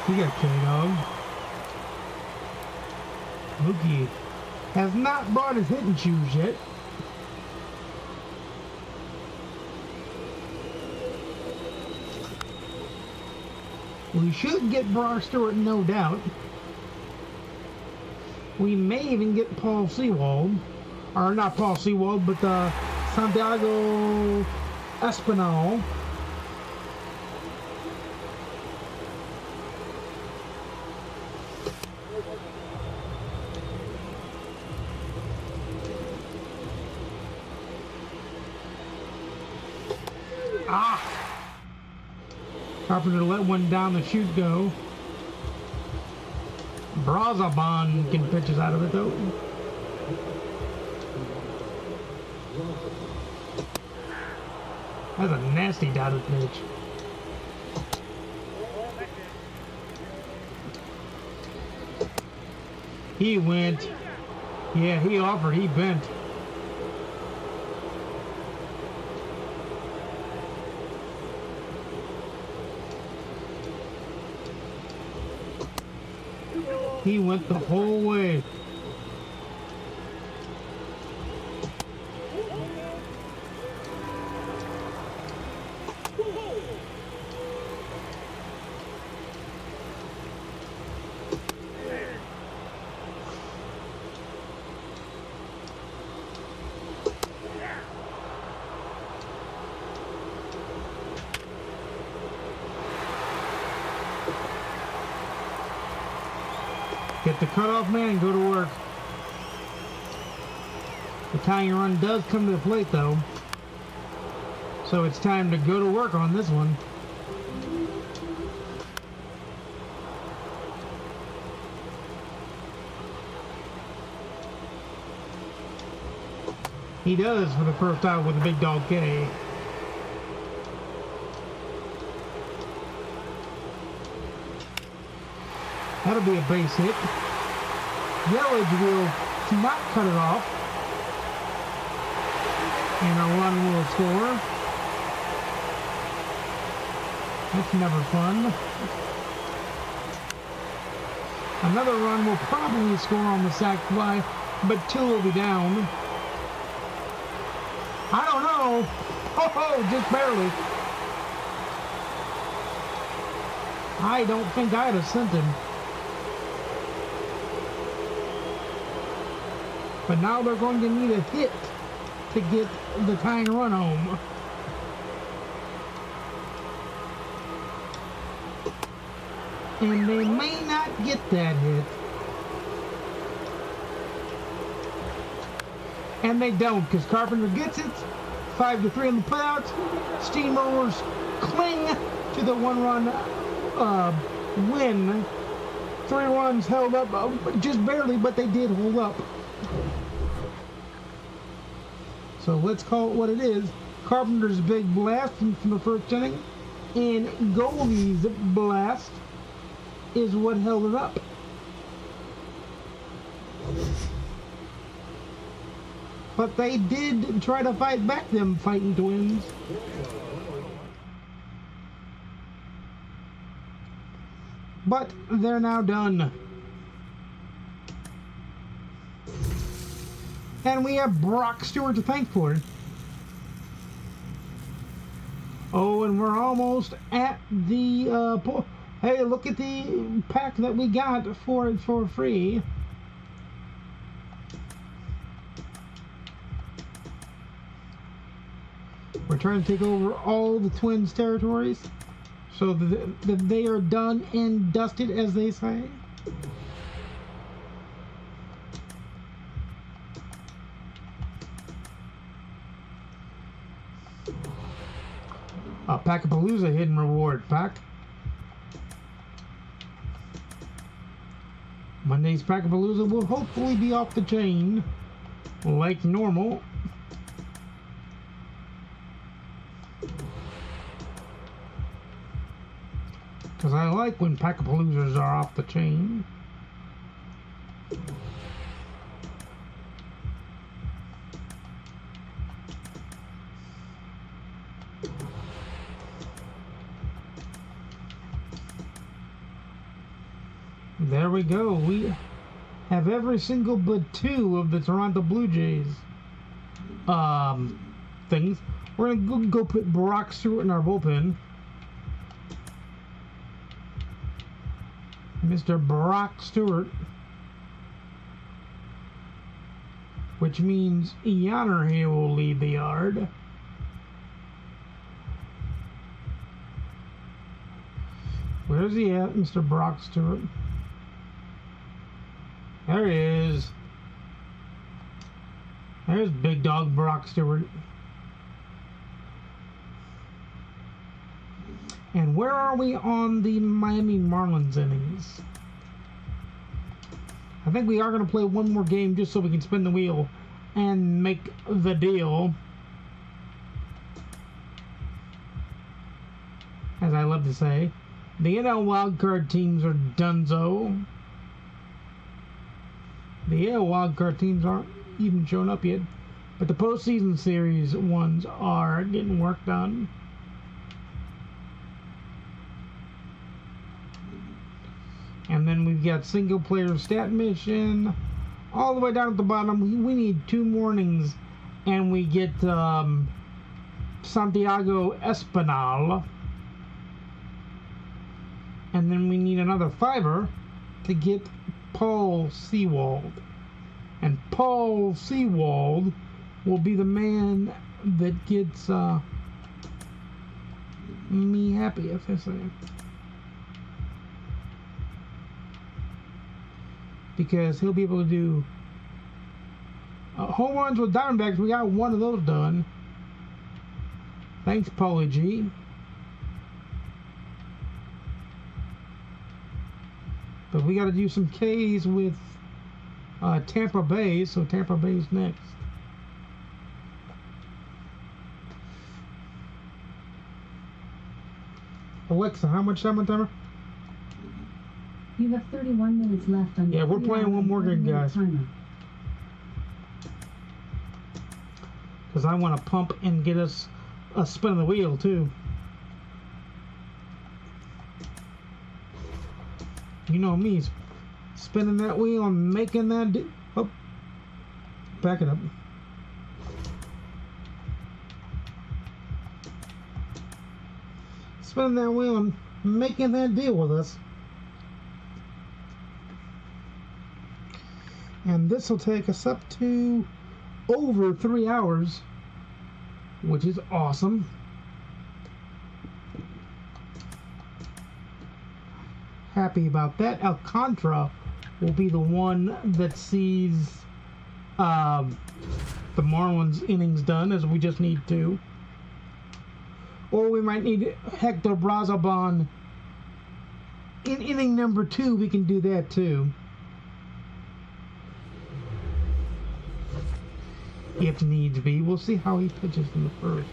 He got K-Dog. Mookie has not brought his hitting shoes yet. We should get Brock Stewart, no doubt. We may even get Paul Sewald. Or not Paul Sewald, but Santiago Espinal. Carpenter let one down the chute go. Brazabon can pitches out of it though. That's a nasty dotted pitch. He went. Yeah, he offered, he bent. He went the whole way. Get the cutoff man and go to work. The tying run does come to the plate though. So it's time to go to work on this one. He does for the first out with a big dog K. That'll be a base hit. LFG will not cut it off. And a run will score. That's never fun. Another run will probably score on the sac fly, but two will be down. I don't know. Oh, just barely. I don't think I'd have sent him. But now they're going to need a hit to get the tying run home. And they may not get that hit. And they don't, because Carpenter gets it. 5-3 in the putouts. Steamrollers cling to the one-run win. 3 runs held up, just barely, but they did hold up. So let's call it what it is. Carpenter's big blast from the first inning, and Goldie's blast is what held it up. But they did try to fight back, them fighting twins. But they're now done. And we have Brock Stewart to thank for it. Oh, and we're almost at the, hey, look at the pack that we got for free. We're trying to take over all the Twins territories so that they are done and dusted, as they say. A Packapalooza hidden reward pack. Monday's Packapalooza will hopefully be off the chain like normal. Because I like when Packapaloozas are off the chain. There we go. We have every single but 2 of the Toronto Blue Jays things. We're going to go put Brock Stewart in our bullpen. Mr. Brock Stewart. Which means Yonner here will leave the yard. Where's he at, Mr. Brock Stewart? There he is. There's big dog Brock Stewart. And where are we on the Miami Marlins innings? I think we are going to play one more game just so we can spin the wheel and make the deal. As I love to say, the NL wildcard teams are donezo. The AL wildcard teams aren't even shown up yet, but the postseason series ones are getting work done. And then we've got single player stat mission all the way down at the bottom. We need 2 mornings, and we get Santiago Espinal. And then we need another 5er to get Paul Sewald. And Paul Sewald will be the man that gets me happy, if I say. Because he'll be able to do home runs with Diamondbacks. We got 1 of those done. Thanks, Paulie G. But we got to do some Ks with Tampa Bay, so Tampa Bay's next. Alexa, how much time on timer? You have 31 minutes left on your Yeah, we're playing one more game, guys. Because I want to pump and get us a spin of the wheel, too. You know me, spinning that wheel and making that... Oh, back it up. Spinning that wheel and making that deal with us. And this will take us up to over 3 hours, which is awesome. Happy about that. Alcantara will be the one that sees the Marlins innings done, as we just need 2. Or we might need Hector Brazoban in inning number 2. We can do that too, if needs be. We'll see how he pitches in the first.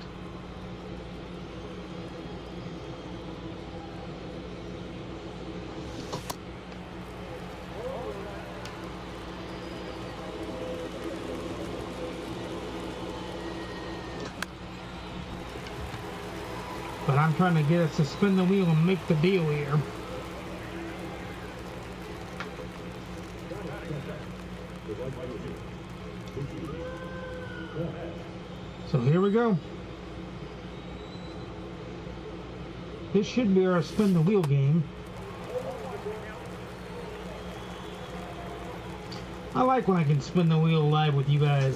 But I'm trying to get us to spin the wheel and make the deal here. So here we go. This should be our spin the wheel game. I like when I can spin the wheel live with you guys.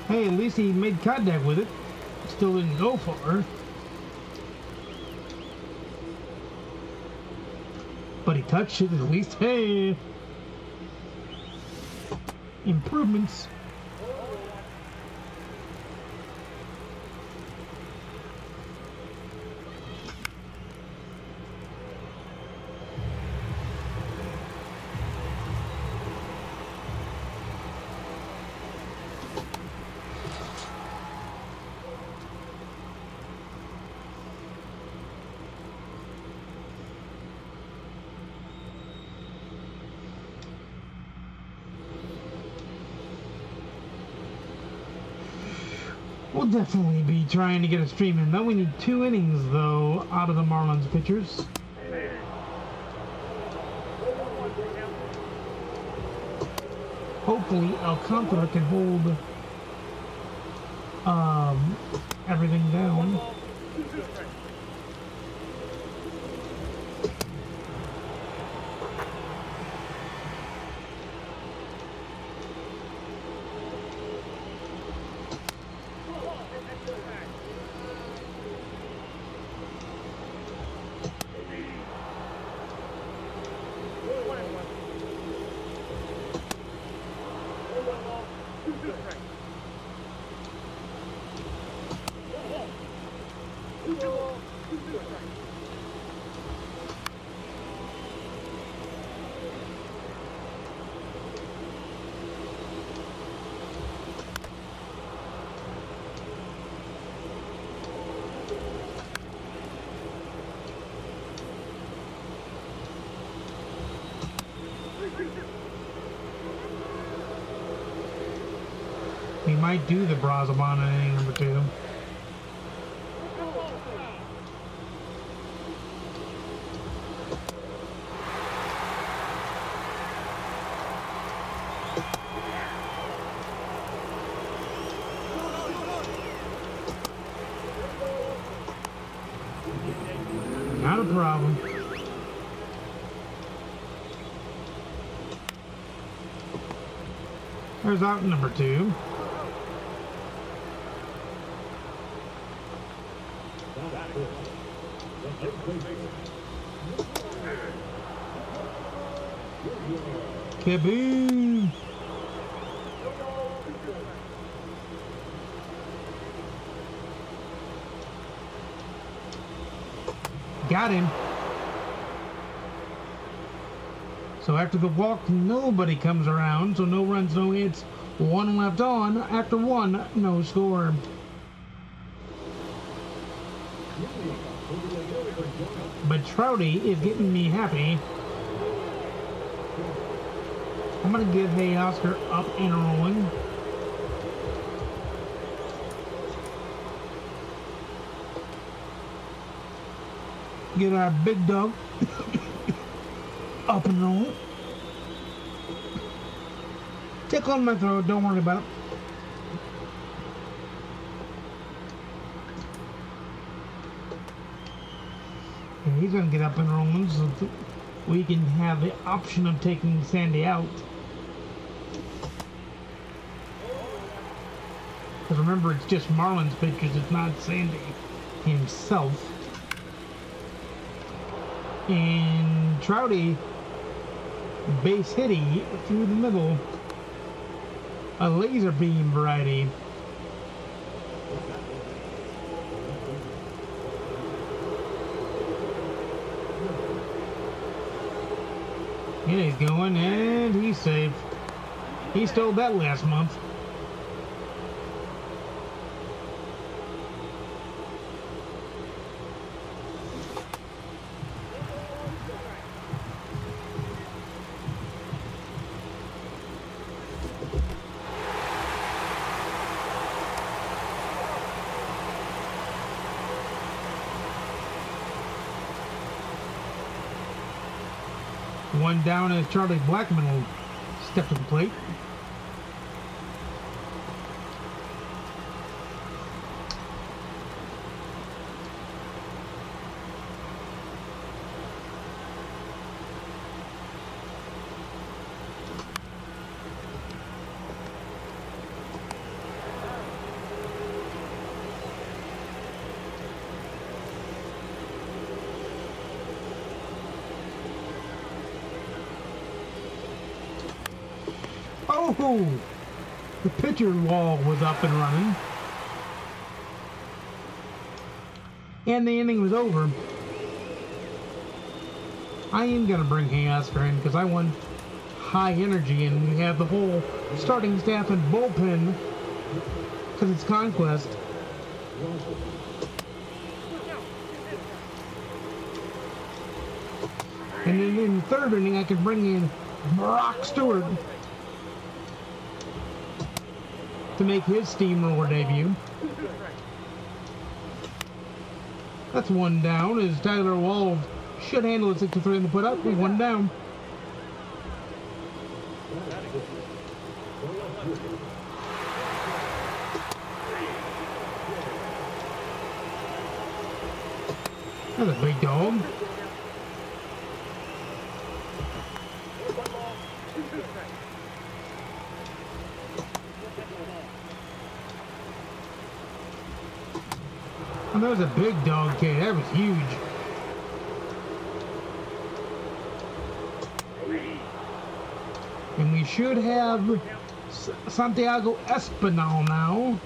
Hey, at least he made contact with it. Still didn't go far. But he touched it at least. Hey! improvements. We'll definitely be trying to get a stream in. Though we need 2 innings, though, out of the Marlins pitchers. Hopefully, Alcantara can hold everything down. We might do the Brazabon in inning number 2. Not a problem. There's out number 2. Kaboom! Got him. So after the walk, nobody comes around, so no runs, no hits. 1 left on. After 1, no score. But Trouty is getting me happy. I'm gonna get Hey Oscar up and rolling. Get our big dog up and rolling. Tickle on my throat, don't worry about it. And he's gonna get up and rolling so we can have the option of taking Sandy out. Because remember, it's just Marlins pitchers, it's not Sandy himself. And Trouty base hitting through the middle, a laser beam variety. Yeah, he's going and he's safe. He stole that last month. One down as Charlie Blackman will step to the plate. Oh! The pitcher wall was up and running. And the inning was over. I am going to bring Oscar in because I want high energy, and we have the whole starting staff and bullpen because it's Conquest. And then in the third inning, I could bring in Brock Stewart to make his steamroller debut. That's one down as Tyler Wall should handle it 6-3 in the put up. We one down. That's a big dog. Oh, that was a big dog, kid. That was huge. And we should have Santiago Espinal now.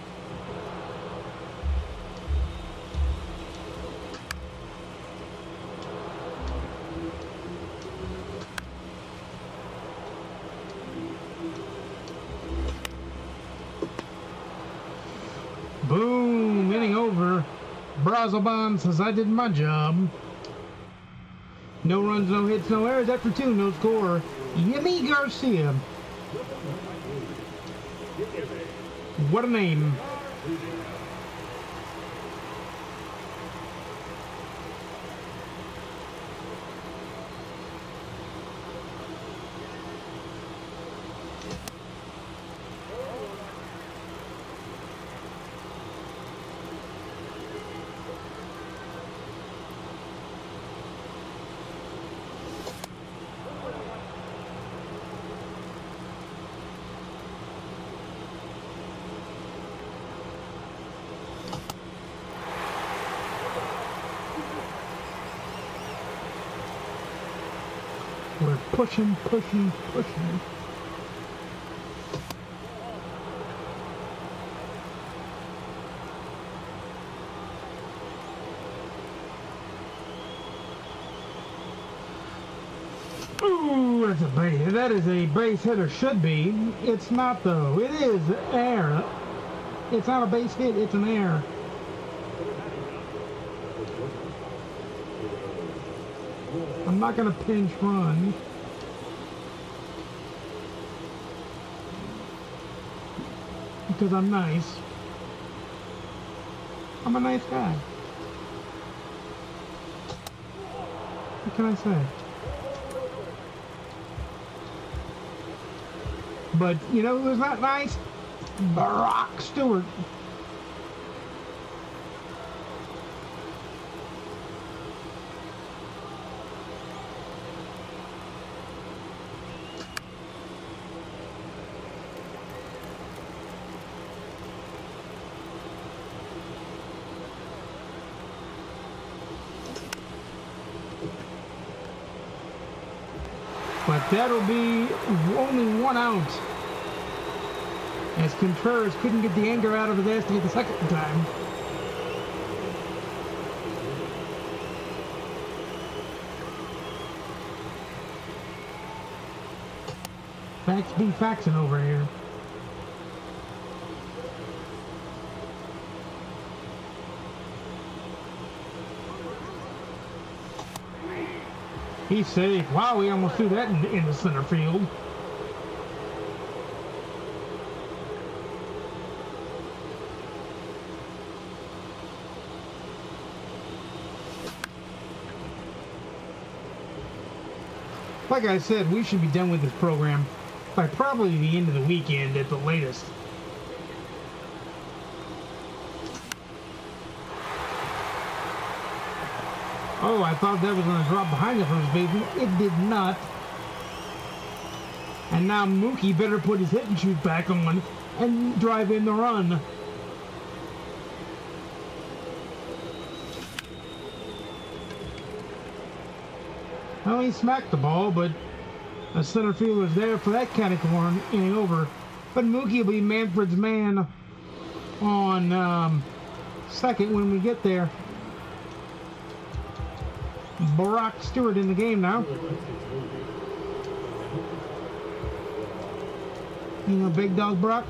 Boom, inning over. Brazoban says I did my job. No runs, no hits, no errors. After two, no score. Yemi Garcia. What a name. We're pushing. Ooh, that's a base. That is a base hitter. Should be. It's not though. It is air. It's not a base hit. It's an air. I'm not gonna pinch run. Because I'm nice. I'm a nice guy. What can I say? But you know who's not nice? Brock Stewart. But that'll be only one out. As Contreras couldn't get the anger out of his ass to get the second time. Facts be faxing over here. He's safe. Wow, we almost threw that in the center field. Like I said, we should be done with this program by probably the end of the weekend at the latest. Oh, I thought that was going to drop behind the first baseman. It did not. And now Mookie better put his hit and shoot back on and drive in the run. Well, he smacked the ball, but A center fielder's there for that kind of inning over. But Mookie will be Manfred's man on second when we get there. Brock Stewart in the game now. You know, big dog Brock.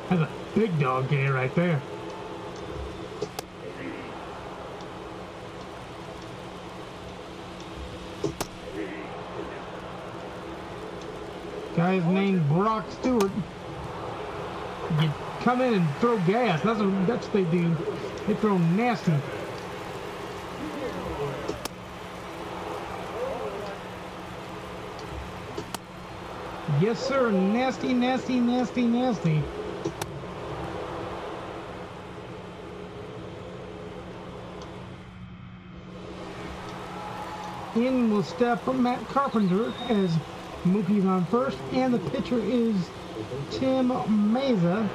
That's a big dog game right there. Guy's named Brock Stewart. You come in and throw gas. That's what they do. They throw nasty. Yes, sir. Nasty, nasty, nasty, nasty. In will step Matt Carpenter as Mookie's on first, and the pitcher is Tim Meza.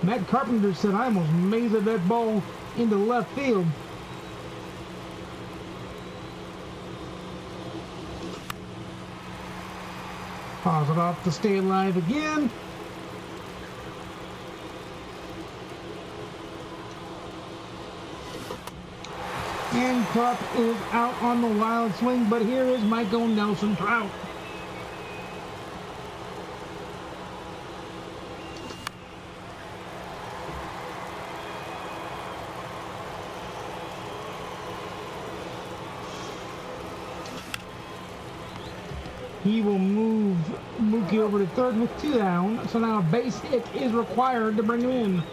Matt Carpenter said, "I almost mazed that ball into left field." Pause it off to stay alive again. And Clark is out on the wild swing, but here is Michael Nelson Trout. He will move Mookie over to third with 2 down, so now a base hit is required to bring him in.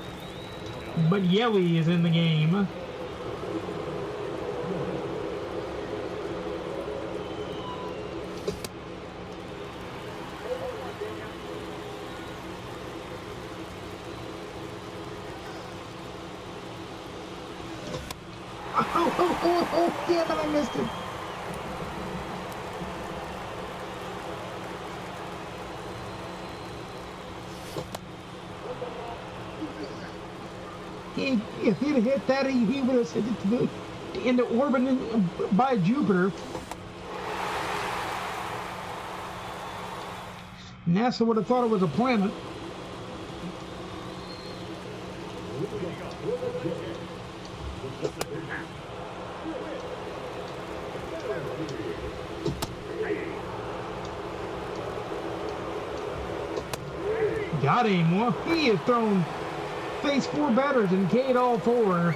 But Yelly is in the game. Oh, damn it, I missed it. If he'd have hit that, he would have sent it into orbit by Jupiter. NASA would have thought it was a planet. Got him. Well, he has thrown faced 4 batters and K'd all 4.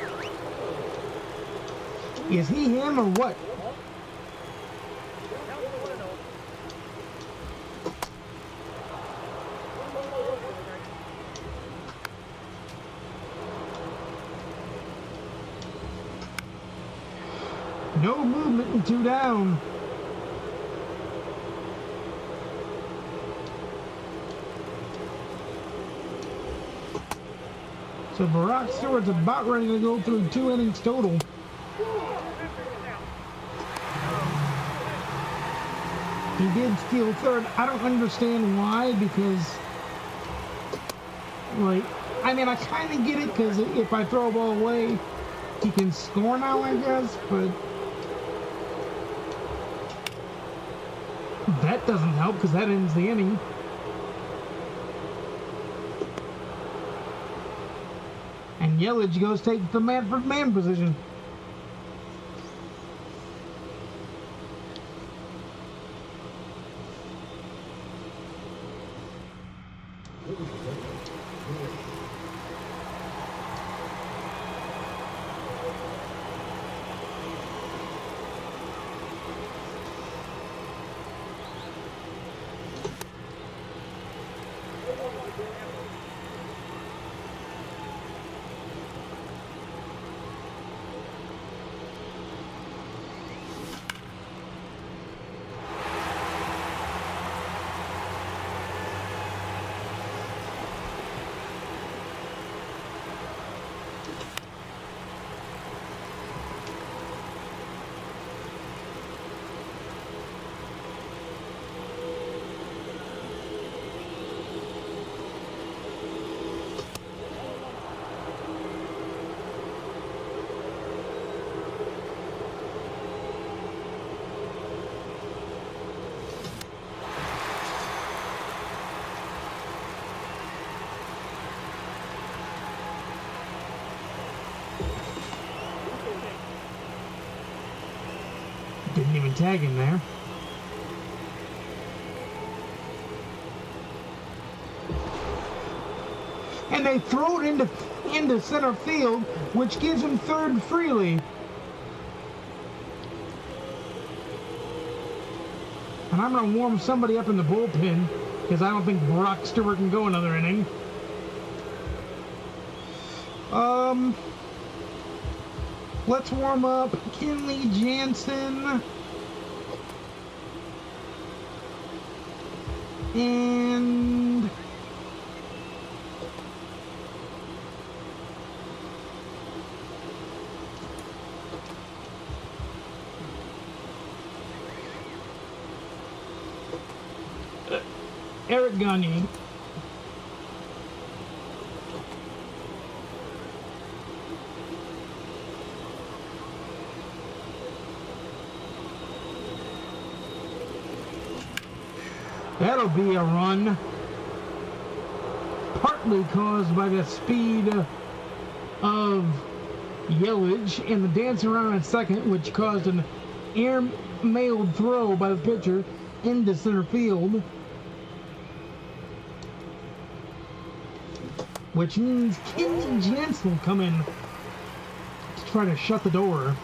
Is he him or what? No movement and 2 down. So Brock Stewart's about ready to go through 2 innings total. He did steal third. I don't understand why, because, like, I mean, I kind of get it, because if I throw a ball away, he can score now, I guess, but that doesn't help, because that ends the inning. And Yelich goes take the Manfred man position. accidentally tag him there. And they throw it into center field, which gives him third freely. And I'm going to warm somebody up in the bullpen, because I don't think Brock Stewart can go another inning. Let's warm up Kenley Jansen. And Eric Gagne. That'll be a run, partly caused by the speed of Yelich and the dance around at second, which caused an air-mailed throw by the pitcher into center field, which means Kenley Jansen will come in to try to shut the door.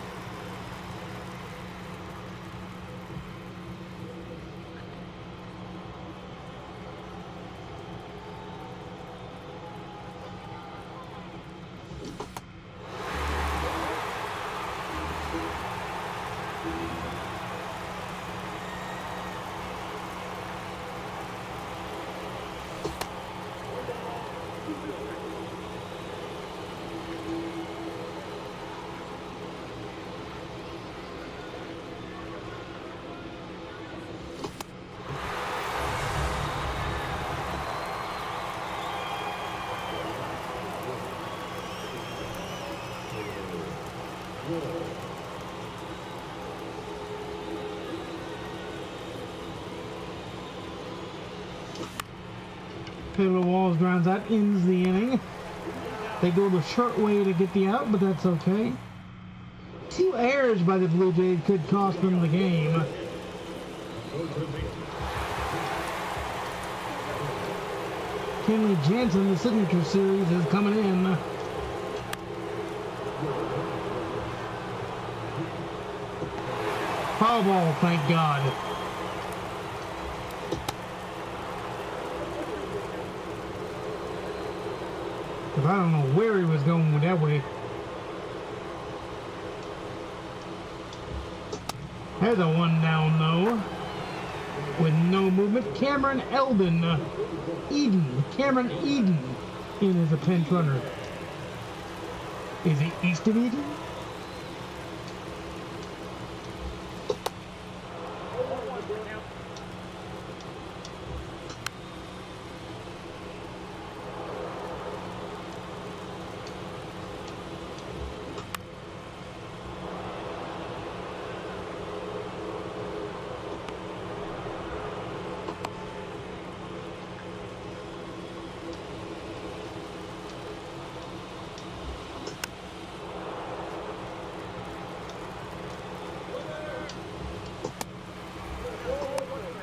Taylor Walls grounds out, ends the inning. They go the short way to get the out, but that's okay. 2 errors by the Blue Jays could cost them the game. Kenley Jansen, the signature series, is coming in. Foul ball, thank God. I don't know where he was going with that way. There's a one down though, with no movement. Cameron Eden in as a pinch runner. Is he east of Eden?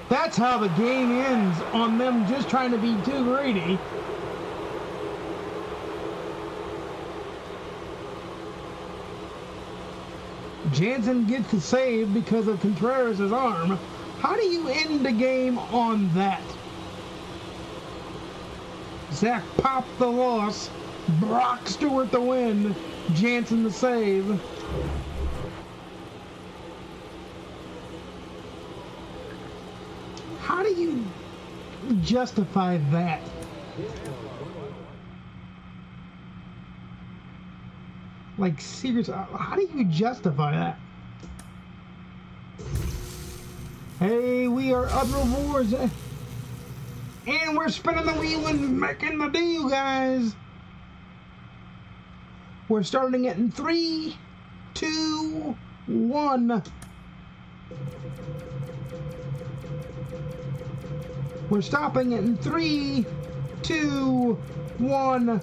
That's how the game ends, on them just trying to be too greedy. Jansen gets the save because of Contreras' arm. How do you end the game on that? Zach popped the loss, Brock Stewart the win, Jansen the save. How do you justify that? Like, seriously, how do you justify that? Hey, we are up rewards, and we're spinning the wheel and making the deal, guys. We're starting it in 3, 2, 1. We're stopping it in 3, 2, 1.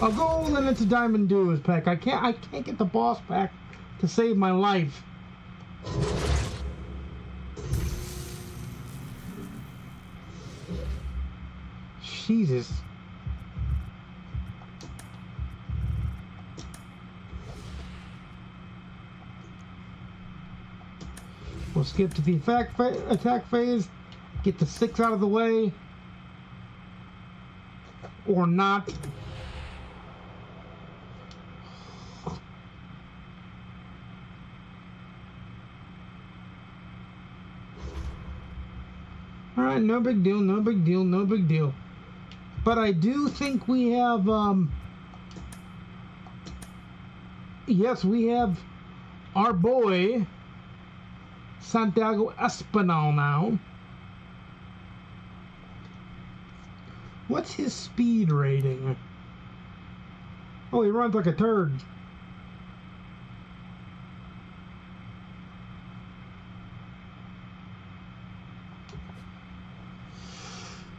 A gold and it's a diamond duos pack. I can't get the boss pack to save my life. Jesus. We'll skip to the attack phase. Get the 6 out of the way. Or not. Alright, no big deal, no big deal, no big deal. But I do think we have, yes, we have our boy, Santiago Espinal now. What's his speed rating? Oh, he runs like a turd.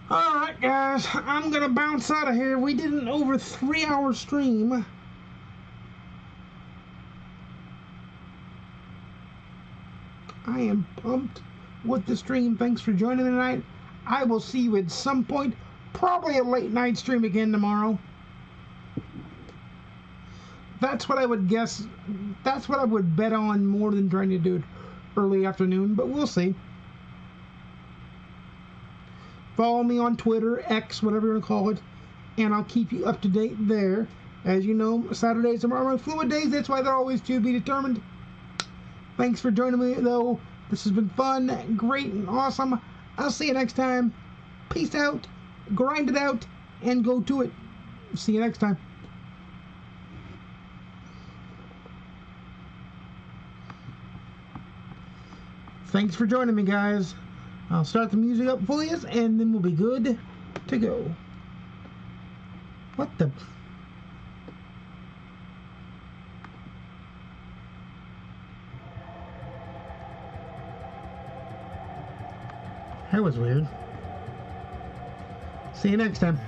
Alright guys, I'm gonna bounce out of here. We did an over 3-hour stream. I am pumped with the stream. Thanks for joining tonight. I will see you at some point. Probably a late night stream again tomorrow. That's what I would guess. That's what I would bet on more than trying to do it early afternoon, but we'll see. Follow me on Twitter, X, whatever you want to call it, and I'll keep you up to date there. As you know, Saturdays are my fluid days. That's why they're always to be determined. Thanks for joining me, though. This has been fun, great, and awesome. I'll see you next time. Peace out, grind it out, and go to it. See you next time. Thanks for joining me, guys. I'll start the music up for you, and then we'll be good to go. What the... That was weird. See you next time.